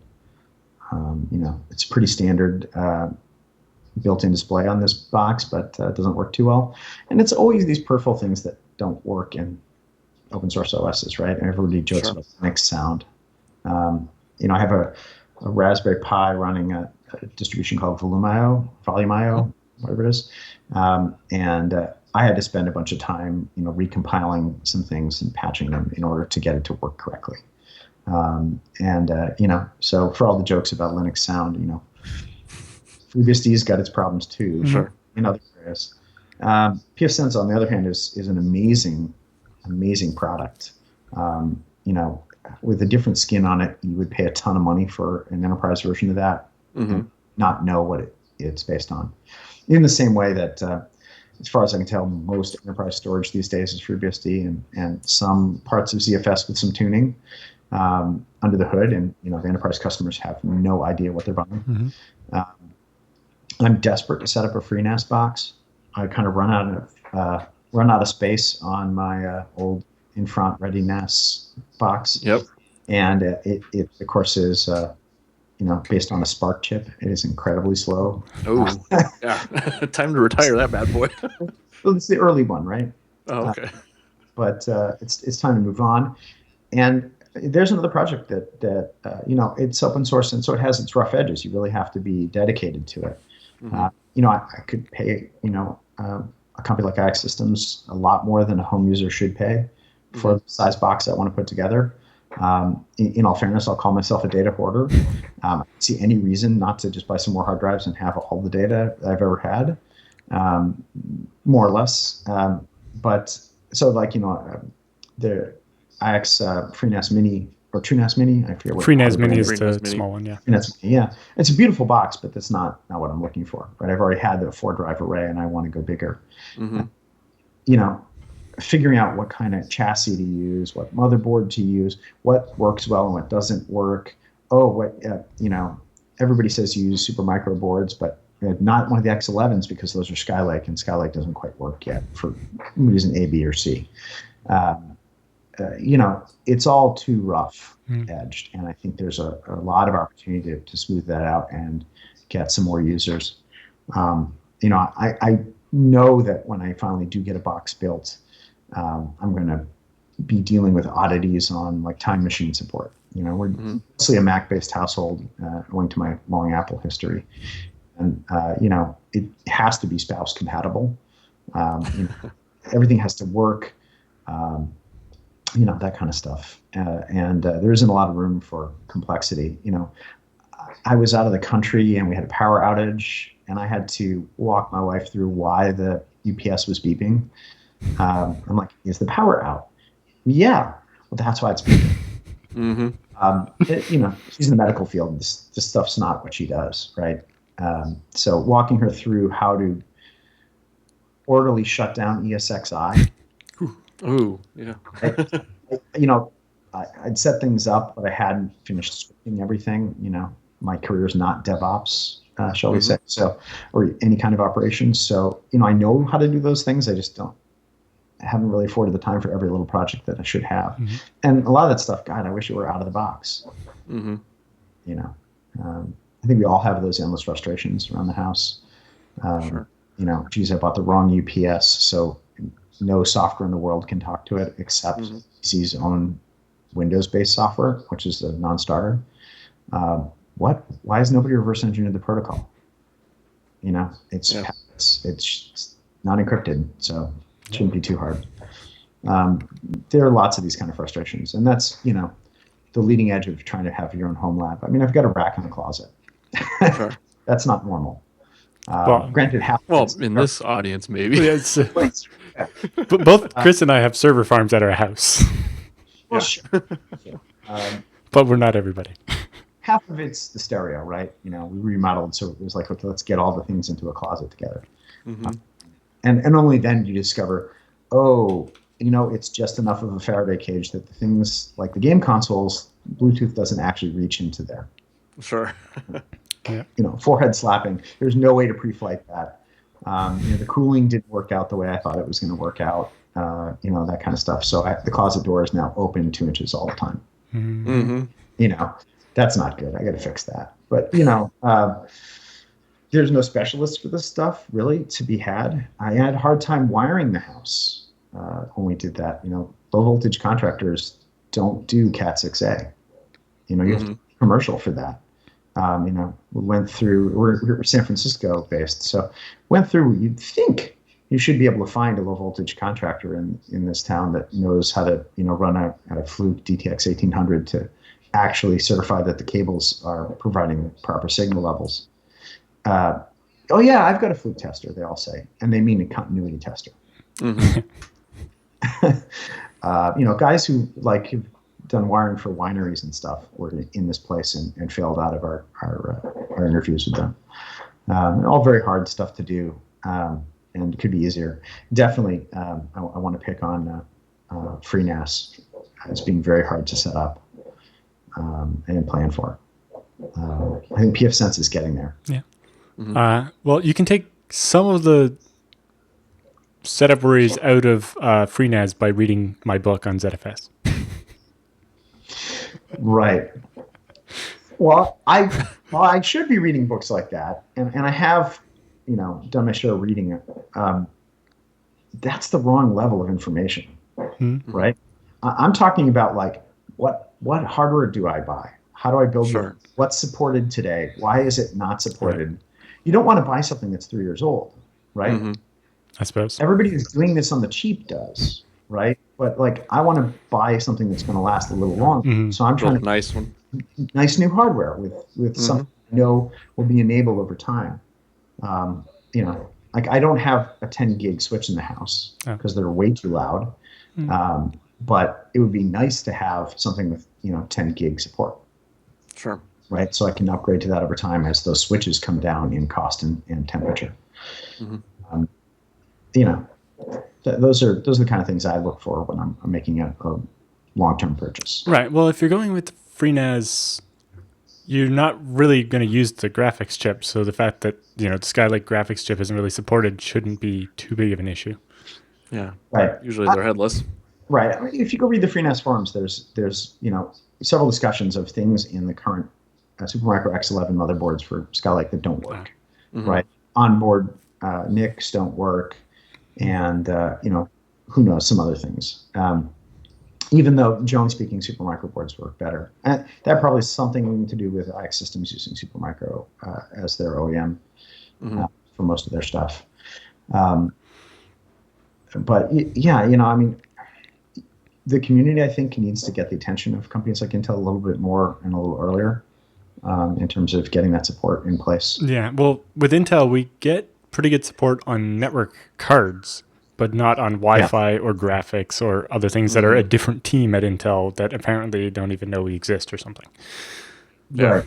It's pretty standard built-in display on this box, but it doesn't work too well. And it's always these peripheral things that don't work in open source OSs, right? Everybody jokes about Linux sound. I have a Raspberry Pi running a distribution called Volume.io, whatever it is. And I had to spend a bunch of time, recompiling some things and patching them in order to get it to work correctly. So for all the jokes about Linux sound, FreeBSD's got its problems too. Sure. In other areas. pfSense, on the other hand, is an amazing product. With a different skin on it, you would pay a ton of money for an enterprise version of that, and not know what it's based on. In the same way that, as far as I can tell, most enterprise storage these days is FreeBSD, and some parts of ZFS with some tuning under the hood, and the enterprise customers have no idea what they're buying. I'm desperate to set up a FreeNAS box. I kind of run out of space on my old Infront Ready NAS box. Yep. And it of course is based on a Spark chip. It is incredibly slow. Oh, yeah. Time to retire that bad boy. Well, it's the early one, right? Oh, okay. But it's time to move on. And there's another project that it's open source, and so it has its rough edges. You really have to be dedicated to it. I could pay a company like IX Systems a lot more than a home user should pay for the size box I want to put together. In all fairness, I'll call myself a data hoarder. I don't see any reason not to just buy some more hard drives and have all the data I've ever had, more or less. But so the IX FreeNAS Mini or TrueNAS Mini, I forget what FreeNAS Mini is FreeNAS the Mini. small one, yeah. FreeNAS Mini, yeah. It's a beautiful box, but that's not what I'm looking for. Right? I've already had the 4-drive array, and I want to go bigger. Figuring out what kind of chassis to use, what motherboard to use, what works well and what doesn't work. Everybody says you use Supermicro boards, but not one of the X11s because those are Skylake, and Skylake doesn't quite work yet for reason A, B, or C. It's all too rough edged, and I think there's a lot of opportunity to smooth that out and get some more users. I know that when I finally do get a box built, I'm going to be dealing with oddities on like time machine support. We're mostly a Mac-based household, owing to my long Apple history, and it has to be spouse compatible. Everything has to work. That kind of stuff. And there isn't a lot of room for complexity. I was out of the country and we had a power outage, and I had to walk my wife through why the UPS was beeping. I'm like, is the power out? Yeah. Well, that's why it's beeping. She's in the medical field. This stuff's not what she does, right? So walking her through how to orderly shut down ESXi. Oh, yeah. I'd set things up, but I hadn't finished scripting everything. My career is not DevOps, shall we say, or any kind of operations. So, I know how to do those things. I just haven't really afforded the time for every little project that I should have. And a lot of that stuff, God, I wish it were out of the box. I think we all have those endless frustrations around the house. Sure. Geez, I bought the wrong UPS, so no software in the world can talk to it except PC's own Windows-based software, which is a non-starter. What? Why has nobody reverse engineered the protocol? It's not encrypted, so it shouldn't be too hard. There are lots of these kind of frustrations, and that's the leading edge of trying to have your own home lab. I mean, I've got a rack in the closet. Sure. That's not normal. Granted, in this audience, maybe. Yeah, but both Chris and I have server farms at our house. Well, sure. But we're not everybody. Half of it's the stereo, right? We remodeled, so it was like, okay, let's get all the things into a closet together. And only then you discover, it's just enough of a Faraday cage that the things like the game consoles, Bluetooth doesn't actually reach into there. Sure. Yeah. Forehead slapping. There's no way to pre-flight that. The cooling didn't work out the way I thought it was going to work out. That kind of stuff. So the closet door is now open 2 inches all the time. That's not good. I got to fix that. But there's no specialist for this stuff really to be had. I had a hard time wiring the house when we did that. Low voltage contractors don't do Cat 6A. You have to be commercial for that. We went through. We're San Francisco based, so went through. You'd think you should be able to find a low voltage contractor in this town that knows how to run a Fluke DTX 1800 to actually certify that the cables are providing the proper signal levels. Oh yeah, I've got a Fluke tester. They all say, and they mean a continuity tester. Guys who have done wiring for wineries and stuff were in this place and failed out of our interviews with them. All very hard stuff to do, and could be easier. Definitely, I want to pick on FreeNAS as being very hard to set up and plan for. I think pfSense is getting there. Yeah. Well, you can take some of the setup worries out of FreeNAS by reading my book on ZFS. Right. Well, I should be reading books like that, and I have, done my share of reading it. That's the wrong level of information, right? I'm talking about what hardware do I buy? How do I build it? What's supported today? Why is it not supported? Right. You don't want to buy something that's 3 years old, right? I suppose everybody who's doing this on the cheap does, right? But I want to buy something that's going to last a little longer. So I'm trying to nice new hardware with something I know will be enabled over time. I don't have a 10 gig switch in the house because they're way too loud. But it would be nice to have something with 10 gig support. Sure. Right, so I can upgrade to that over time as those switches come down in cost and temperature. Those are the kind of things I look for when I'm making a long-term purchase. Right. Well, if you're going with FreeNAS, you're not really going to use the graphics chip. So the fact that the Skylake graphics chip isn't really supported shouldn't be too big of an issue. Yeah. Right. Usually they're headless. Right. I mean, if you go read the FreeNAS forums, there's several discussions of things in the current Supermicro X11 motherboards for Skylake that don't work. Right. Onboard NICs don't work. And, who knows, some other things. Even though, generally speaking, Supermicro boards work better. And that probably has something to do with IX Systems using Supermicro as their OEM for most of their stuff. But, yeah, the community, I think, needs to get the attention of companies like Intel a little bit more and a little earlier in terms of getting that support in place. Yeah, well, with Intel, we get pretty good support on network cards, but not on Wi-Fi or graphics or other things that are a different team at Intel that apparently don't even know we exist or something. Yeah.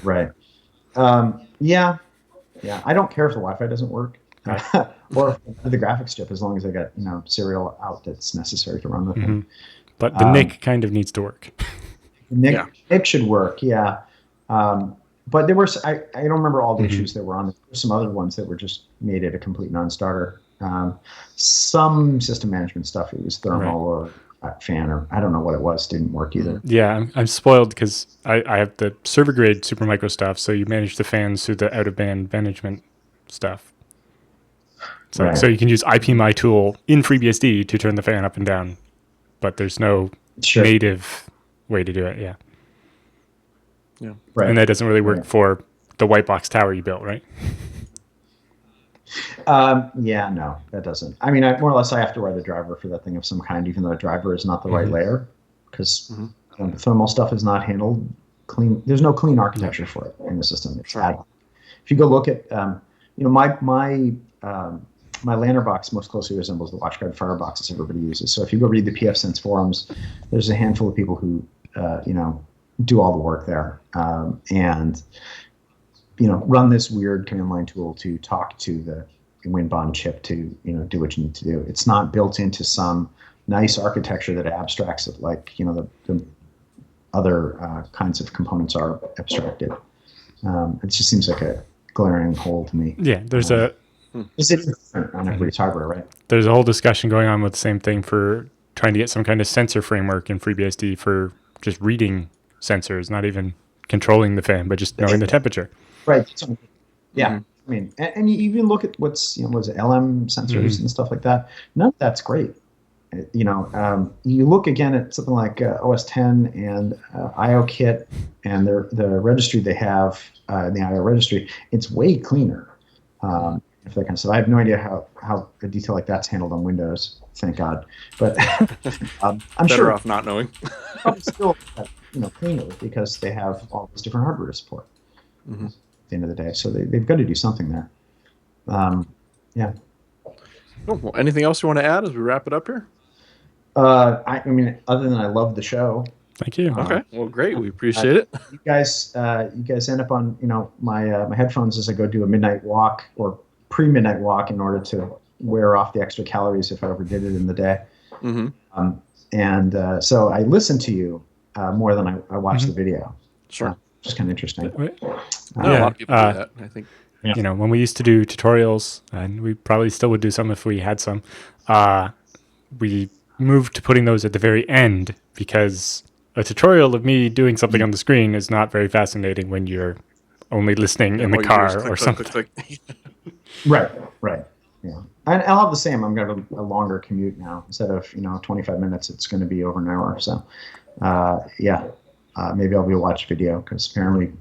Right. Yeah. I don't care if the Wi-Fi doesn't work or the graphics chip, as long as I got serial out that's necessary to run the thing. But the NIC kind of needs to work. NIC should work. Yeah. But there were, I don't remember all the issues that were on. There were some other ones that were just made it a complete non-starter. Some system management stuff, it was thermal or fan, or I don't know what it was, didn't work either. Yeah, I'm spoiled because I have the server grade Supermicro stuff, so you manage the fans through the out-of-band management stuff. So you can use IPMI tool in FreeBSD to turn the fan up and down, but there's no native way to do it. Yeah. Right. And that doesn't really work for the white box tower you built, right? No, that doesn't. I mean, more or less, I have to write a driver for that thing of some kind, even though a driver is not the right layer, because the thermal stuff is not handled clean. There's no clean architecture for it in the system. It's if you go look at, my Lantern box most closely resembles the WatchGuard fireboxes everybody uses. So if you go read the pfSense forums, there's a handful of people who, do all the work there, and run this weird command line tool to talk to the WinBond chip to do what you need to do. It's not built into some nice architecture that abstracts it like, the other kinds of components are abstracted. It just seems like a glaring hole to me. Yeah, there's It's different on everybody's hardware, right? there's a whole discussion going on with the same thing for trying to get some kind of sensor framework in FreeBSD for just reading sensors, not even controlling the fan, but just knowing the temperature. Right. Yeah. I mean, and you even look at what's, was it LM sensors and stuff like that. None of that's great. You look again at something like OS 10 and IOKit and the registry they have in the IO registry. It's way cleaner. If that kind of stuff. I have no idea how a detail like that's handled on Windows. Thank God. But I'm Better sure off not knowing. probably still cleaner because they have all this different hardware to support. At the end of the day, so they've got to do something there. Yeah. Cool. Well, anything else you want to add as we wrap it up here? I mean, other than I love the show. Thank you. Okay. Well, great. We appreciate it. You guys end up on my headphones as I go do a midnight walk or pre-midnight walk in order to wear off the extra calories if I ever did it in the day. So I listen to you more than I watch the video. Sure. Just kind of interesting. A lot of people do that, I think. When we used to do tutorials, and we probably still would do some if we had some, we moved to putting those at the very end because a tutorial of me doing something on the screen is not very fascinating when you're only listening in the car or something. Click. Right. Yeah. And I'll have the same. I'm going to a longer commute now. Instead of 25 minutes, it's going to be over an hour. So, maybe I'll be a watch video because apparently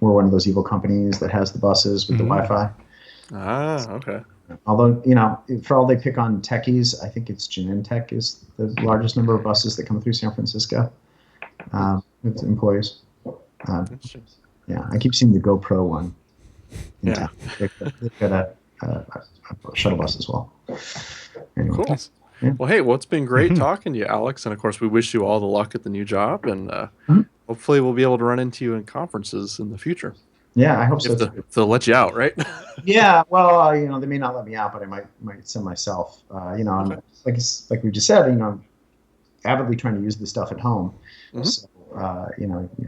we're one of those evil companies that has the buses with the Wi-Fi. Okay. Although, for all they pick on techies, I think it's Genentech is the largest number of buses that come through San Francisco with employees. Yeah, I keep seeing the GoPro one. Yeah. They've got a shuttle bus as well. Anyway. Cool. Yeah. Well, hey, it's been great talking to you, Alex. And of course, we wish you all the luck at the new job. And hopefully we'll be able to run into you in conferences in the future. Yeah, I hope so. If they'll let you out, right? Yeah, well, they may not let me out, but I might send myself. I'm, like we just said, I'm avidly trying to use this stuff at home. So, I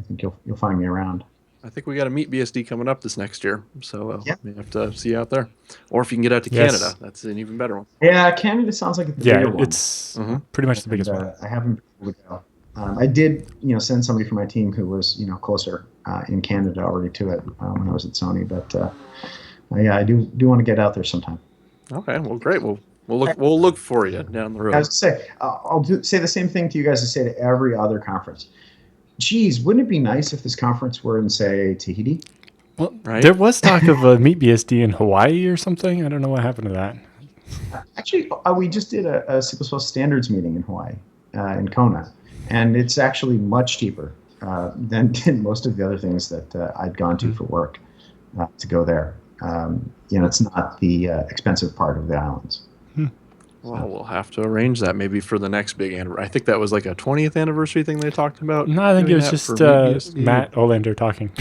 think you'll find me around. I think we got to meet BSD coming up this next year. So we have to see you out there. Or if you can get out to Canada, that's an even better one. Yeah, Canada sounds like it's the bigger one. It's pretty much the biggest one. I haven't been able to go. I did, send somebody from my team who was, closer in Canada already to it when I was at Sony. But I do want to get out there sometime. Okay, well, great. We'll look for you down the road. I was to say, I'll say the same thing to you guys as I say to every other conference. Geez, wouldn't it be nice if this conference were in, say, Tahiti? Well, there was talk of a Meet BSD in Hawaii or something. I don't know what happened to that. Actually, we just did a C++ standards meeting in Hawaii, in Kona. And it's actually much cheaper than most of the other things that I'd gone to for work to go there. It's not the expensive part of the islands. Well, we'll have to arrange that maybe for the next big anniversary. I think that was like a 20th anniversary thing they talked about. No, I think it was just Matt Olander talking.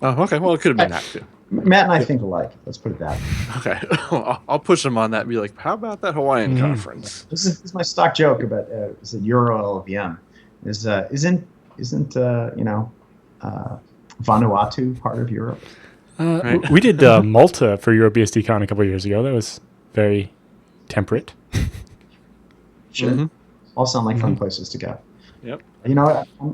Oh, okay. Well, it could have been that too. Matt and I think alike. Let's put it that way. Okay. Well, I'll push him on that and be like, how about that Hawaiian conference? This is my stock joke about is it Euro LLVM. Isn't Vanuatu part of Europe? Right. We did Malta for EuroBSDCon a couple of years ago. That was very temperate. Sure. All sound like fun places to go. Yep. I'm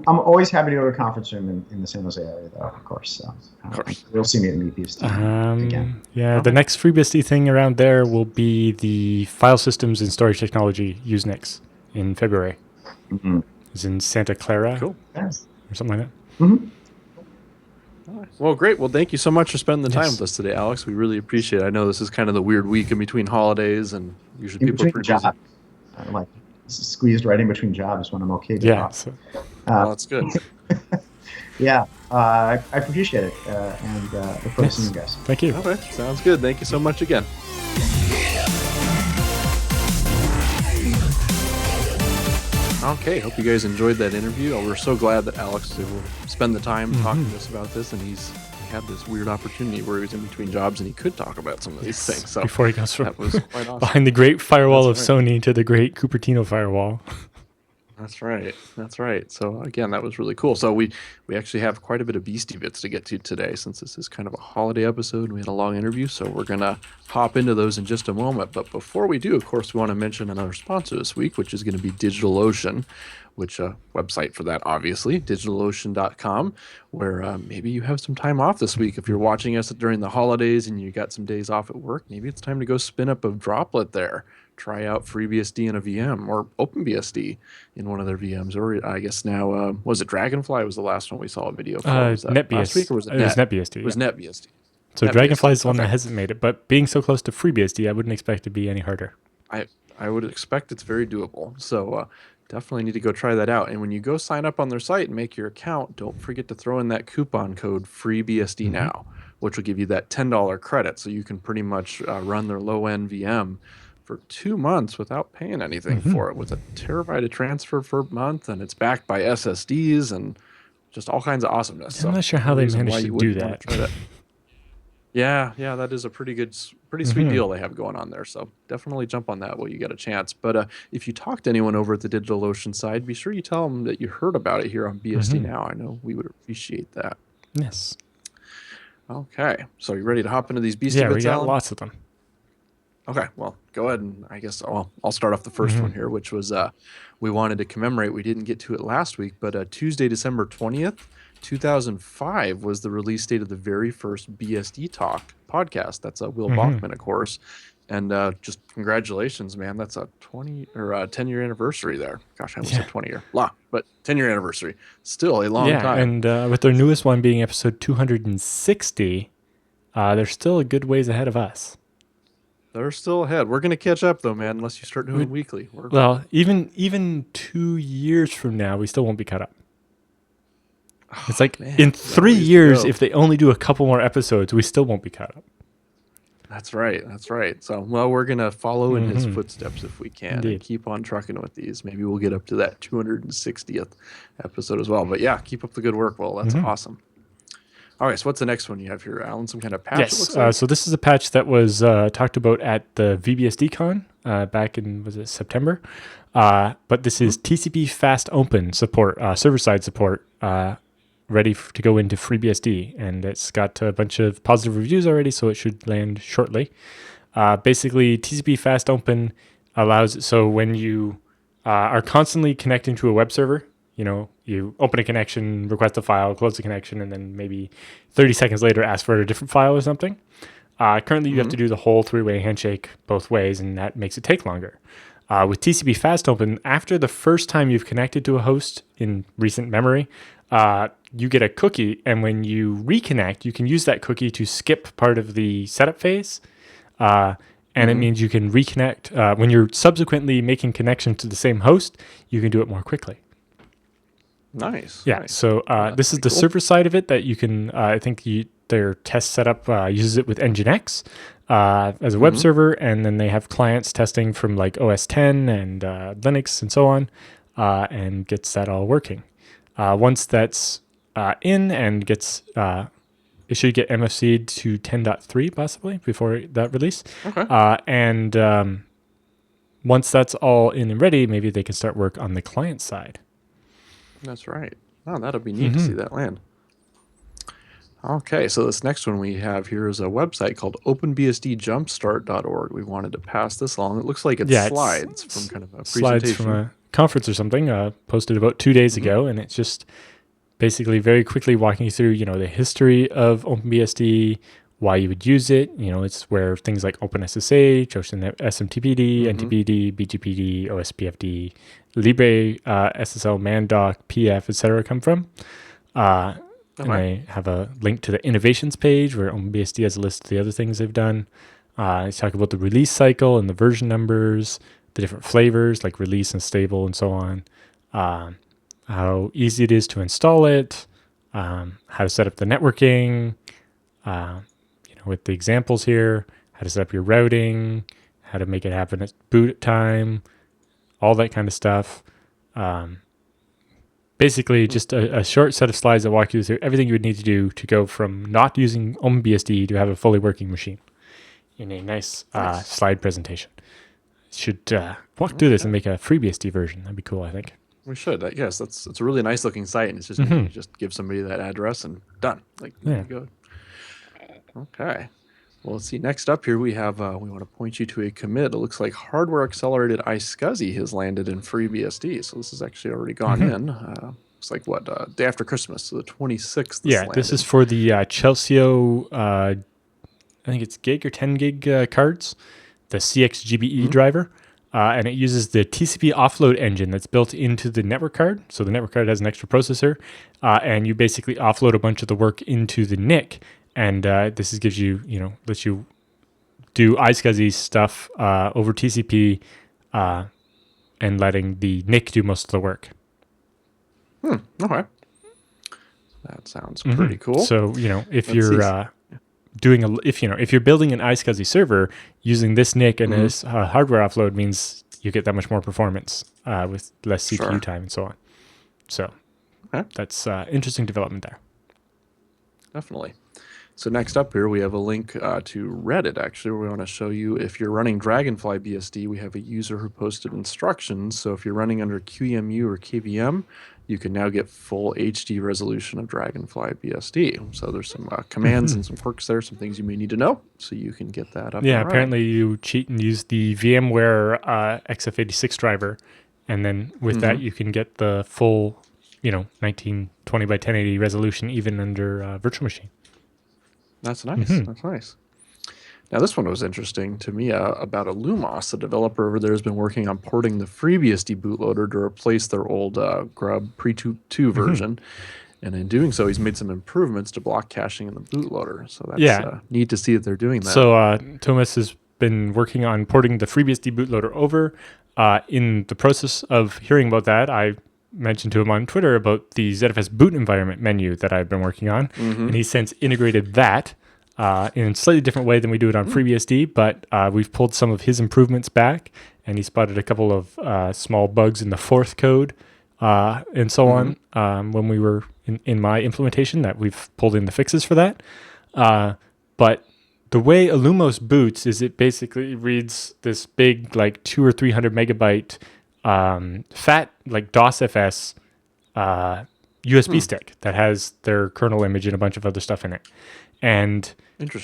always happy to go to a conference room in the San Jose area, though, of course. So, of course. You'll see me at Meet BSD again. Yeah, the next FreeBSD thing around there will be the File Systems and Storage Technology Usenix in February. It's in Santa Clara or something like that. Well, great. Well, thank you so much for spending the time with us today, Alex. We really appreciate it. I know this is kind of the weird week in between holidays, and usually people are pretty busy. I'm like squeezed right in between jobs when I'm okay to talk. So. Well, that's good. I appreciate it, and look forward to seeing you guys. Thank you. Okay, sounds good. Thank you so much again. Okay, hope you guys enjoyed that interview. We're so glad that Alex was able to spend the time talking to us about this, and he's had this weird opportunity where he was in between jobs and he could talk about some of these things. So before he goes from that was quite awesome. behind the great firewall That's of right. Sony to the great Cupertino firewall. That's right. That's right. So again, that was really cool. So we actually have quite a bit of Beastie bits to get to today, since this is kind of a holiday episode and we had a long interview. So we're gonna hop into those in just a moment. But before we do, of course, we want to mention another sponsor this week, which is going to be DigitalOcean, which website for that, obviously, digitalocean.com, where maybe you have some time off this week. If you're watching us during the holidays and you got some days off at work, maybe it's time to go spin up a droplet there. Try out FreeBSD in a VM, or OpenBSD in one of their VMs, or I guess now, was it Dragonfly? Was the last one we saw a video for? Was that last week, or was it It was Net? NetBSD. It was NetBSD. So NetBSD. Dragonfly is the one that Okay. hasn't made it, but being so close to FreeBSD, I wouldn't expect it to be any harder. I would expect it's very doable. So definitely need to go try that out. And when you go sign up on their site and make your account, don't forget to throw in that coupon code FreeBSD Now, which will give you that $10 credit. So you can pretty much run their low-end VM for 2 months without paying anything for it, with a terabyte of transfer per month, and it's backed by SSDs and just all kinds of awesomeness. I'm not sure how no they reason managed why to you do wouldn't wanna that. try that. Yeah, that is a pretty sweet deal they have going on there. So definitely jump on that while you get a chance. But if you talk to anyone over at the DigitalOcean side, be sure you tell them that you heard about it here on BSD Now. I know we would appreciate that. Yes. Okay, so you ready to hop into these Beastie Yeah, we bits, got Alan? lots of them. Okay, well, go ahead, and I guess I'll start off the 1st one here, which was we wanted to commemorate. We didn't get to it last week, but Tuesday, December 20th, 2005 was the release date of the very first BSD Talk podcast. That's Will Bachman, of course. And just congratulations, man. That's a 10-year anniversary there. Gosh, I almost said 20-year. But 10-year anniversary. Still a long time. And with their newest one being episode 260, they're still a good ways ahead of us. They're still ahead. We're going to catch up, though, man, unless you start doing weekly. Well, even 2 years from now, we still won't be caught up. It's like man, in 3 ways to years, go. if they only do a couple more episodes, we still won't be caught up. That's right. So, we're going to follow in his footsteps if we can, and Indeed. keep on trucking with these. Maybe we'll get up to that 260th episode as well. But yeah, keep up the good work, Will. That's awesome. All right, so what's the next one you have here, Alan? Some kind of patch? It Yes. looks like? So this is a patch that was talked about at the VBSD Con back in, was it September? But this is TCP Fast Open support, server-side support, ready to go into FreeBSD. And it's got a bunch of positive reviews already, so it should land shortly. Basically, TCP Fast Open allows, so when you are constantly connecting to a web server, you open a connection, request a file, close the connection, and then maybe 30 seconds later ask for a different file or something. Currently, you have to do the whole three-way handshake both ways, and that makes it take longer. With TCP Fast Open, after the first time you've connected to a host in recent memory, you get a cookie, and when you reconnect, you can use that cookie to skip part of the setup phase. And it means you can reconnect. When you're subsequently making connections to the same host, you can do it more quickly. Nice. Yeah. Nice. So this is the pretty cool. server side of it that you can. I think their test setup uses it with Nginx as a web server, and then they have clients testing from like OS 10 and Linux and so on, and gets that all working. Once that's in and gets, it should get MFC'd to 10.3 possibly before that release. Okay. And once that's all in and ready, maybe they can start work on the client side. That's right. Oh, that'll be neat to see that land. Okay, so this next one we have here is a website called openbsdjumpstart.org. We wanted to pass this along. It looks like it's slides from kind of a Slides presentation. from a conference or something, posted about 2 days ago, and it's just basically very quickly walking you through, the history of OpenBSD, why you would use it. It's where things like OpenSSH, SMTPD, NTPD, BGPD, OSPFD, Libre, SSL, Mandoc, PF, etc. come from. And I have a link to the innovations page where OpenBSD has a list of the other things they've done. They talk about the release cycle and the version numbers, the different flavors like release and stable and so on. How easy it is to install it, how to set up the networking, with the examples here, how to set up your routing, how to make it happen at boot time, all that kind of stuff. basically just a short set of slides that walk you through everything you would need to do to go from not using OpenBSD to have a fully working machine in a nice slide presentation. Should walk through this and make a FreeBSD version. That'd be cool, I think. We should. Yes, it's a really nice looking site, and it's just you just give somebody that address and done. Like there you go. Okay. Well, let's see. Next up here, we have we want to point you to a commit. It looks like hardware accelerated iSCSI has landed in FreeBSD. So this has actually already gone in. It's like what day after Christmas, so the 26th. This is for the Chelseo. I think it's gig or 10 gig cards, the CXGBE driver, and it uses the TCP offload engine that's built into the network card. So the network card has an extra processor, and you basically offload a bunch of the work into the NIC. And this gives you, lets you do iSCSI stuff over TCP and letting the NIC do most of the work. Okay. That sounds pretty cool. So, if you're if you're building an iSCSI server using this NIC and this hardware offload means you get that much more performance with less CPU time and so on. So that's interesting development there. Definitely. So next up here, we have a link to Reddit, actually, where we want to show you if you're running Dragonfly BSD, we have a user who posted instructions. So if you're running under QEMU or KVM, you can now get full HD resolution of Dragonfly BSD. So there's some commands and some quirks there, some things you may need to know, so you can get that up. Yeah, apparently you cheat and use the VMware XF86 driver, and then with that you can get the full 1920 by 1080 resolution even under virtual machine. That's nice. That's nice. Now, this one was interesting to me about a Lumos. The developer over there has been working on porting the FreeBSD bootloader to replace their old Grub Pre-2 version. And in doing so, he's made some improvements to block caching in the bootloader. So that's neat to see that they're doing that. So Thomas has been working on porting the FreeBSD bootloader over. In the process of hearing about that, I mentioned to him on Twitter about the ZFS boot environment menu that I've been working on, and he's since integrated that in a slightly different way than we do it on FreeBSD, but we've pulled some of his improvements back, and he spotted a couple of small bugs in the forth code and so on when we were in my implementation that we've pulled in the fixes for that. But the way Illumos boots is it basically reads this big, like 200 or 300 megabyte fat, like DOSFS USB stick that has their kernel image and a bunch of other stuff in it. And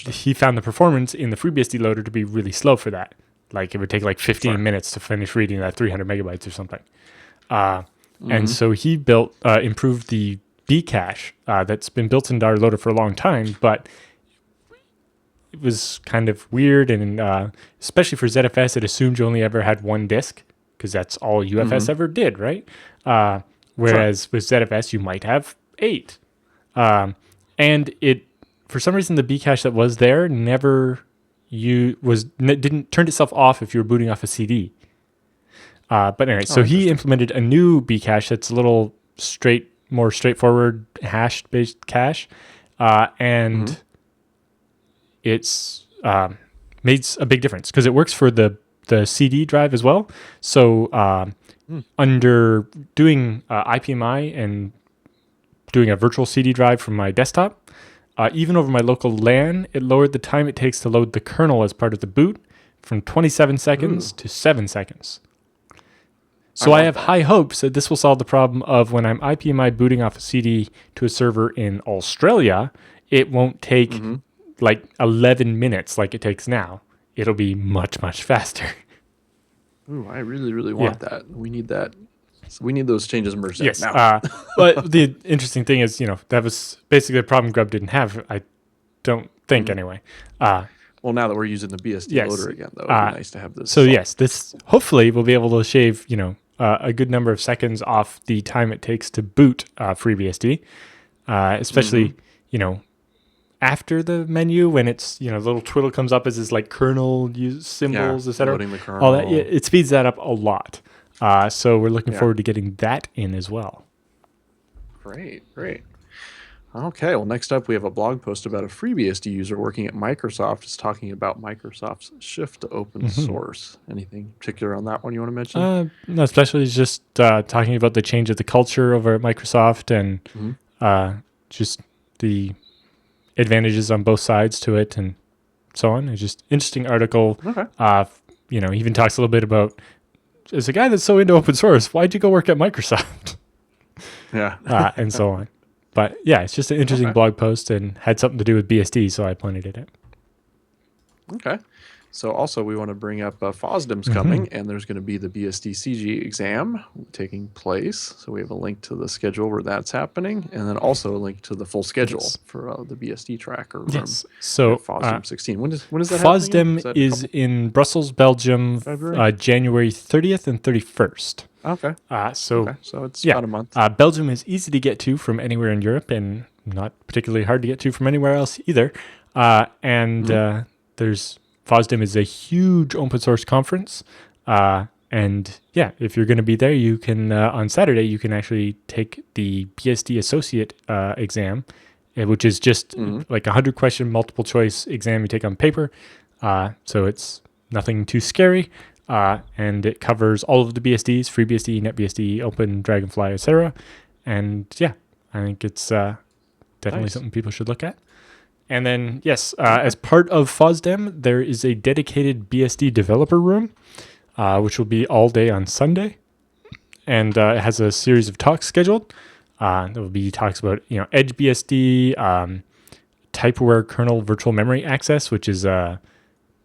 he found the performance in the FreeBSD loader to be really slow for that. Like it would take like 15 minutes to finish reading that 300 megabytes or something. And so he improved the Bcache that's been built into our loader for a long time, but it was kind of weird. And especially for ZFS, it assumed you only ever had one disk because that's all UFS ever did, right? Whereas with ZFS, you might have 8. And it, for some reason, the Bcache that was there didn't turn itself off if you were booting off a CD. But anyway, so he implemented a new Bcache that's a little more straightforward hash-based cache, and it's made a big difference because it works for the CD drive as well. So under doing IPMI and doing a virtual CD drive from my desktop, even over my local LAN, it lowered the time it takes to load the kernel as part of the boot from 27 seconds to 7 seconds. So I have high hopes that this will solve the problem of when I'm IPMI booting off a CD to a server in Australia, it won't take like 11 minutes like it takes now. It'll be much, much faster. Ooh, I really, really want that. We need that. So we need those changes merged yes. now. But the interesting thing is, that was basically a problem Grub didn't have. I don't think anyway. Well, now that we're using the BSD loader again, though, it'd be nice to have this. So yes, this hopefully we'll be able to shave, a good number of seconds off the time it takes to boot FreeBSD, especially, after the menu when it's, the little twiddle comes up as this like kernel symbols, etc. Loading the kernel. All that, it speeds that up a lot. So we're looking forward to getting that in as well. Great. Okay, well, next up, we have a blog post about a FreeBSD user working at Microsoft. It's talking about Microsoft's shift to open source. Anything particular on that one you want to mention? No, especially just talking about the change of the culture over at Microsoft and just the advantages on both sides to it and so on. It's just interesting article. Okay. Even talks a little bit about, as a guy that's so into open source, why'd you go work at Microsoft? Yeah. And so on. But yeah, it's just an interesting blog post and had something to do with BSD, so I pointed it out. Okay. So also we want to bring up FOSDEM's coming, and there's going to be the BSD CG exam taking place. So we have a link to the schedule where that's happening, and then also a link to the full schedule for the BSD tracker room. Yes. So FOSDEM 16. When is that FOSDEM happening? is in Brussels, Belgium, January 30th and 31st. Okay. So it's about a month. Belgium is easy to get to from anywhere in Europe and not particularly hard to get to from anywhere else either. There's FOSDEM is a huge open source conference. And yeah, if you're going to be there, you can, on Saturday, you can actually take the BSD Associate exam, which is just like a 100-question multiple choice exam you take on paper. So it's nothing too scary. And it covers all of the BSDs, FreeBSD, NetBSD, Open, Dragonfly, etc. And yeah, I think it's definitely something people should look at. And then, yes, as part of FOSDEM, there is a dedicated BSD developer room, which will be all day on Sunday. And it has a series of talks scheduled. There will be talks about, Edge BSD, type-aware kernel virtual memory access, which is,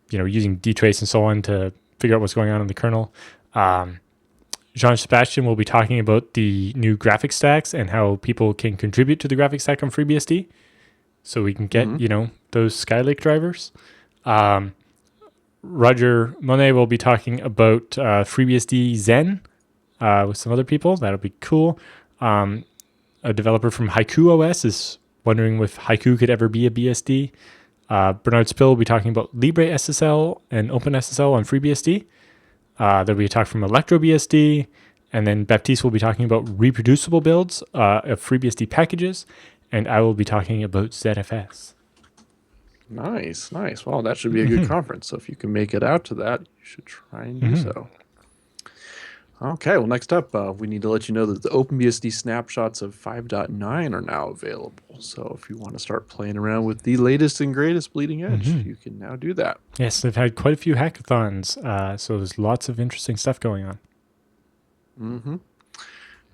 using dtrace and so on to figure out what's going on in the kernel. Jean-Sebastian will be talking about the new graphic stacks and how people can contribute to the graphic stack on FreeBSD. So we can get, those Skylake drivers. Roger Monet will be talking about FreeBSD Zen with some other people. That'll be cool. A developer from Haiku OS is wondering if Haiku could ever be a BSD. Bernard Spill will be talking about LibreSSL and OpenSSL on FreeBSD. There'll be a talk from ElectroBSD. And then Baptiste will be talking about reproducible builds of FreeBSD packages. And I will be talking about ZFS. Nice. Well, that should be a good conference. So if you can make it out to that, you should try and do so. Okay, well, next up, we need to let you know that the OpenBSD snapshots of 5.9 are now available. So if you want to start playing around with the latest and greatest bleeding edge, you can now do that. Yes, they've had quite a few hackathons, so there's lots of interesting stuff going on.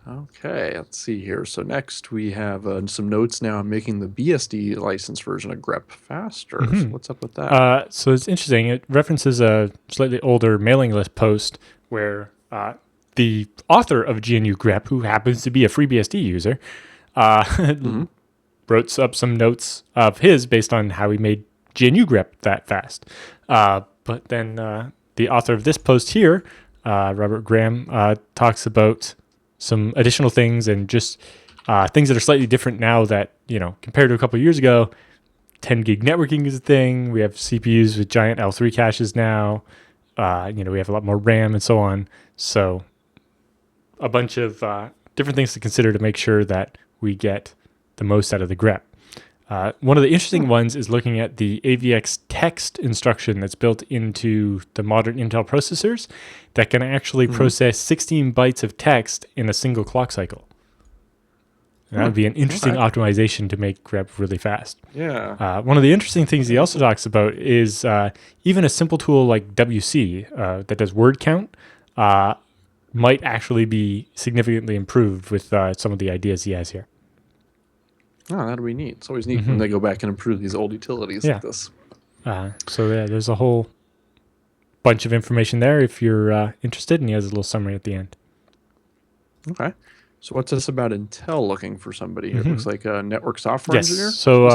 Okay, let's see here. So next we have some notes now on making the BSD license version of grep faster. So what's up with that? So it's interesting. It references a slightly older mailing list post where the author of GNU grep, who happens to be a FreeBSD user, wrote up some notes of his based on how he made GNU grep that fast. But then the author of this post here, Robert Graham, talks about some additional things and just things that are slightly different now that, compared to a couple of years ago. 10 gig networking is a thing. We have CPUs with giant L3 caches now. We have a lot more RAM and so on. So a bunch of different things to consider to make sure that we get the most out of the grep. One of the interesting ones is looking at the AVX text instruction that's built into the modern Intel processors that can actually process 16 bytes of text in a single clock cycle. And that would be an interesting optimization to make grep really fast. Yeah. One of the interesting things he also talks about is even a simple tool like WC that does word count might actually be significantly improved with some of the ideas he has here. Oh, that'll be neat. It's always neat when they go back and improve these old utilities like this. There's a whole bunch of information there if you're interested, and he has a little summary at the end. Okay. So what's this about Intel looking for somebody? It looks like a network software engineer. So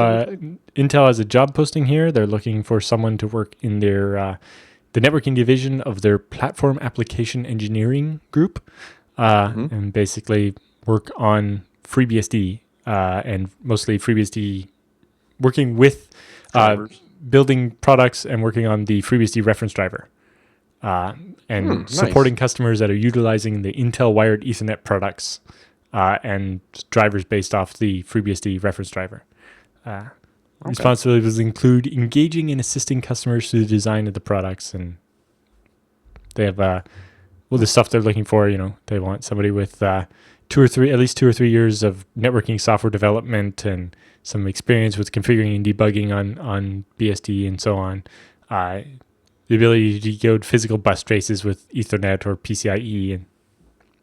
Intel has a job posting here. They're looking for someone to work in their the networking division of their platform application engineering group, and basically work on FreeBSD. And mostly FreeBSD, working with building products and working on the FreeBSD reference driver, and supporting customers that are utilizing the Intel wired Ethernet products and drivers based off the FreeBSD reference driver. Responsibilities include engaging and assisting customers through the design of the products, and they have the stuff they're looking for. They want somebody with at least 2 or 3 years of networking software development and some experience with configuring and debugging on BSD and so on. The ability to decode physical bus traces with Ethernet or PCIe and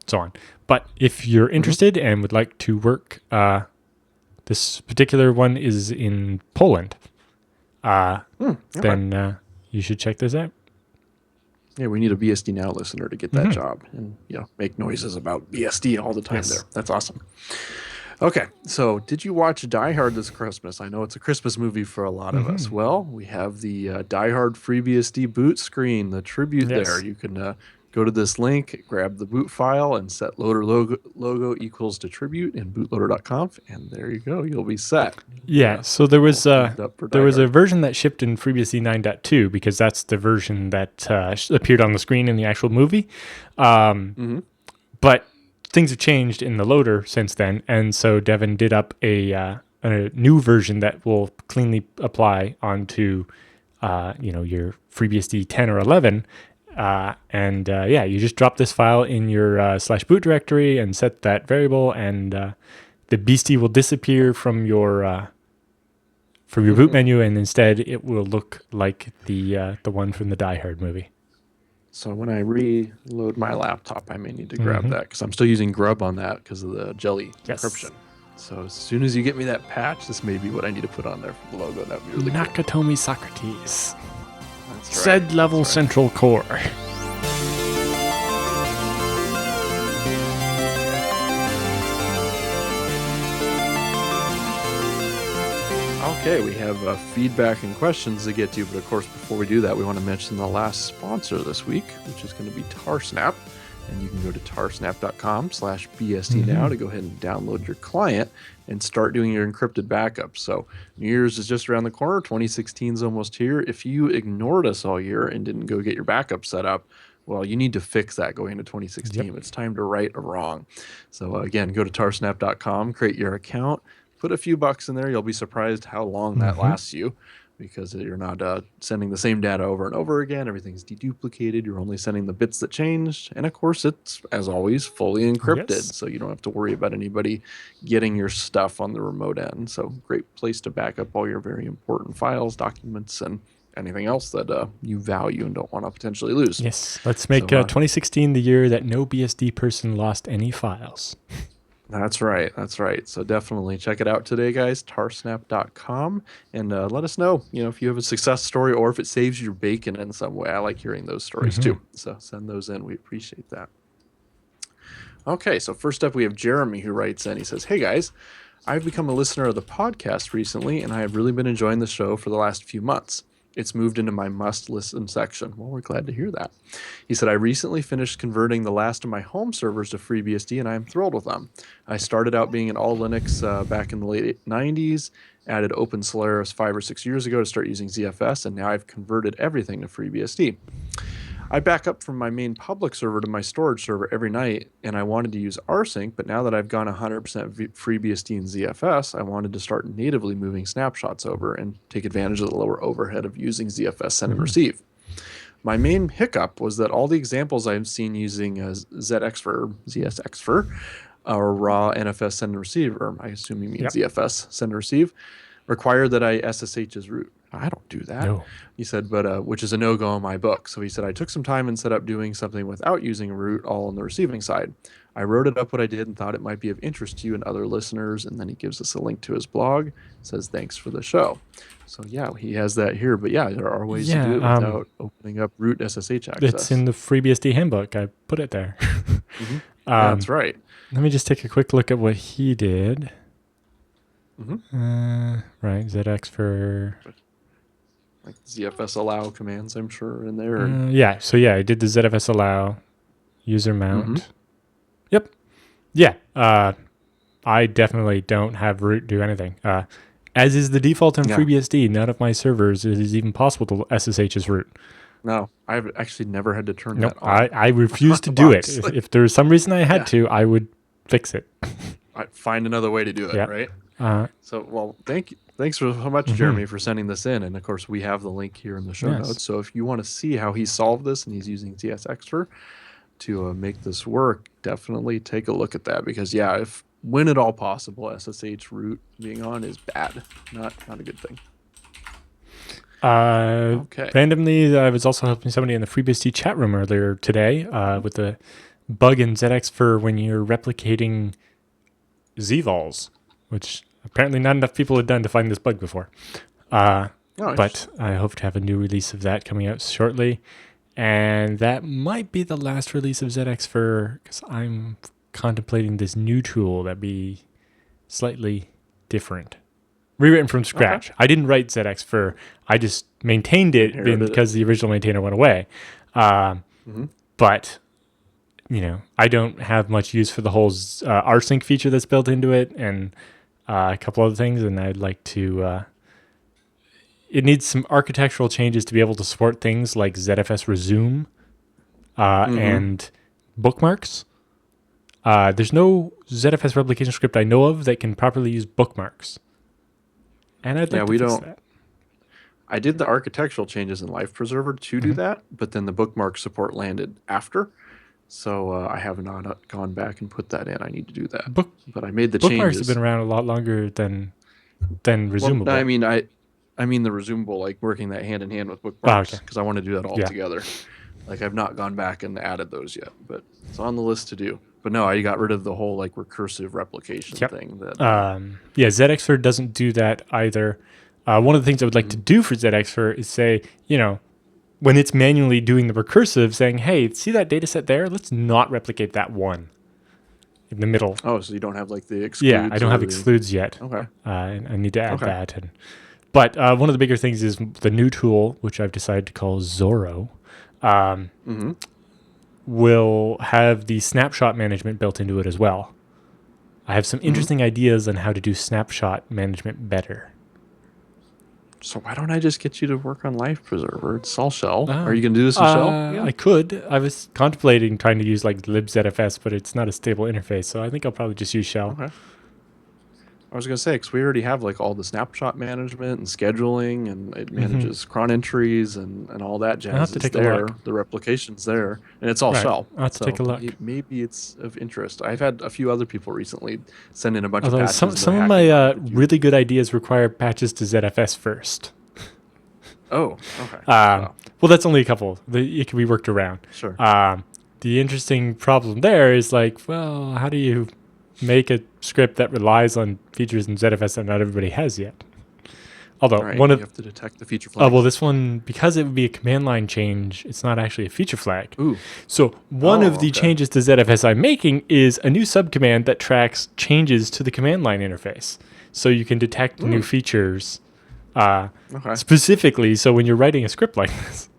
so on. But if you're interested and would like to work, this particular one is in Poland, then you should check this out. Yeah, we need a BSD Now listener to get that job and make noises about BSD all the time there. That's awesome. Okay, so did you watch Die Hard this Christmas? I know it's a Christmas movie for a lot of us. Well, we have the Die Hard FreeBSD boot screen, the tribute there. You can go to this link, grab the boot file, and set loader logo equals to tribute in bootloader.conf, and there you go. You'll be set. Yeah, so there was a version that shipped in FreeBSD 9.2 because that's the version that appeared on the screen in the actual movie. But things have changed in the loader since then, and so Devin did up a new version that will cleanly apply onto your FreeBSD 10 or 11. You just drop this file in your /boot directory and set that variable, and the BSD will disappear from your boot menu, and instead it will look like the one from the Die Hard movie. So when I reload my laptop, I may need to grab that because I'm still using Grub on that because of the Jelly encryption. So as soon as you get me that patch, this may be what I need to put on there for the logo. That'd be really Nakatomi cool. Socrates. That's Said level central core. Okay, we have feedback and questions to get to, but of course, before we do that, we want to mention the last sponsor this week, which is going to be Tarsnap. And you can go to tarsnap.com/BSD now to go ahead and download your client and start doing your encrypted backups. So New Year's is just around the corner. 2016 is almost here. If you ignored us all year and didn't go get your backup set up, well, you need to fix that going into 2016. Yep. It's time to right a wrong. So again, go to tarsnap.com, create your account, put a few bucks in there. You'll be surprised how long that lasts you, because you're not sending the same data over and over again. Everything's deduplicated. You're only sending the bits that changed. And of course, it's, as always, fully encrypted. So you don't have to worry about anybody getting your stuff on the remote end. So great place to back up all your very important files, documents, and anything else that you value and don't want to potentially lose. Yes, let's make 2016 the year that no BSD person lost any files. That's right. That's right. So definitely check it out today, guys. Tarsnap.com, and let us know, if you have a success story or if it saves your bacon in some way. I like hearing those stories too. So send those in. We appreciate that. Okay. So first up, we have Jeremy, who writes in. He says, "Hey guys, I've become a listener of the podcast recently, and I have really been enjoying the show for the last few months. It's moved into my must-listen section." Well, we're glad to hear that. He said, "I recently finished converting the last of my home servers to FreeBSD, and I am thrilled with them. I started out being an all Linux back in the late 90s, added Open Solaris 5 or 6 years ago to start using ZFS, and now I've converted everything to FreeBSD. I back up from my main public server to my storage server every night, and I wanted to use rsync, but now that I've gone 100% FreeBSD and ZFS, I wanted to start natively moving snapshots over and take advantage of the lower overhead of using ZFS send and receive. My main hiccup was that all the examples I've seen using ZSXfer, or raw NFS send and receive, or I assume you mean ZFS send and receive, require that I SSH as root. I don't do that." No. He said, but which is a no-go in my book. So he said, "I took some time and set up doing something without using a root, all on the receiving side. I wrote it up what I did and thought it might be of interest to you and other listeners." And then he gives us a link to his blog, says, "Thanks for the show." So yeah, he has that here. But yeah, there are ways to do it without opening up root SSH access. It's in the FreeBSD handbook. I put it there. That's right. Let me just take a quick look at what he did. Right, ZX for... like ZFS allow commands, I'm sure, in there. So I did the ZFS allow user mount. Yep. Yeah. I definitely don't have root do anything. As is the default in FreeBSD, none of my servers it is even possible to SSH as root. No, I've actually never had to turn that on. I refuse to do it. If there's some reason I had to, I would fix it. find another way to do it, Yeah. right? So, well, thanks so much, Mhm. Jeremy, for sending this in. And of course, we have the link here in the show Yes. notes. So if you want to see how he solved this, and he's using TSXfer to make this work, definitely take a look at that. Because yeah, if when at all possible, SSH root being on is bad, not a good thing. Okay. Randomly, I was also helping somebody in the FreeBSD chat room earlier today with the bug in ZX for when you're replicating zvols, which apparently not enough people had done to find this bug before. But I hope to have a new release of that coming out shortly. And that might be the last release of ZX for, because I'm contemplating this new tool that'd be slightly different. Rewritten from scratch. I didn't write ZX for, I just maintained it because the original maintainer went away. But, I don't have much use for the whole rsync feature that's built into it and a couple other things. And I'd like to, it needs some architectural changes to be able to support things like ZFS resume and bookmarks. There's no ZFS replication script I know of that can properly use bookmarks. And I'd like to fix that. I did the architectural changes in Life Preserver to do that, but then the bookmark support landed after. So I have not gone back and put that in. I need to do that. But I made the changes. Bookmarks have been around a lot longer than resumable. Well, I mean the resumable, like working that hand in hand with bookmarks, because I want to do that all together. Like I've not gone back and added those yet, but it's on the list to do. But no, I got rid of the whole like recursive replication thing. ZXfer doesn't do that either. One of the things I would like to do for ZXfer is say, when it's manually doing the recursive, saying, hey, see that data set there? Let's not replicate that one in the middle. Oh, so you don't have like the excludes? Yeah, I don't have excludes yet. Okay. I need to add that. But one of the bigger things is the new tool, which I've decided to call Zorro, will have the snapshot management built into it as well. I have some interesting ideas on how to do snapshot management better. So why don't I just get you to work on Life Preserver? It's all shell. Are you going to do this in shell? I could. I was contemplating trying to use like libzfs, but it's not a stable interface, so I think I'll probably just use shell. Okay. I was going to say, because we already have like all the snapshot management and scheduling, and it manages cron entries and all that jazz. I'll have to take a look. The replication's there, and it's all shell. I'll have to take a look. Maybe it's of interest. I've had a few other people recently send in a bunch of patches. Some of my really good ideas require patches to ZFS first. Oh, okay. Well, that's only a couple. It can be worked around. Sure. The interesting problem there is like, well, how do you make a script that relies on features in ZFS that not everybody has yet? Although you have to detect the feature flag. Well, this one, because it would be a command line change, it's not actually a feature flag. Ooh. So one of the changes to ZFS I'm making is a new subcommand that tracks changes to the command line interface. So you can detect new features specifically. So when you're writing a script like this,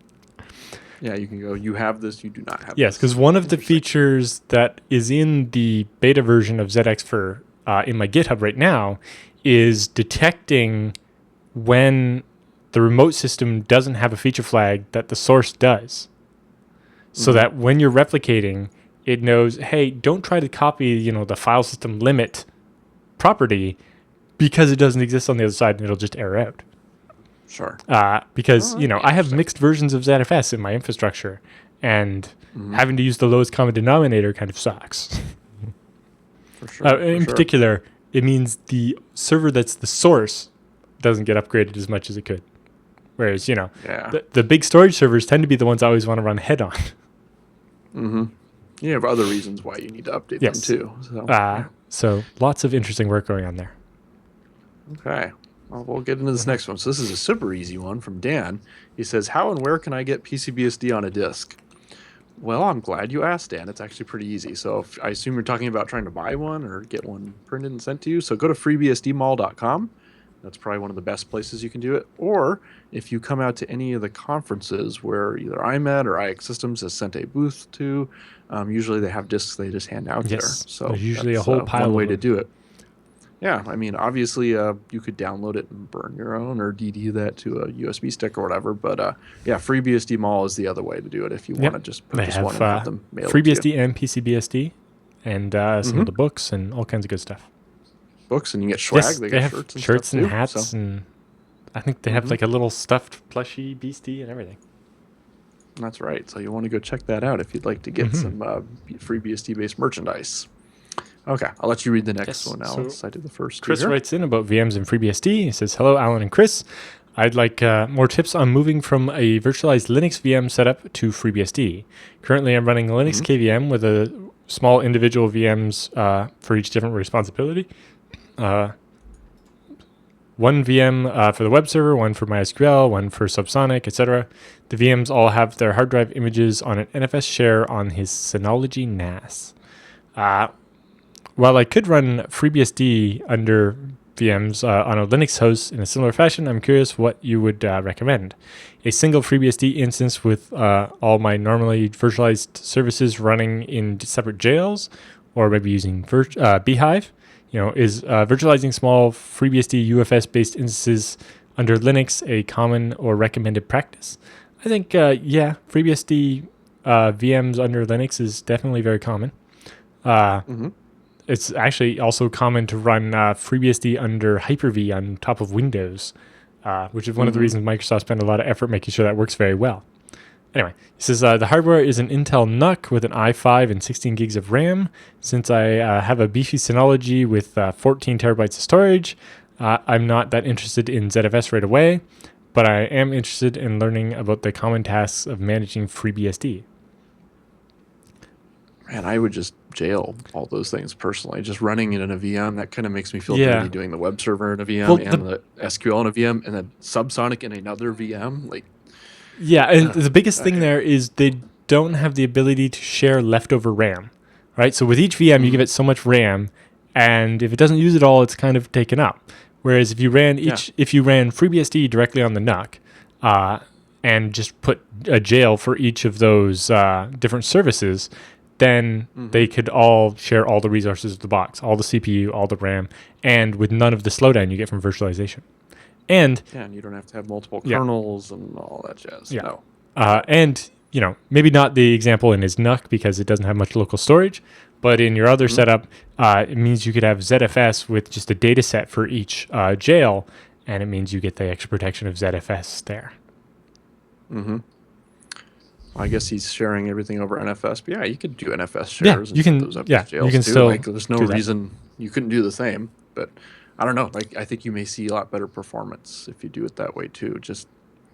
yeah, you can go, you have this, you do not have this. Yes, because one of the features that is in the beta version of ZX for in my GitHub right now is detecting when the remote system doesn't have a feature flag that the source does. So that when you're replicating, it knows, hey, don't try to copy, the file system limit property because it doesn't exist on the other side and it'll just error out. Sure. Because, I have mixed versions of ZFS in my infrastructure, and having to use the lowest common denominator kind of sucks. For sure. In particular, it means the server that's the source doesn't get upgraded as much as it could. Whereas, the big storage servers tend to be the ones I always want to run head on. You have other reasons why you need to update them too. So lots of interesting work going on there. Okay. Well, we'll get into this next one. So this is a super easy one from Dan. He says, how and where can I get PCBSD on a disk? Well, I'm glad you asked, Dan. It's actually pretty easy. So I assume you're talking about trying to buy one or get one printed and sent to you. So go to freebsdmall.com. That's probably one of the best places you can do it. Or if you come out to any of the conferences where either IMED or IX Systems has sent a booth to, usually they have disks they just hand out there. So there's usually a whole pile one way of to do it. Yeah, I mean, obviously, you could download it and burn your own or DD that to a USB stick or whatever. But FreeBSD Mall is the other way to do it if you want to just purchase one and have them mailed FreeBSD to you. and PCBSD. and some of the books and all kinds of good stuff. Books, and you get swag. Yes, they they got have shirts and too, hats, so. and I think they have like a little stuffed plushie beastie and everything. That's right. So you want to go check that out if you'd like to get some free BSD-based merchandise. Okay, I'll let you read the next one, Alex. So I did the first. Chris writes in about VMs and FreeBSD. He says, "Hello, Alan and Chris. I'd like more tips on moving from a virtualized Linux VM setup to FreeBSD. Currently, I'm running a Linux KVM with a small individual VMs for each different responsibility. One VM for the web server, one for MySQL, one for Subsonic, etc. The VMs all have their hard drive images on an NFS share on his Synology NAS. While I could run FreeBSD under VMs on a Linux host in a similar fashion, I'm curious what you would recommend. A single FreeBSD instance with all my normally virtualized services running in separate jails, or maybe using Beehive. Is virtualizing small FreeBSD UFS-based instances under Linux a common or recommended practice? I think, FreeBSD VMs under Linux is definitely very common. It's actually also common to run FreeBSD under Hyper-V on top of Windows, which is one of the reasons Microsoft spent a lot of effort making sure that works very well. Anyway, he says, the hardware is an Intel NUC with an i5 and 16 gigs of RAM. Since I have a beefy Synology with 14 terabytes of storage, I'm not that interested in ZFS right away, but I am interested in learning about the common tasks of managing FreeBSD. Man, I would just jail all those things personally. Just running it in a VM, that kind of makes me feel dirty doing the web server in a VM and the SQL in a VM and then Subsonic in another VM. And the biggest thing there is they don't have the ability to share leftover RAM, right? So with each VM, you give it so much RAM, and if it doesn't use it all, it's kind of taken up. Whereas if you ran FreeBSD directly on the NUC, and just put a jail for each of those different services, then they could all share all the resources of the box, all the CPU, all the RAM, and with none of the slowdown you get from virtualization. And you don't have to have multiple kernels and all that jazz. Yeah. No. And maybe not the example in his NUC because it doesn't have much local storage, but in your other setup, it means you could have ZFS with just a data set for each jail, and it means you get the extra protection of ZFS there. I guess he's sharing everything over NFS, but you could do NFS shares. You can. Those up as jails you can too. still. There's no reason you couldn't do the same, but I don't know. I think you may see a lot better performance if you do it that way too. Just,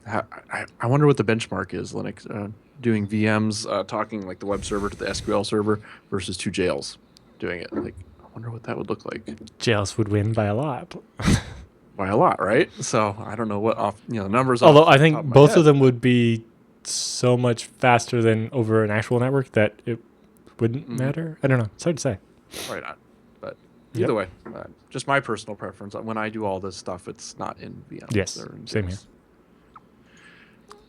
I wonder what the benchmark is. Linux doing VMs, talking like the web server to the SQL server versus two jails doing it. I wonder what that would look like. Jails would win by a lot. By a lot, right? So I don't know what the numbers. Although I think both of them would be so much faster than over an actual network that it wouldn't matter. I don't know. It's hard to say. Right on. But either way, just my personal preference. When I do all this stuff, it's not in VM. Yes, same here.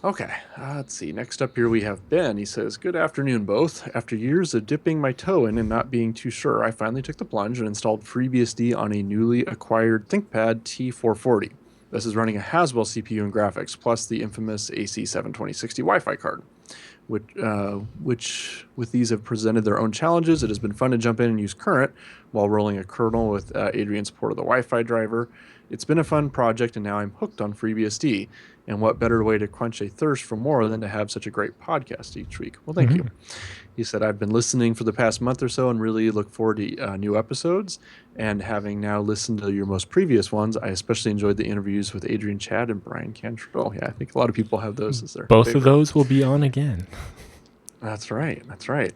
Okay, let's see. Next up here we have Ben. He says, "Good afternoon, both. After years of dipping my toe in and not being too sure, I finally took the plunge and installed FreeBSD on a newly acquired ThinkPad T440. This is running a Haswell CPU and graphics, plus the infamous AC72060 Wi-Fi card. Which with these have presented their own challenges. It has been fun to jump in and use current while rolling a kernel with Adrian's support of the Wi-Fi driver. It's been a fun project, and now I'm hooked on FreeBSD. And what better way to quench a thirst for more than to have such a great podcast each week? Well, thank you." He said, "I've been listening for the past month or so and really look forward to new episodes. And having now listened to your most previous ones, I especially enjoyed the interviews with Adrian Chad and Brian Cantrell." Yeah, I think a lot of people have those as their Both favorite. of those will be on again. That's right. That's right.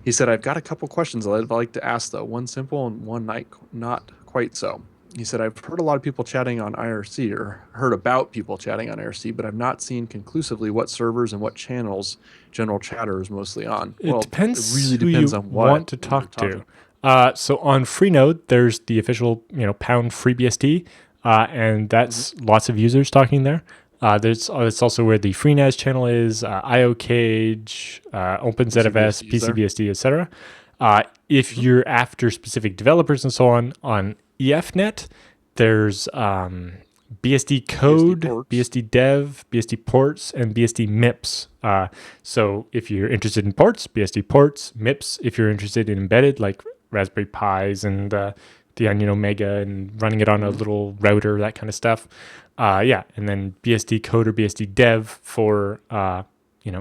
He said, "I've got a couple questions I'd like to ask, though. One simple and one not quite so." He said, "I've heard a lot of people chatting on IRC, or heard about people chatting on IRC, but I've not seen conclusively what servers and what channels general chatter is mostly on." It depends. It really depends who on you what want to talk to. So on Freenode, there's the official, pound FreeBSD, and that's lots of users talking there. It's also where the FreeNAS channel is, IOCage, OpenZFS, PCBSD, etc. If you're after specific developers and so on EFnet, there's BSD Code, ports. BSD Dev, BSD Ports, and BSD MIPS. So if you're interested in ports, BSD Ports, MIPS. If you're interested in embedded, like Raspberry Pis and the Onion Omega and running it on a little router, that kind of stuff. And then BSD Code or BSD Dev for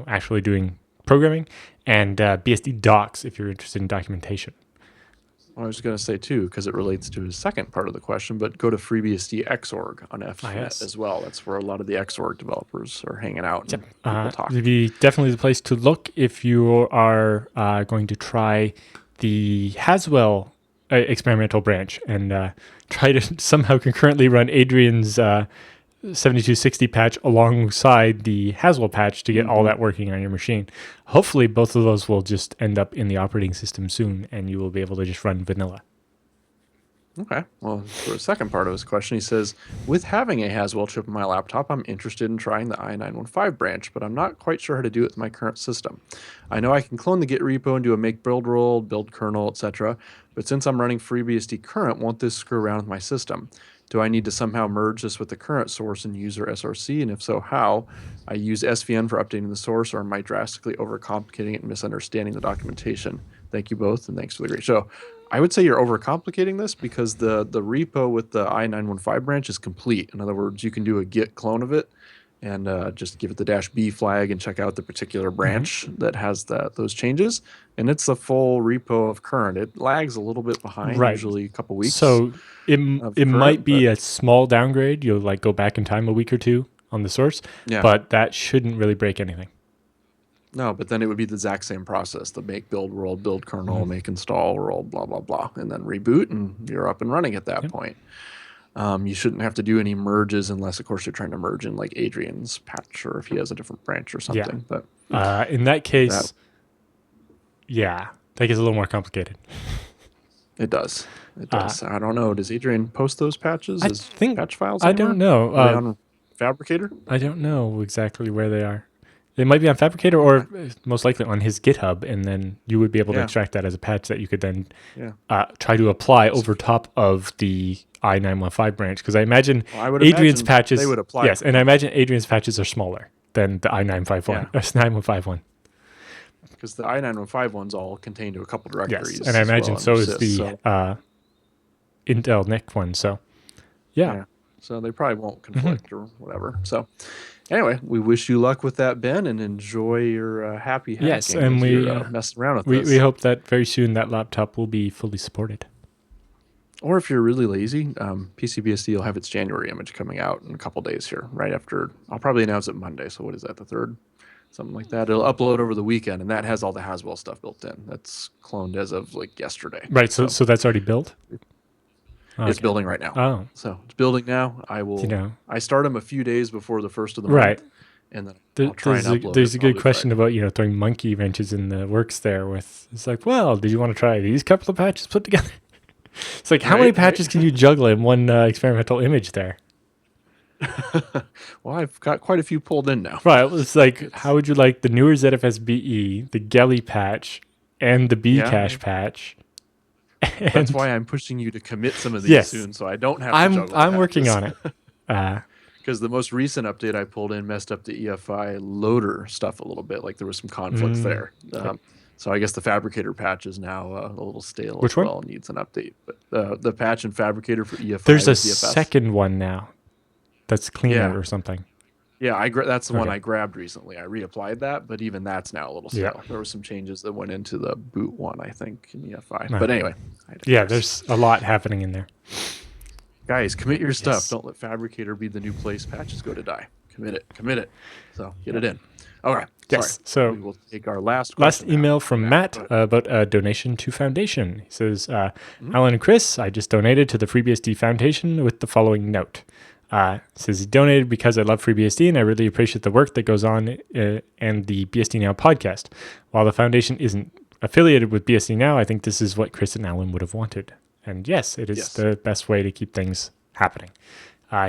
actually doing programming, and BSD Docs if you're interested in documentation. I was going to say too, because it relates to his second part of the question, but go to FreeBSD Xorg on FNet as well. That's where a lot of the Xorg developers are hanging out and people talk. It'd be definitely the place to look if you are going to try the Haswell experimental branch and try to somehow concurrently run Adrian's 7260 patch alongside the Haswell patch to get all that working on your machine. Hopefully both of those will just end up in the operating system soon and you will be able to just run vanilla. Okay. Well, for the second part of his question, he says, with having a Haswell chip in my laptop, I'm interested in trying the i915 branch, but I'm not quite sure how to do it with my current system. I know I can clone the Git repo and do a make build role, build kernel, etc., but since I'm running FreeBSD current, won't this screw around with my system? Do I need to somehow merge this with the current source and user SRC? And if so, how? I use SVN for updating the source, or am I drastically overcomplicating it and misunderstanding the documentation? Thank you both, and thanks for the great show. I would say you're overcomplicating this because the repo with the i915 branch is complete. In other words, you can do a git clone of it and just give it the -b flag and check out the particular branch that has those changes. And it's a full repo of current. It lags a little bit behind, usually a couple weeks. So it might be a small downgrade. You'll like go back in time a week or two on the source, but that shouldn't really break anything. No, but then it would be the exact same process: the make build roll, build kernel, make install roll, blah blah blah, and then reboot, and you're up and running at that point. You shouldn't have to do any merges unless, of course, you're trying to merge in like Adrian's patch or if he has a different branch or something. Yeah. But in that case, that gets a little more complicated. It does. It does. I don't know. Does Adrian post those patches? I think patch files. I don't know. Are they on Fabricator? I don't know exactly where they are. They might be on Fabricator or most likely on his GitHub, and then you would be able to extract that as a patch that you could then try to apply over top of the i915 branch. Because I imagine Adrian's patches, they would apply. Yes, and I imagine Adrian's patches are smaller than the i951 or 915 because the i915 ones all contain to a couple directories. Yes, and I imagine so is the Intel NIC one. So, so they probably won't conflict or whatever. So, anyway, we wish you luck with that, Ben, and enjoy your happy hacking. Yes, and we messing around with this. We hope that very soon that laptop will be fully supported. Or if you're really lazy, PCBSD will have its January image coming out in a couple days here, right after. I'll probably announce it Monday. So what is that, the 3rd? Something like that. It'll upload over the weekend, and that has all the Haswell stuff built in. That's cloned as of like yesterday. Right. So that's already built. It's building right now. Oh, so it's building now. I will. I start them a few days before the 1st of the month, and then I'll try and upload. There's a good question about throwing monkey wrenches in the works there. With it's like, well, did you want to try these couple of patches put together? It's like, how many patches can you juggle in one experimental image there? Well, I've got quite a few pulled in now. Right. It's like, how would you like the newer ZFS-BE, the Gelly patch, and the Bcache patch? That's why I'm pushing you to commit some of these soon, so I don't have to juggle I'm working on it. Because the most recent update I pulled in messed up the EFI loader stuff a little bit. Like there was some conflicts there. So I guess the Fabricator patch is now a little stale as well. Needs an update. But the patch in Fabricator for EFI. There's a second one now that's cleaner or something. Yeah, that's the one I grabbed recently. I reapplied that, but even that's now a little stale. There were some changes that went into the boot one, I think, in EFI. But anyway. There's a lot happening in there. Guys, commit your stuff. Don't let Fabricator be the new place patches go to die. Commit it. So get it in. All right. Yes. Sorry. So we will take our last email from Matt about a donation to Foundation. He says, Alan and Chris, I just donated to the FreeBSD Foundation with the following note. Says he donated because I love FreeBSD and I really appreciate the work that goes on and the BSD Now podcast. While the foundation isn't affiliated with BSD Now, I think this is what Chris and Alan would have wanted. And yes, it is the best way to keep things happening.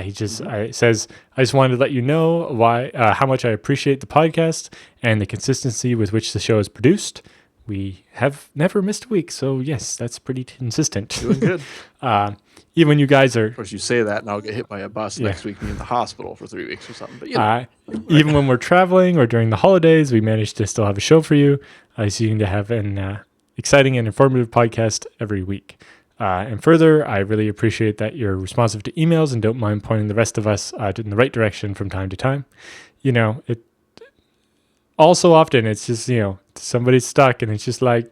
He just says, I just wanted to let you know how much I appreciate the podcast and the consistency with which the show is produced. we have never missed a week. So yes, that's pretty consistent. Doing good. Even when you guys are, Of course, you say that, and I'll get hit by a bus next week, me in the hospital for 3 weeks or something. But even when we're traveling or during the holidays, we manage to still have a show for you. So you can have an exciting and informative podcast every week. And further, I really appreciate that you're responsive to emails and don't mind pointing the rest of us in the right direction from time to time. It also often it's just, somebody's stuck and it's just like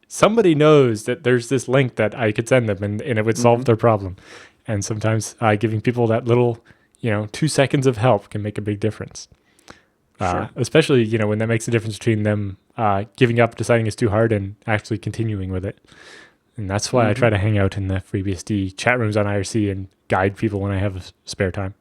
somebody knows that there's this link that I could send them and it would solve their problem. And sometimes giving people that little, 2 seconds of help can make a big difference. Sure. Especially, when that makes a difference between them giving up, deciding it's too hard, and actually continuing with it. And that's why I try to hang out in the FreeBSD chat rooms on IRC and guide people when I have spare time.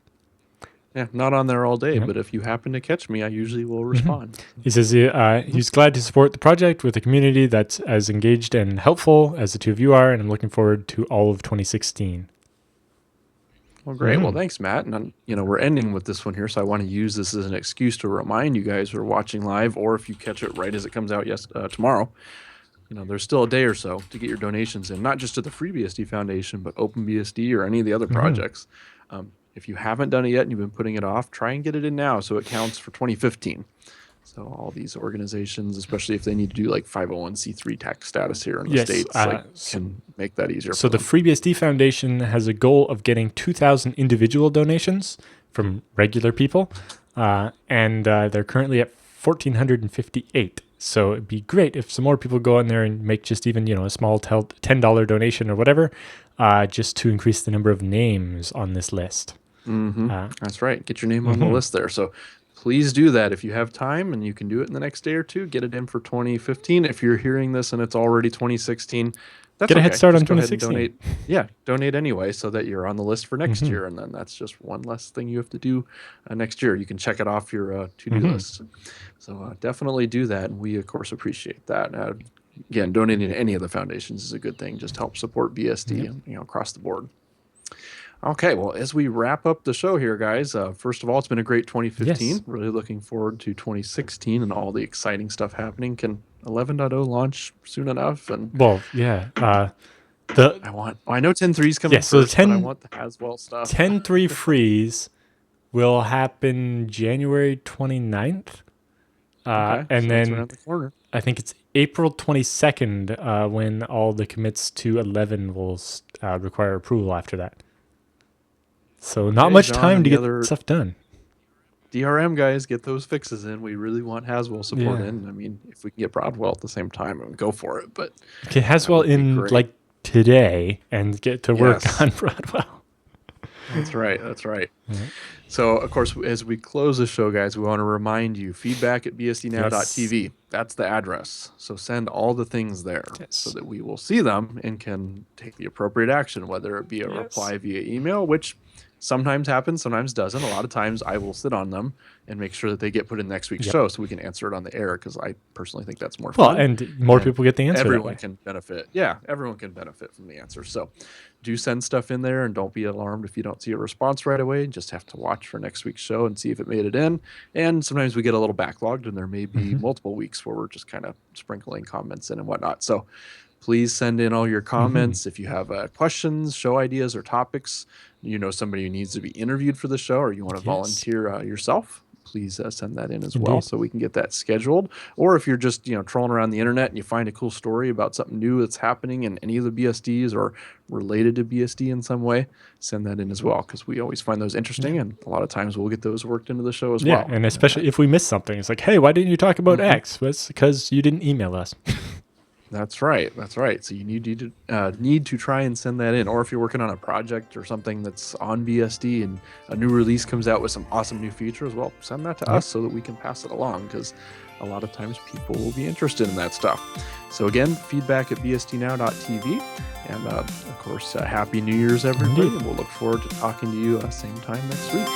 Yeah, not on there all day, but if you happen to catch me, I usually will respond. He says he's glad to support the project with a community that's as engaged and helpful as the two of you are, and I'm looking forward to all of 2016. Well, great. Well, thanks, Matt. And, we're ending with this one here, so I want to use this as an excuse to remind you guys who are watching live, or if you catch it right as it comes out tomorrow, there's still a day or so to get your donations in, not just to the FreeBSD Foundation, but OpenBSD or any of the other projects. If you haven't done it yet and you've been putting it off, try and get it in now so it counts for 2015. So all these organizations, especially if they need to do like 501c3 tax status here in the States, can make that easier. So the FreeBSD Foundation has a goal of getting 2,000 individual donations from regular people, and they're currently at 1,458. So it'd be great if some more people go in there and make just even, a small $10 donation or whatever, just to increase the number of names on this list. That's right. Get your name on the list there. So please do that if you have time, and you can do it in the next day or two. Get it in for 2015. If you're hearing this and it's already 2016, that's Get a head start on 2016. Donate anyway, so that you're on the list for next year, and then that's just one less thing you have to do next year. You can check it off your to-do list. So definitely do that, and we of course appreciate that. Again, donating to any of the foundations is a good thing. Just help support BSD across the board. Okay, well, as we wrap up the show here, guys, first of all, it's been a great 2015. Yes. Really looking forward to 2016 and all the exciting stuff happening. Can 11.0 launch soon enough? And well, yeah. I know 10.3 is coming first, but I want the Haswell stuff. 10.3 freeze will happen January 29th. And so then around the corner. I think it's April 22nd when all the commits to 11 will require approval after that. So not much time to get stuff done. DRM guys, get those fixes in. We really want Haswell support in. I mean, if we can get Broadwell at the same time, go for it. But get Haswell in like today and get to work on Broadwell. That's right. So, of course, as we close the show, guys, we want to remind you, feedback@bsdnow.tv. That's the address. So send all the things there so that we will see them and can take the appropriate action, whether it be a reply via email, which sometimes happens, sometimes doesn't. A lot of times I will sit on them and make sure that they get put in next week's show so we can answer it on the air, because I personally think that's more fun. Well, and more people get the answer. Everyone can benefit. Yeah, everyone can benefit from the answer. So do send stuff in there, and don't be alarmed if you don't see a response right away. Just have to watch for next week's show and see if it made it in. And sometimes we get a little backlogged, and there may be multiple weeks where we're just kind of sprinkling comments in and whatnot. So please send in all your comments. If you have questions, show ideas, or topics, somebody who needs to be interviewed for the show, or you want to volunteer yourself, please send that in as well so we can get that scheduled. Or if you're just trolling around the internet and you find a cool story about something new that's happening in any of the BSDs or related to BSD in some way, send that in as well, because we always find those interesting, and a lot of times we'll get those worked into the show as well. And especially if we miss something, it's like, hey, why didn't you talk about X? Well, it's because you didn't email us. That's right. So you need to try and send that in. Or if you're working on a project or something that's on BSD and a new release comes out with some awesome new features, well, send that to us so that we can pass it along, because a lot of times people will be interested in that stuff. So again, feedback@bsdnow.tv. And of course, Happy New Year's, everybody. And we'll look forward to talking to you same time next week.